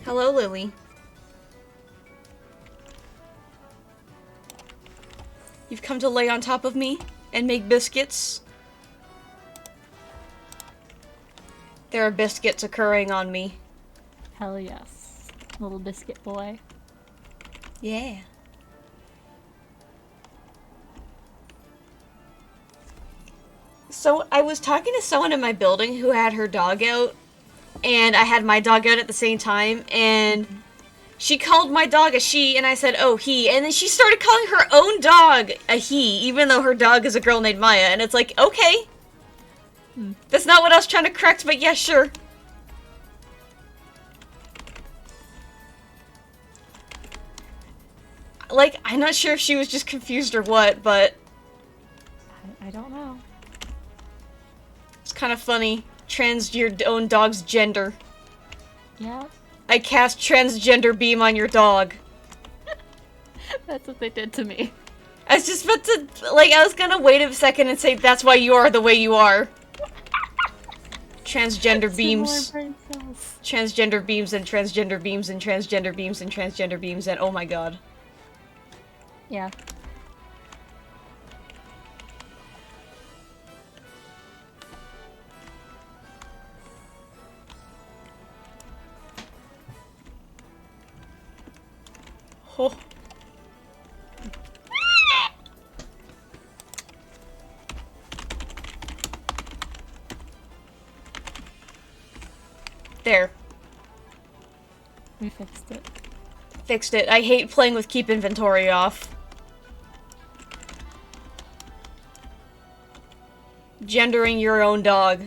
A: Hello, Lily. You've come to lay on top of me and make biscuits? There are biscuits occurring on me.
D: Hell yes. Little biscuit boy.
A: Yeah. So, I was talking to someone in my building who had her dog out, and I had my dog out at the same time, and she called my dog a she, and I said, oh, he, and then she started calling her own dog a he, even though her dog is a girl named Maya, and it's like, okay. That's not what I was trying to correct, but yeah, sure. Like, I'm not sure if she was just confused or what, but
D: I don't know.
A: it's kind of funny. Trans your own dog's gender.
D: Yeah.
A: I cast transgender beam on your dog.
D: That's what they did to me.
A: I was just about to, like, I was gonna wait a second and say that's why you are the way you are. Transgender beams.
D: Similar brain cells.
A: Transgender beams and transgender beams and transgender beams and transgender beams and oh my god.
D: Yeah.
A: Oh. There.
D: We fixed it.
A: Fixed it. I hate playing with keep inventory off. Gendering your own dog.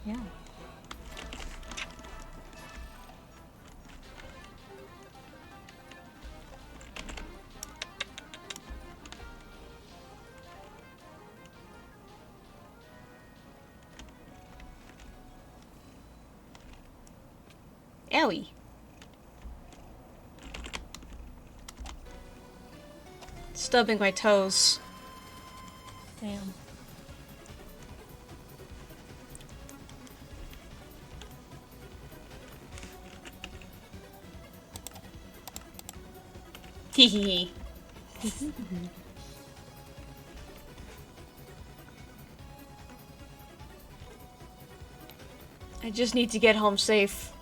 D: Yeah.
A: Owie. Stubbing my toes.
D: Damn.
A: Hee hee hee. I just need to get home safe.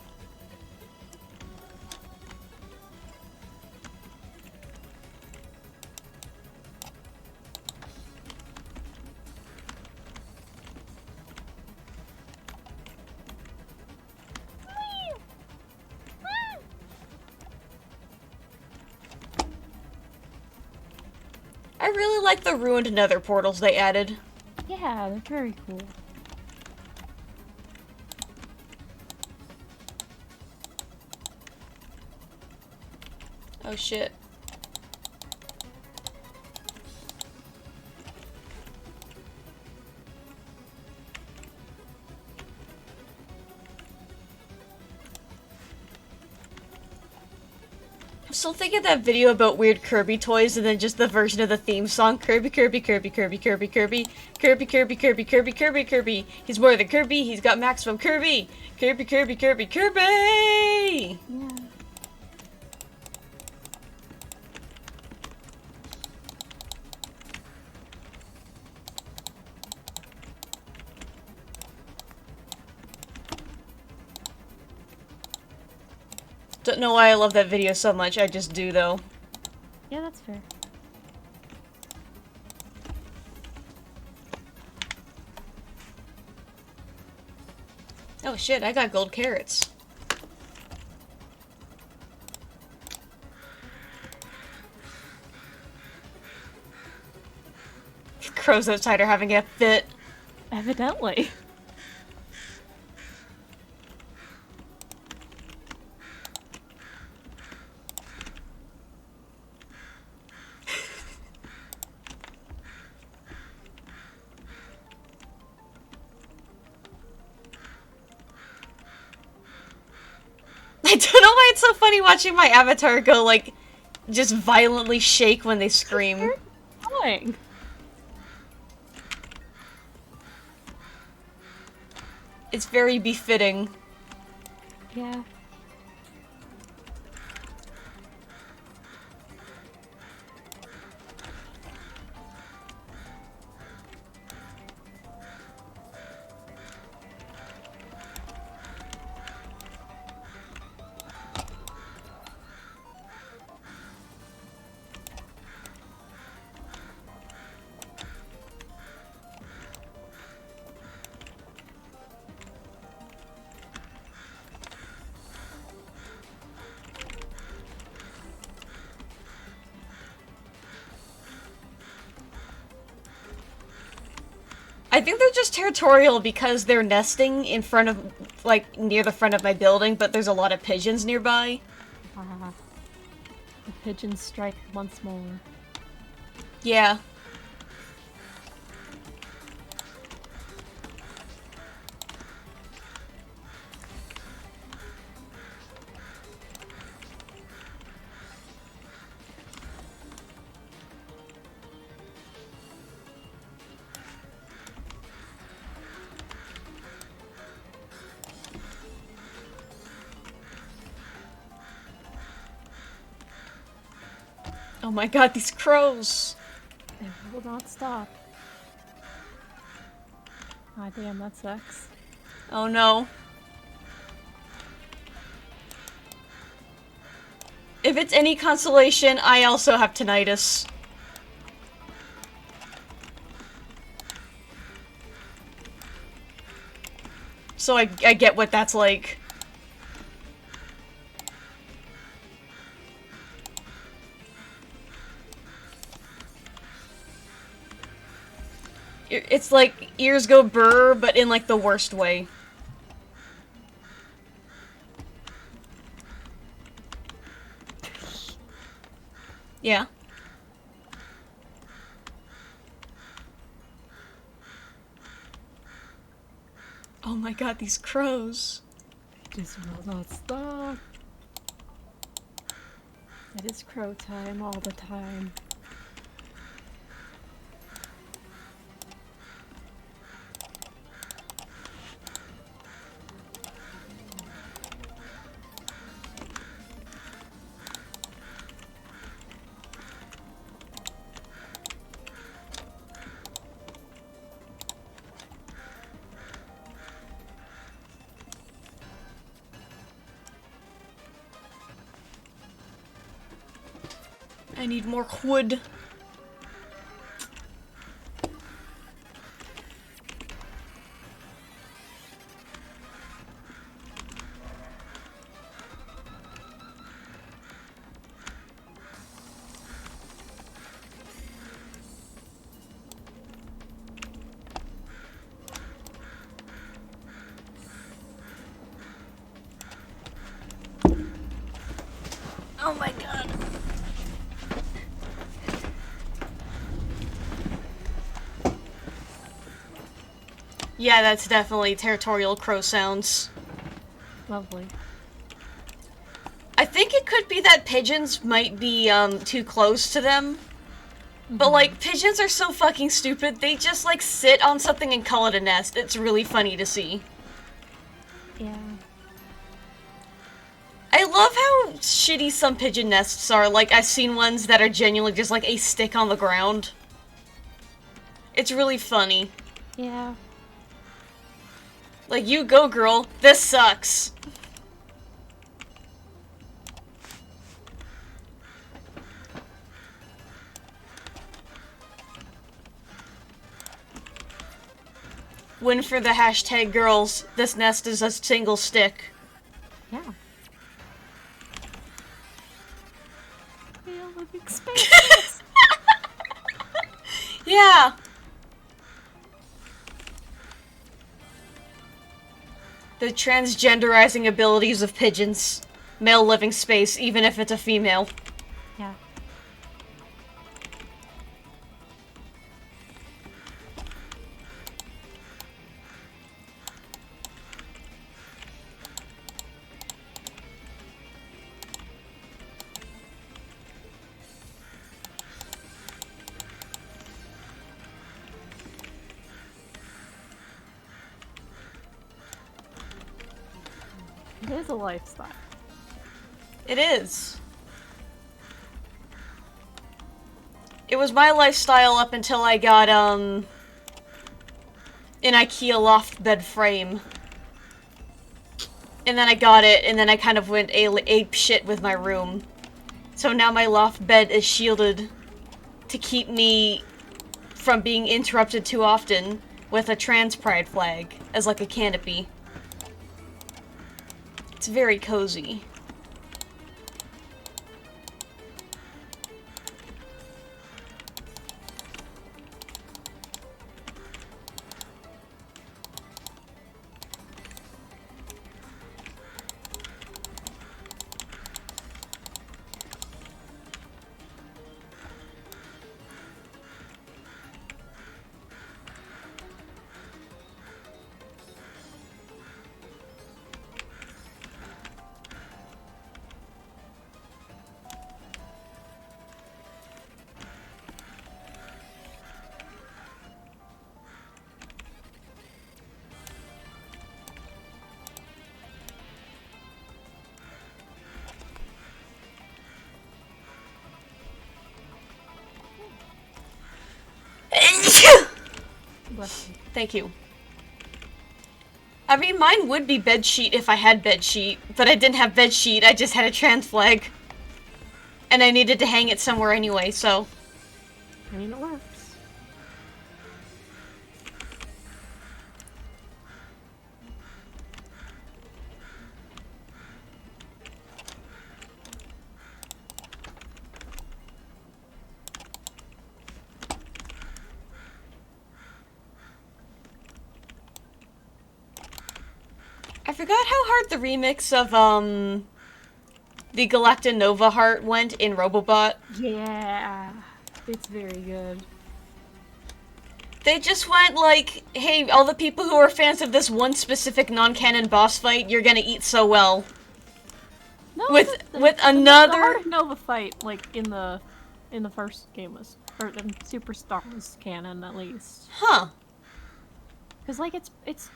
A: I really like the ruined nether portals they added.
D: Yeah, they're very cool.
A: Oh shit. still thinking that video about weird Kirby toys and then just the version of the theme song. Kirby, Kirby, Kirby, Kirby, Kirby, Kirby. Kirby, Kirby, Kirby, Kirby, Kirby, Kirby. He's more than Kirby, he's got maximum Kirby. Kirby, Kirby, Kirby, Kirby!
D: Yeah.
A: Don't know why I love that video so much, I just do though.
D: Yeah, that's fair.
A: Oh shit, I got gold carrots. Crows outside are having a fit.
D: Evidently.
A: I don't know why it's so funny watching my avatar go, like, just violently shake when they scream.
D: Annoying.
A: It's very befitting.
D: Yeah.
A: I think they're just territorial because they're nesting in front of, like, near the front of my building, but there's a lot of pigeons nearby.
D: The pigeons strike once more.
A: Yeah. Oh my god, these crows!
D: They will not stop. Ah, damn, that sucks.
A: Oh no. If it's any consolation, I also have tinnitus. So I get what that's like. It's like ears go brr, but in like the worst way. Yeah. Oh my god, these crows.
D: Just will not stop. It is crow time all the time.
A: I need more wood. Oh my god. Yeah, that's definitely territorial crow sounds.
D: Lovely.
A: I think it could be that pigeons might be, too close to them. But, like, pigeons are so fucking stupid, they just, like, sit on something and call it a nest. It's really funny to see.
D: Yeah.
A: I love how shitty some pigeon nests are. Like, I've seen ones that are genuinely just, like, a stick on the ground. It's really funny.
D: Yeah.
A: Like, you go, girl. This sucks. Win for the hashtag girls. This nest is a single stick.
D: Yeah. Real living spaces.
A: Yeah. The transgenderizing abilities of pigeons. Male living space, even if it's a female.
D: Yeah. It is a lifestyle.
A: It is. It was my lifestyle up until I got, an IKEA loft bed frame. And then I got it, and then I kind of went ape shit with my room. So now my loft bed is shielded to keep me from being interrupted too often with a trans pride flag as like a canopy. It's very cozy.
D: Bless you.
A: Thank you. I mean, mine would be bedsheet if I had bedsheet, but I didn't have bedsheet, I just had a trans flag. And I needed to hang it somewhere anyway, so...
D: I mean, it works.
A: I forgot how hard the remix of, the Galacta Nova heart went in Robobot.
D: Yeah. It's very good.
A: They just went like, hey, all the people who are fans of this one specific non-canon boss fight, you're gonna eat so well.
D: No,
A: With
D: the
A: another...
D: Heart of Nova fight, like, in the first game was, or in Superstar was canon, at least.
A: Huh.
D: Because, like, it's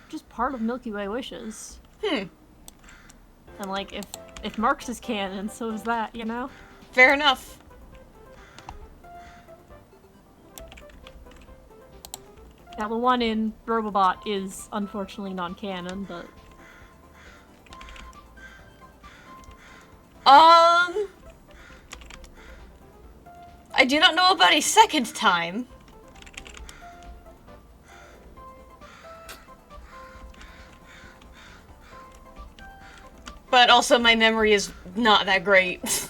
D: just part of Milky Way wishes.
A: Hmm.
D: And, like, if Marx is canon, so is that, you know?
A: Fair enough.
D: Now, the one in Robobot is unfortunately non-canon, but...
A: I do not know about a second time. But also my memory is not that great.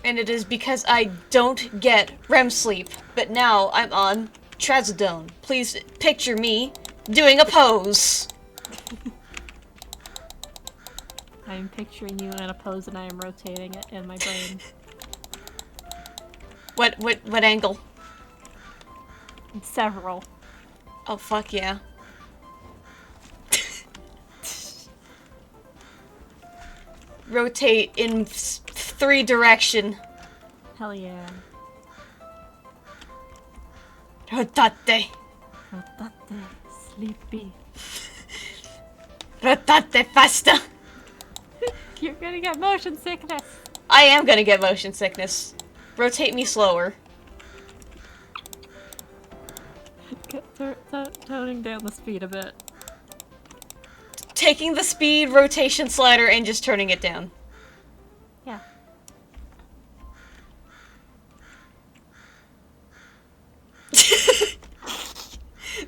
A: And it is because I don't get REM sleep, but now I'm on Trazodone. Please picture me doing a pose.
D: I am picturing you in a pose and I am rotating it in my brain.
A: What angle?
D: Several.
A: Oh, fuck yeah. rotate in 3 direction.
D: Hell yeah.
A: Rotate.
D: Rotate, sleepy.
A: Rotate faster.
D: You're gonna get motion sickness.
A: I am gonna get motion sickness. Rotate me slower.
D: Toning down the speed a bit.
A: Taking the speed rotation slider and just turning it down.
D: Yeah.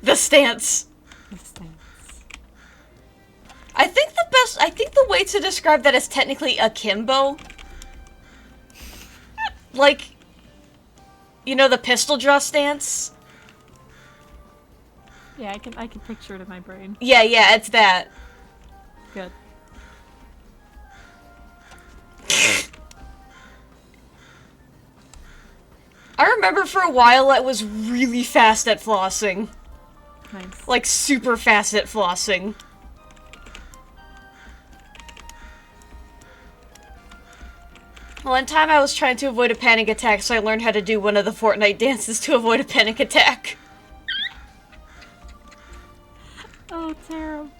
A: The stance.
D: The stance.
A: I think the way to describe that is technically akimbo. Like, you know, the pistol draw stance?
D: Yeah, I can picture it in my brain.
A: Yeah, it's that.
D: Good.
A: I remember for a while I was really fast at flossing.
D: Nice.
A: Like, super fast at flossing. One time I was trying to avoid a panic attack, so I learned how to do one of the Fortnite dances to avoid a panic attack.
D: Oh, terrible.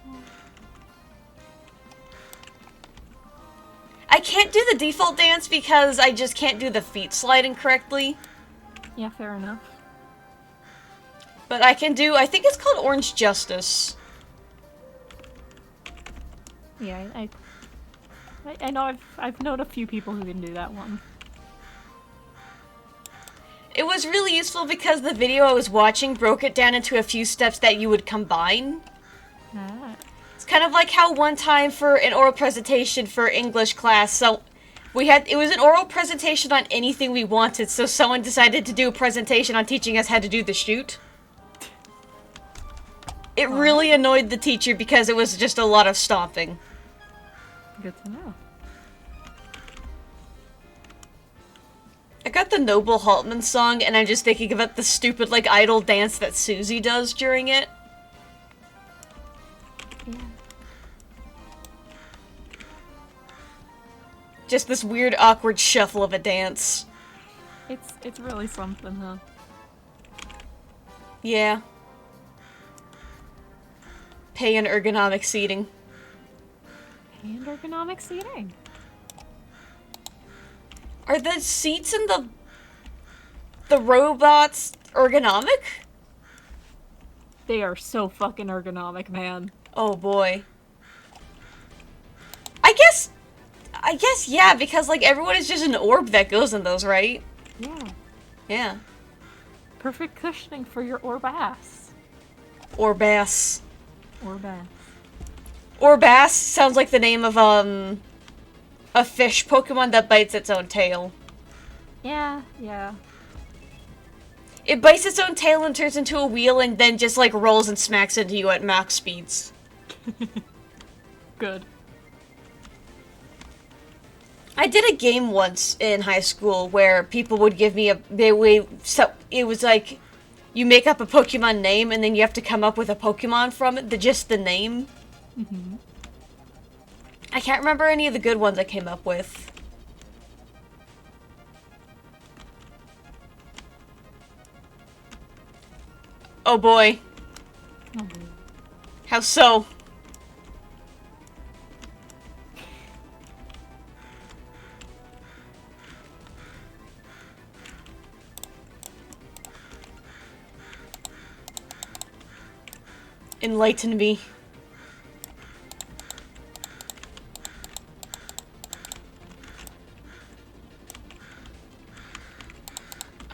A: I can't do the default dance because I just can't do the feet sliding correctly.
D: Yeah, fair enough.
A: But I can do, I think it's called Orange Justice.
D: Yeah, I know I've known a few people who can do that one.
A: It was really useful because the video I was watching broke it down into a few steps that you would combine.
D: Ah.
A: It's kind of like how one time for an oral presentation for English class, so it was an oral presentation on anything we wanted, so someone decided to do a presentation on teaching us how to do the shoot. It really annoyed the teacher because it was just a lot of stomping.
D: Good to know.
A: I got the Noble Haltman song, and I'm just thinking about the stupid, like, idol dance that Susie does during it.
D: Yeah.
A: Just this weird, awkward shuffle of a dance.
D: It's really something, huh?
A: Yeah. Pay and ergonomic seating.
D: And ergonomic seating.
A: Are the seats in the robots ergonomic?
D: They are so fucking ergonomic, man.
A: Oh boy. I guess yeah, because like everyone is just an orb that goes in those, right?
D: Yeah.
A: Yeah.
D: Perfect cushioning for your orbass.
A: Orbass.
D: Orbass.
A: Orbass sounds like the name of a fish Pokemon that bites its own tail.
D: Yeah.
A: It bites its own tail and turns into a wheel and then just like rolls and smacks into you at max speeds.
D: Good.
A: I did a game once in high school where people would give me so it was like you make up a Pokemon name and then you have to come up with a Pokemon from it, just the name.
D: Mm-hmm.
A: I can't remember any of the good ones I came up with. Oh boy.
D: Oh, boy.
A: How so? Enlighten me.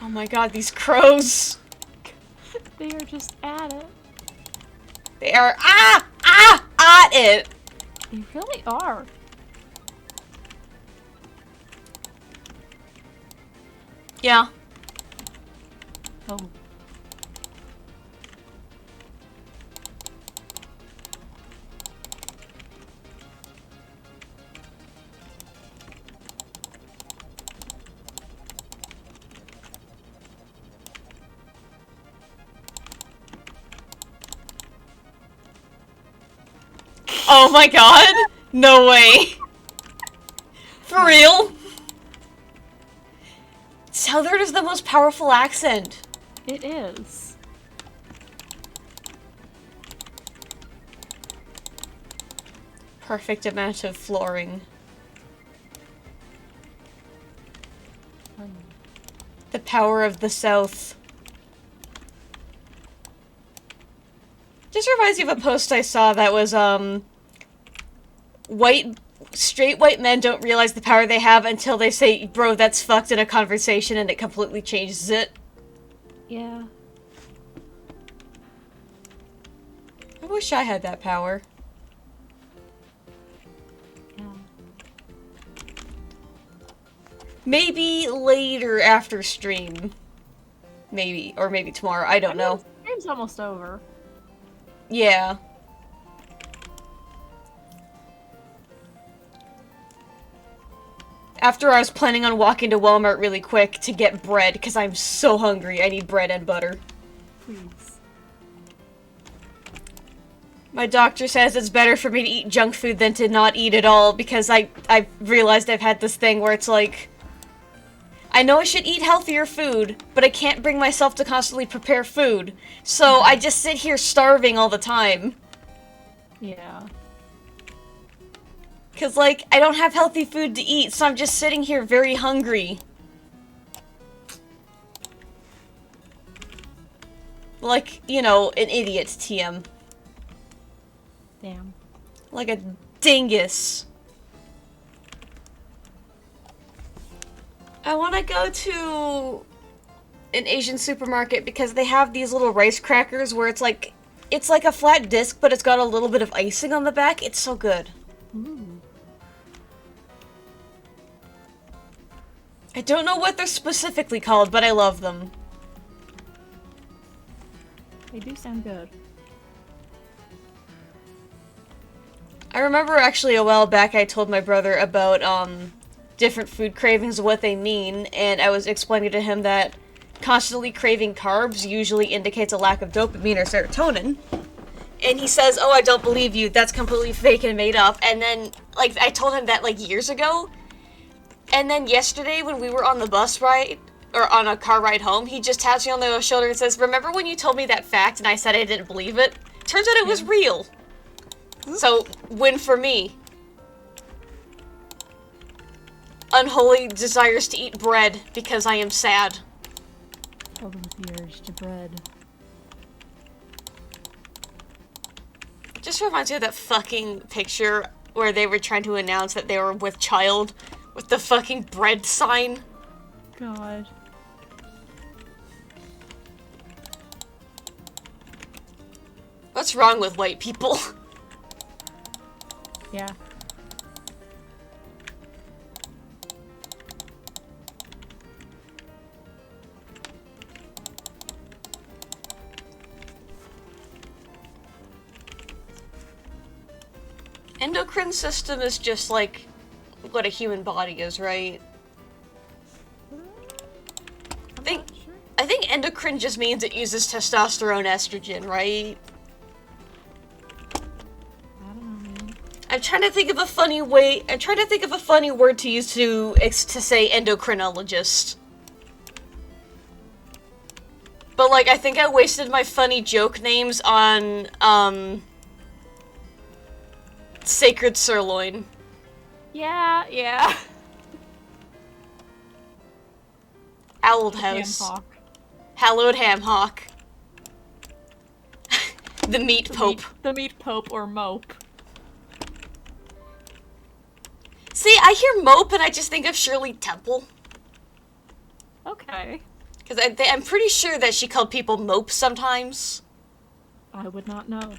A: Oh my god, these crows!
D: They are just at it.
A: They are at it!
D: They really are.
A: Yeah.
D: Oh.
A: Oh my god! No way! For real? Southern is the most powerful accent.
D: It is.
A: Perfect amount of flooring. The power of the South. Just reminds me of a post I saw that was, straight white men don't realize the power they have until they say, bro, that's fucked in a conversation, and it completely changes it.
D: Yeah.
A: I wish I had that power.
D: Yeah.
A: Maybe later after stream. Maybe. Or maybe tomorrow. I don't know.
D: Game's almost over.
A: Yeah. After I was planning on walking to Walmart really quick to get bread, because I'm so hungry. I need bread and butter.
D: Please.
A: My doctor says it's better for me to eat junk food than to not eat at all, because I realized I've had this thing where it's like, I know I should eat healthier food, but I can't bring myself to constantly prepare food. So I just sit here starving all the time.
D: Yeah.
A: Because, like, I don't have healthy food to eat, so I'm just sitting here very hungry. Like, you know, an idiot, TM.
D: Damn.
A: Like a dingus. I want to go to an Asian supermarket because they have these little rice crackers where it's like a flat disc, but it's got a little bit of icing on the back. It's so good.
D: Ooh.
A: I don't know what they're specifically called, but I love them.
D: They do sound good.
A: I remember actually a while back I told my brother about, different food cravings and what they mean, and I was explaining to him that constantly craving carbs usually indicates a lack of dopamine or serotonin. And he says, oh, I don't believe you, that's completely fake and made up. And then, like, I told him that, like, years ago. And then yesterday, when we were on the bus ride, or on a car ride home, he just taps me on the shoulder and says, remember when you told me that fact and I said I didn't believe it? Turns out it was real. So, win for me. Unholy desires to eat bread because I am sad.
D: Filled with the urge to bread.
A: Just reminds me of that fucking picture where they were trying to announce that they were with child with the fucking bread sign.
D: God.
A: What's wrong with white people?
D: Yeah.
A: Endocrine system is just like what a human body is, right? I think endocrine just means it uses testosterone, estrogen, right?
D: I don't know, man.
A: I'm trying to think of a funny way. I'm trying to think of a funny word to use to say endocrinologist. But like, I think I wasted my funny joke names on sacred sirloin.
D: Yeah, yeah.
A: Owled house.
D: Ham hock.
A: Hallowed ham hock. The meat pope.
D: The meat pope or mope.
A: See, I hear mope and I just think of Shirley Temple.
D: Okay.
A: Because I'm pretty sure that she called people mopes sometimes.
D: I would not know.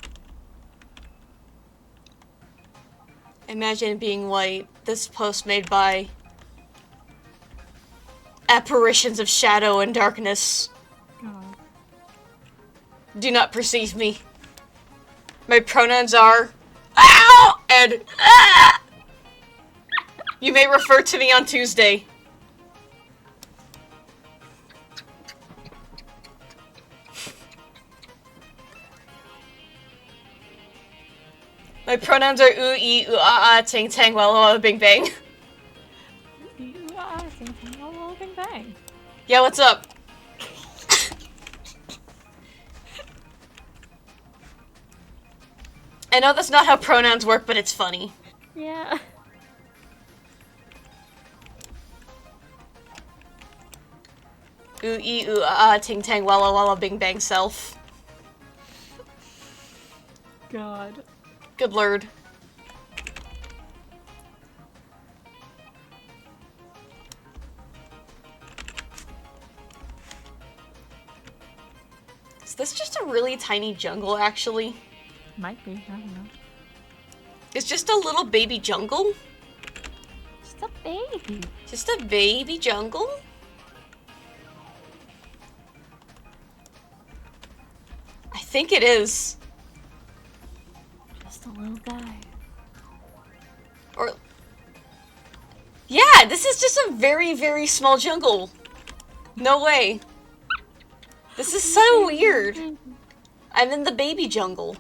A: Imagine being white. This post made by apparitions of shadow and darkness.
D: God.
A: Do not perceive me. My pronouns are ow and ah! You may refer to me on Tuesday. My pronouns are ooh, ee, ooh, ah, ah, ting, tang, walla, walla, bing, bang. Yeah, what's up? I know that's not how pronouns work, but it's funny.
D: Yeah.
A: Ooh ee ooh ah ah ting tang walla walla bing bang self.
D: God.
A: Good lord. Is this just a really tiny jungle, actually?
D: Might be. I don't know.
A: It's just a little baby jungle?
D: Just a baby.
A: Just a baby jungle? I think it is.
D: Just a little guy.
A: Or... Yeah, this is just a very, very small jungle. No way. This is so weird. I'm in the baby jungle.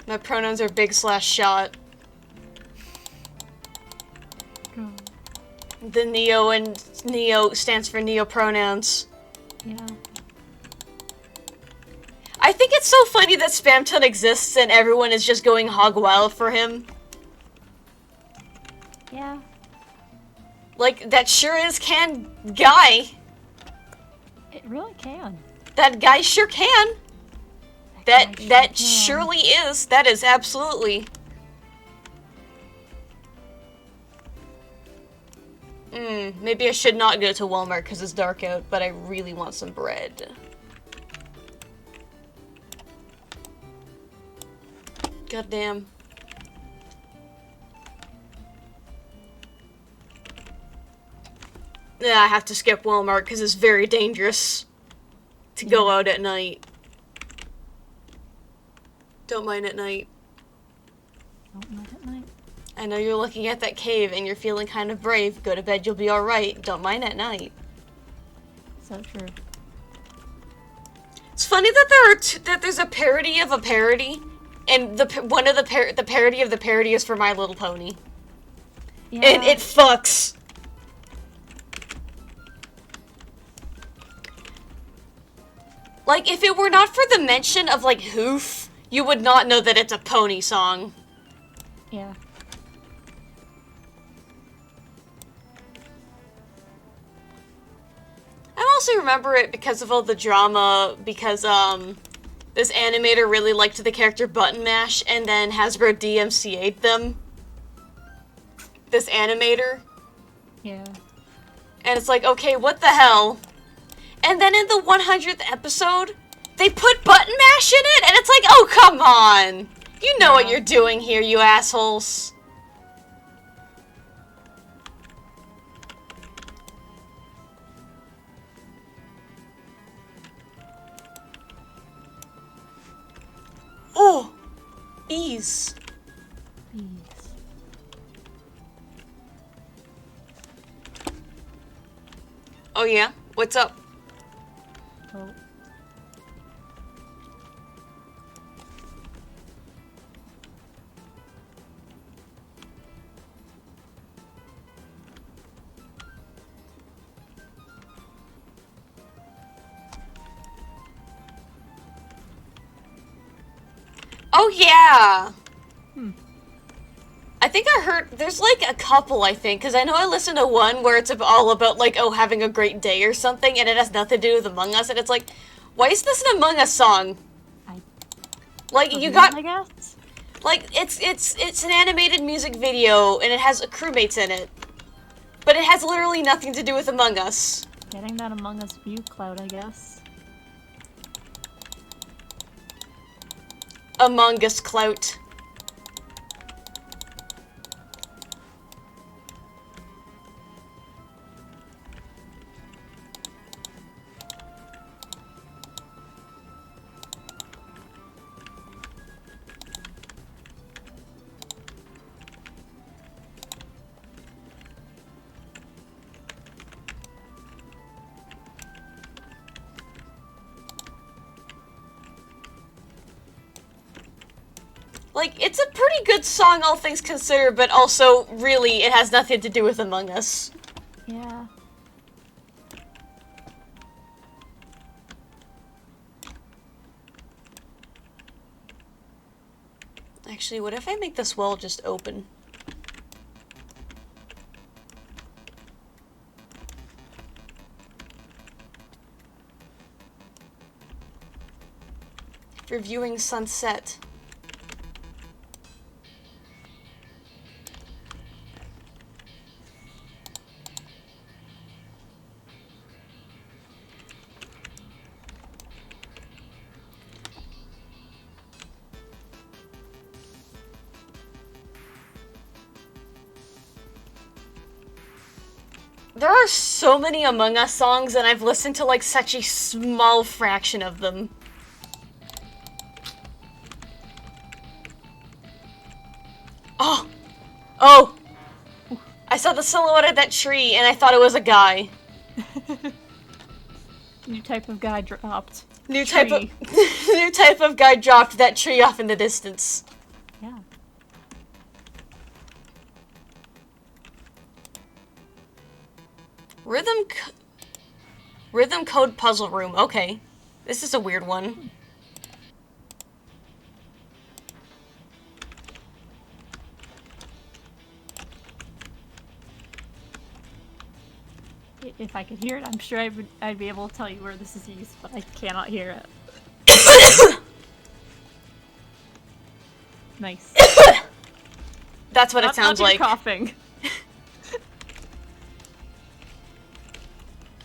A: My pronouns are big/shot.
D: God.
A: The Neo and Neo stands for Neo pronouns.
D: Yeah.
A: I think it's so funny that Spamton exists and everyone is just going hog wild for him.
D: Yeah.
A: Like, that sure is can guy.
D: It really can.
A: That guy sure can.
D: guy
A: That
D: sure
A: that
D: can.
A: surely is. That is absolutely. Maybe I should not go to Walmart because it's dark out, but I really want some bread. God damn. Yeah, I have to skip Walmart because it's very dangerous to go out at night. Don't mind at night.
D: Don't mind at night.
A: I know you're looking at that cave and you're feeling kind of brave. Go to bed, you'll be alright. Don't mind at night.
D: So true.
A: It's funny that there's a parody of a parody, and the parody of the parody is for My Little Pony.
D: Yeah.
A: And it fucks. Like, if it were not for the mention of, like, hoof, you would not know that it's a pony song.
D: Yeah.
A: I also remember it because of all the drama, because, this animator really liked the character Button Mash, and then Hasbro DMCA'd them. This animator.
D: Yeah.
A: And it's like, okay, what the hell? And then in the 100th episode, they put Button Mash in it, and it's like, oh, come on! You know what you're doing here, you assholes. Oh! Bees.
D: Bees.
A: Oh yeah? What's up?
D: Oh.
A: Oh yeah!
D: Hmm.
A: I think I heard, there's like a couple, I think, because I know I listened to one where it's all about, like, oh, having a great day or something, and it has nothing to do with Among Us, and it's like, why is this an Among Us song? Like, you got,
D: I guess.
A: like, it's an animated music video, and it has crewmates in it. But it has literally nothing to do with Among Us.
D: Getting that Among Us view cloud, I guess.
A: Among Us clout. Like, it's a pretty good song, all things considered, but also, really, it has nothing to do with Among Us.
D: Yeah.
A: Actually, what if I make this well just open? Reviewing sunset. There are so many Among Us songs, and I've listened to like such a small fraction of them. Oh! Oh! I saw the silhouette of that tree, and I thought it was a guy.
D: New type of guy dropped.
A: New type of guy dropped that tree off in the distance.
D: Yeah.
A: Rhythm code puzzle room. Okay. This is a weird one.
D: If I could hear it, I'm sure I'd be able to tell you where this is used, but I cannot hear it. Nice.
A: That's what it sounds like.
D: Coughing.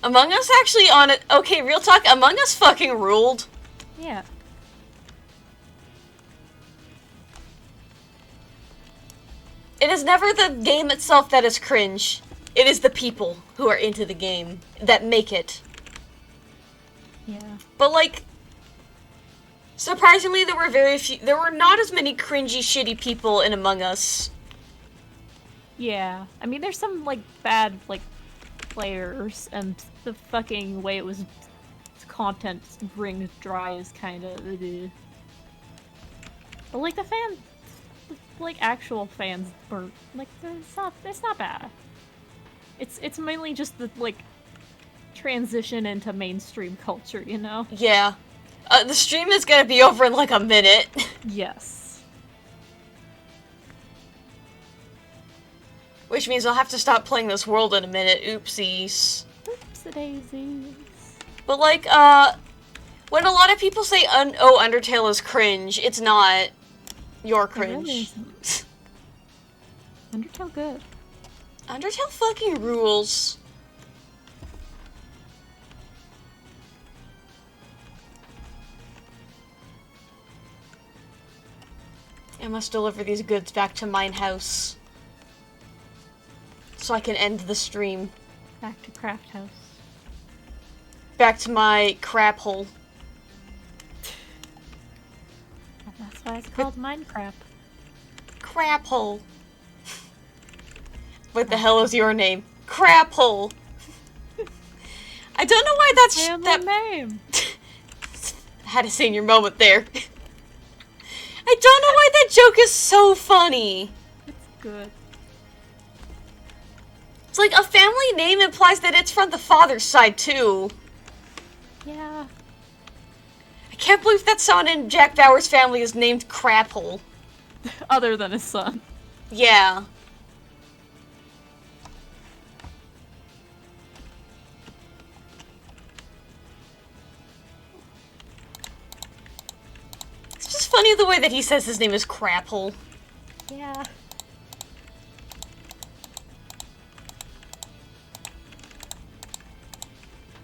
A: Among Us actually on it. Okay, real talk. Among Us fucking ruled.
D: Yeah.
A: It is never the game itself that is cringe. It is the people who are into the game that make it.
D: Yeah.
A: But like, surprisingly, there were not as many cringy, shitty people in Among Us.
D: Yeah. I mean, there's some, like, bad, like, players, and the fucking way it was content ring dry is kind of... But, like, the like, actual fans were, like, it's not bad. It's mainly just the, like, transition into mainstream culture, you know?
A: Yeah. The stream is gonna be over in, like, a minute.
D: Yes.
A: Which means I'll have to stop playing this world in a minute. Oopsies.
D: Oopsie-daisies.
A: But, like, when a lot of people say, oh, Undertale is cringe, it's not. You're cringe.
D: It really isn't. Undertale good.
A: Undertale fucking rules. I must deliver these goods back to mine house. So I can end the stream.
D: Back to Craft House.
A: Back to my crap hole.
D: And that's why it's called Minecraft.
A: Crap hole. What the hell is your name? Crap hole. I don't know why that's
D: Family name.
A: Had a senior moment there. I don't know why that joke is so funny.
D: It's good.
A: It's like a family name implies that it's from the father's side too.
D: Yeah.
A: I can't believe that someone in Jack Bauer's family is named Craphole.
D: Other than his son.
A: Yeah. It's just funny the way that he says his name is Craphole.
D: Yeah.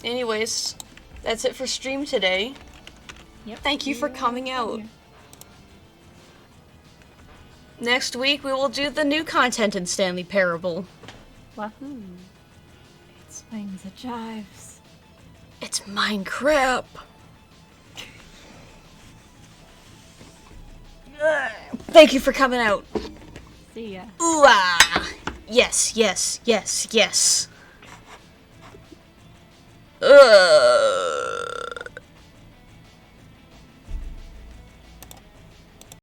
A: Anyways, that's it for stream today.
D: Yep.
A: Thank you for coming out. Next week we will do the new content in Stanley Parable.
D: Wahoo. It swings, it jives.
A: It's Minecraft. Thank you for coming out.
D: See ya.
A: Ooh ah. Yes, yes, yes, yes.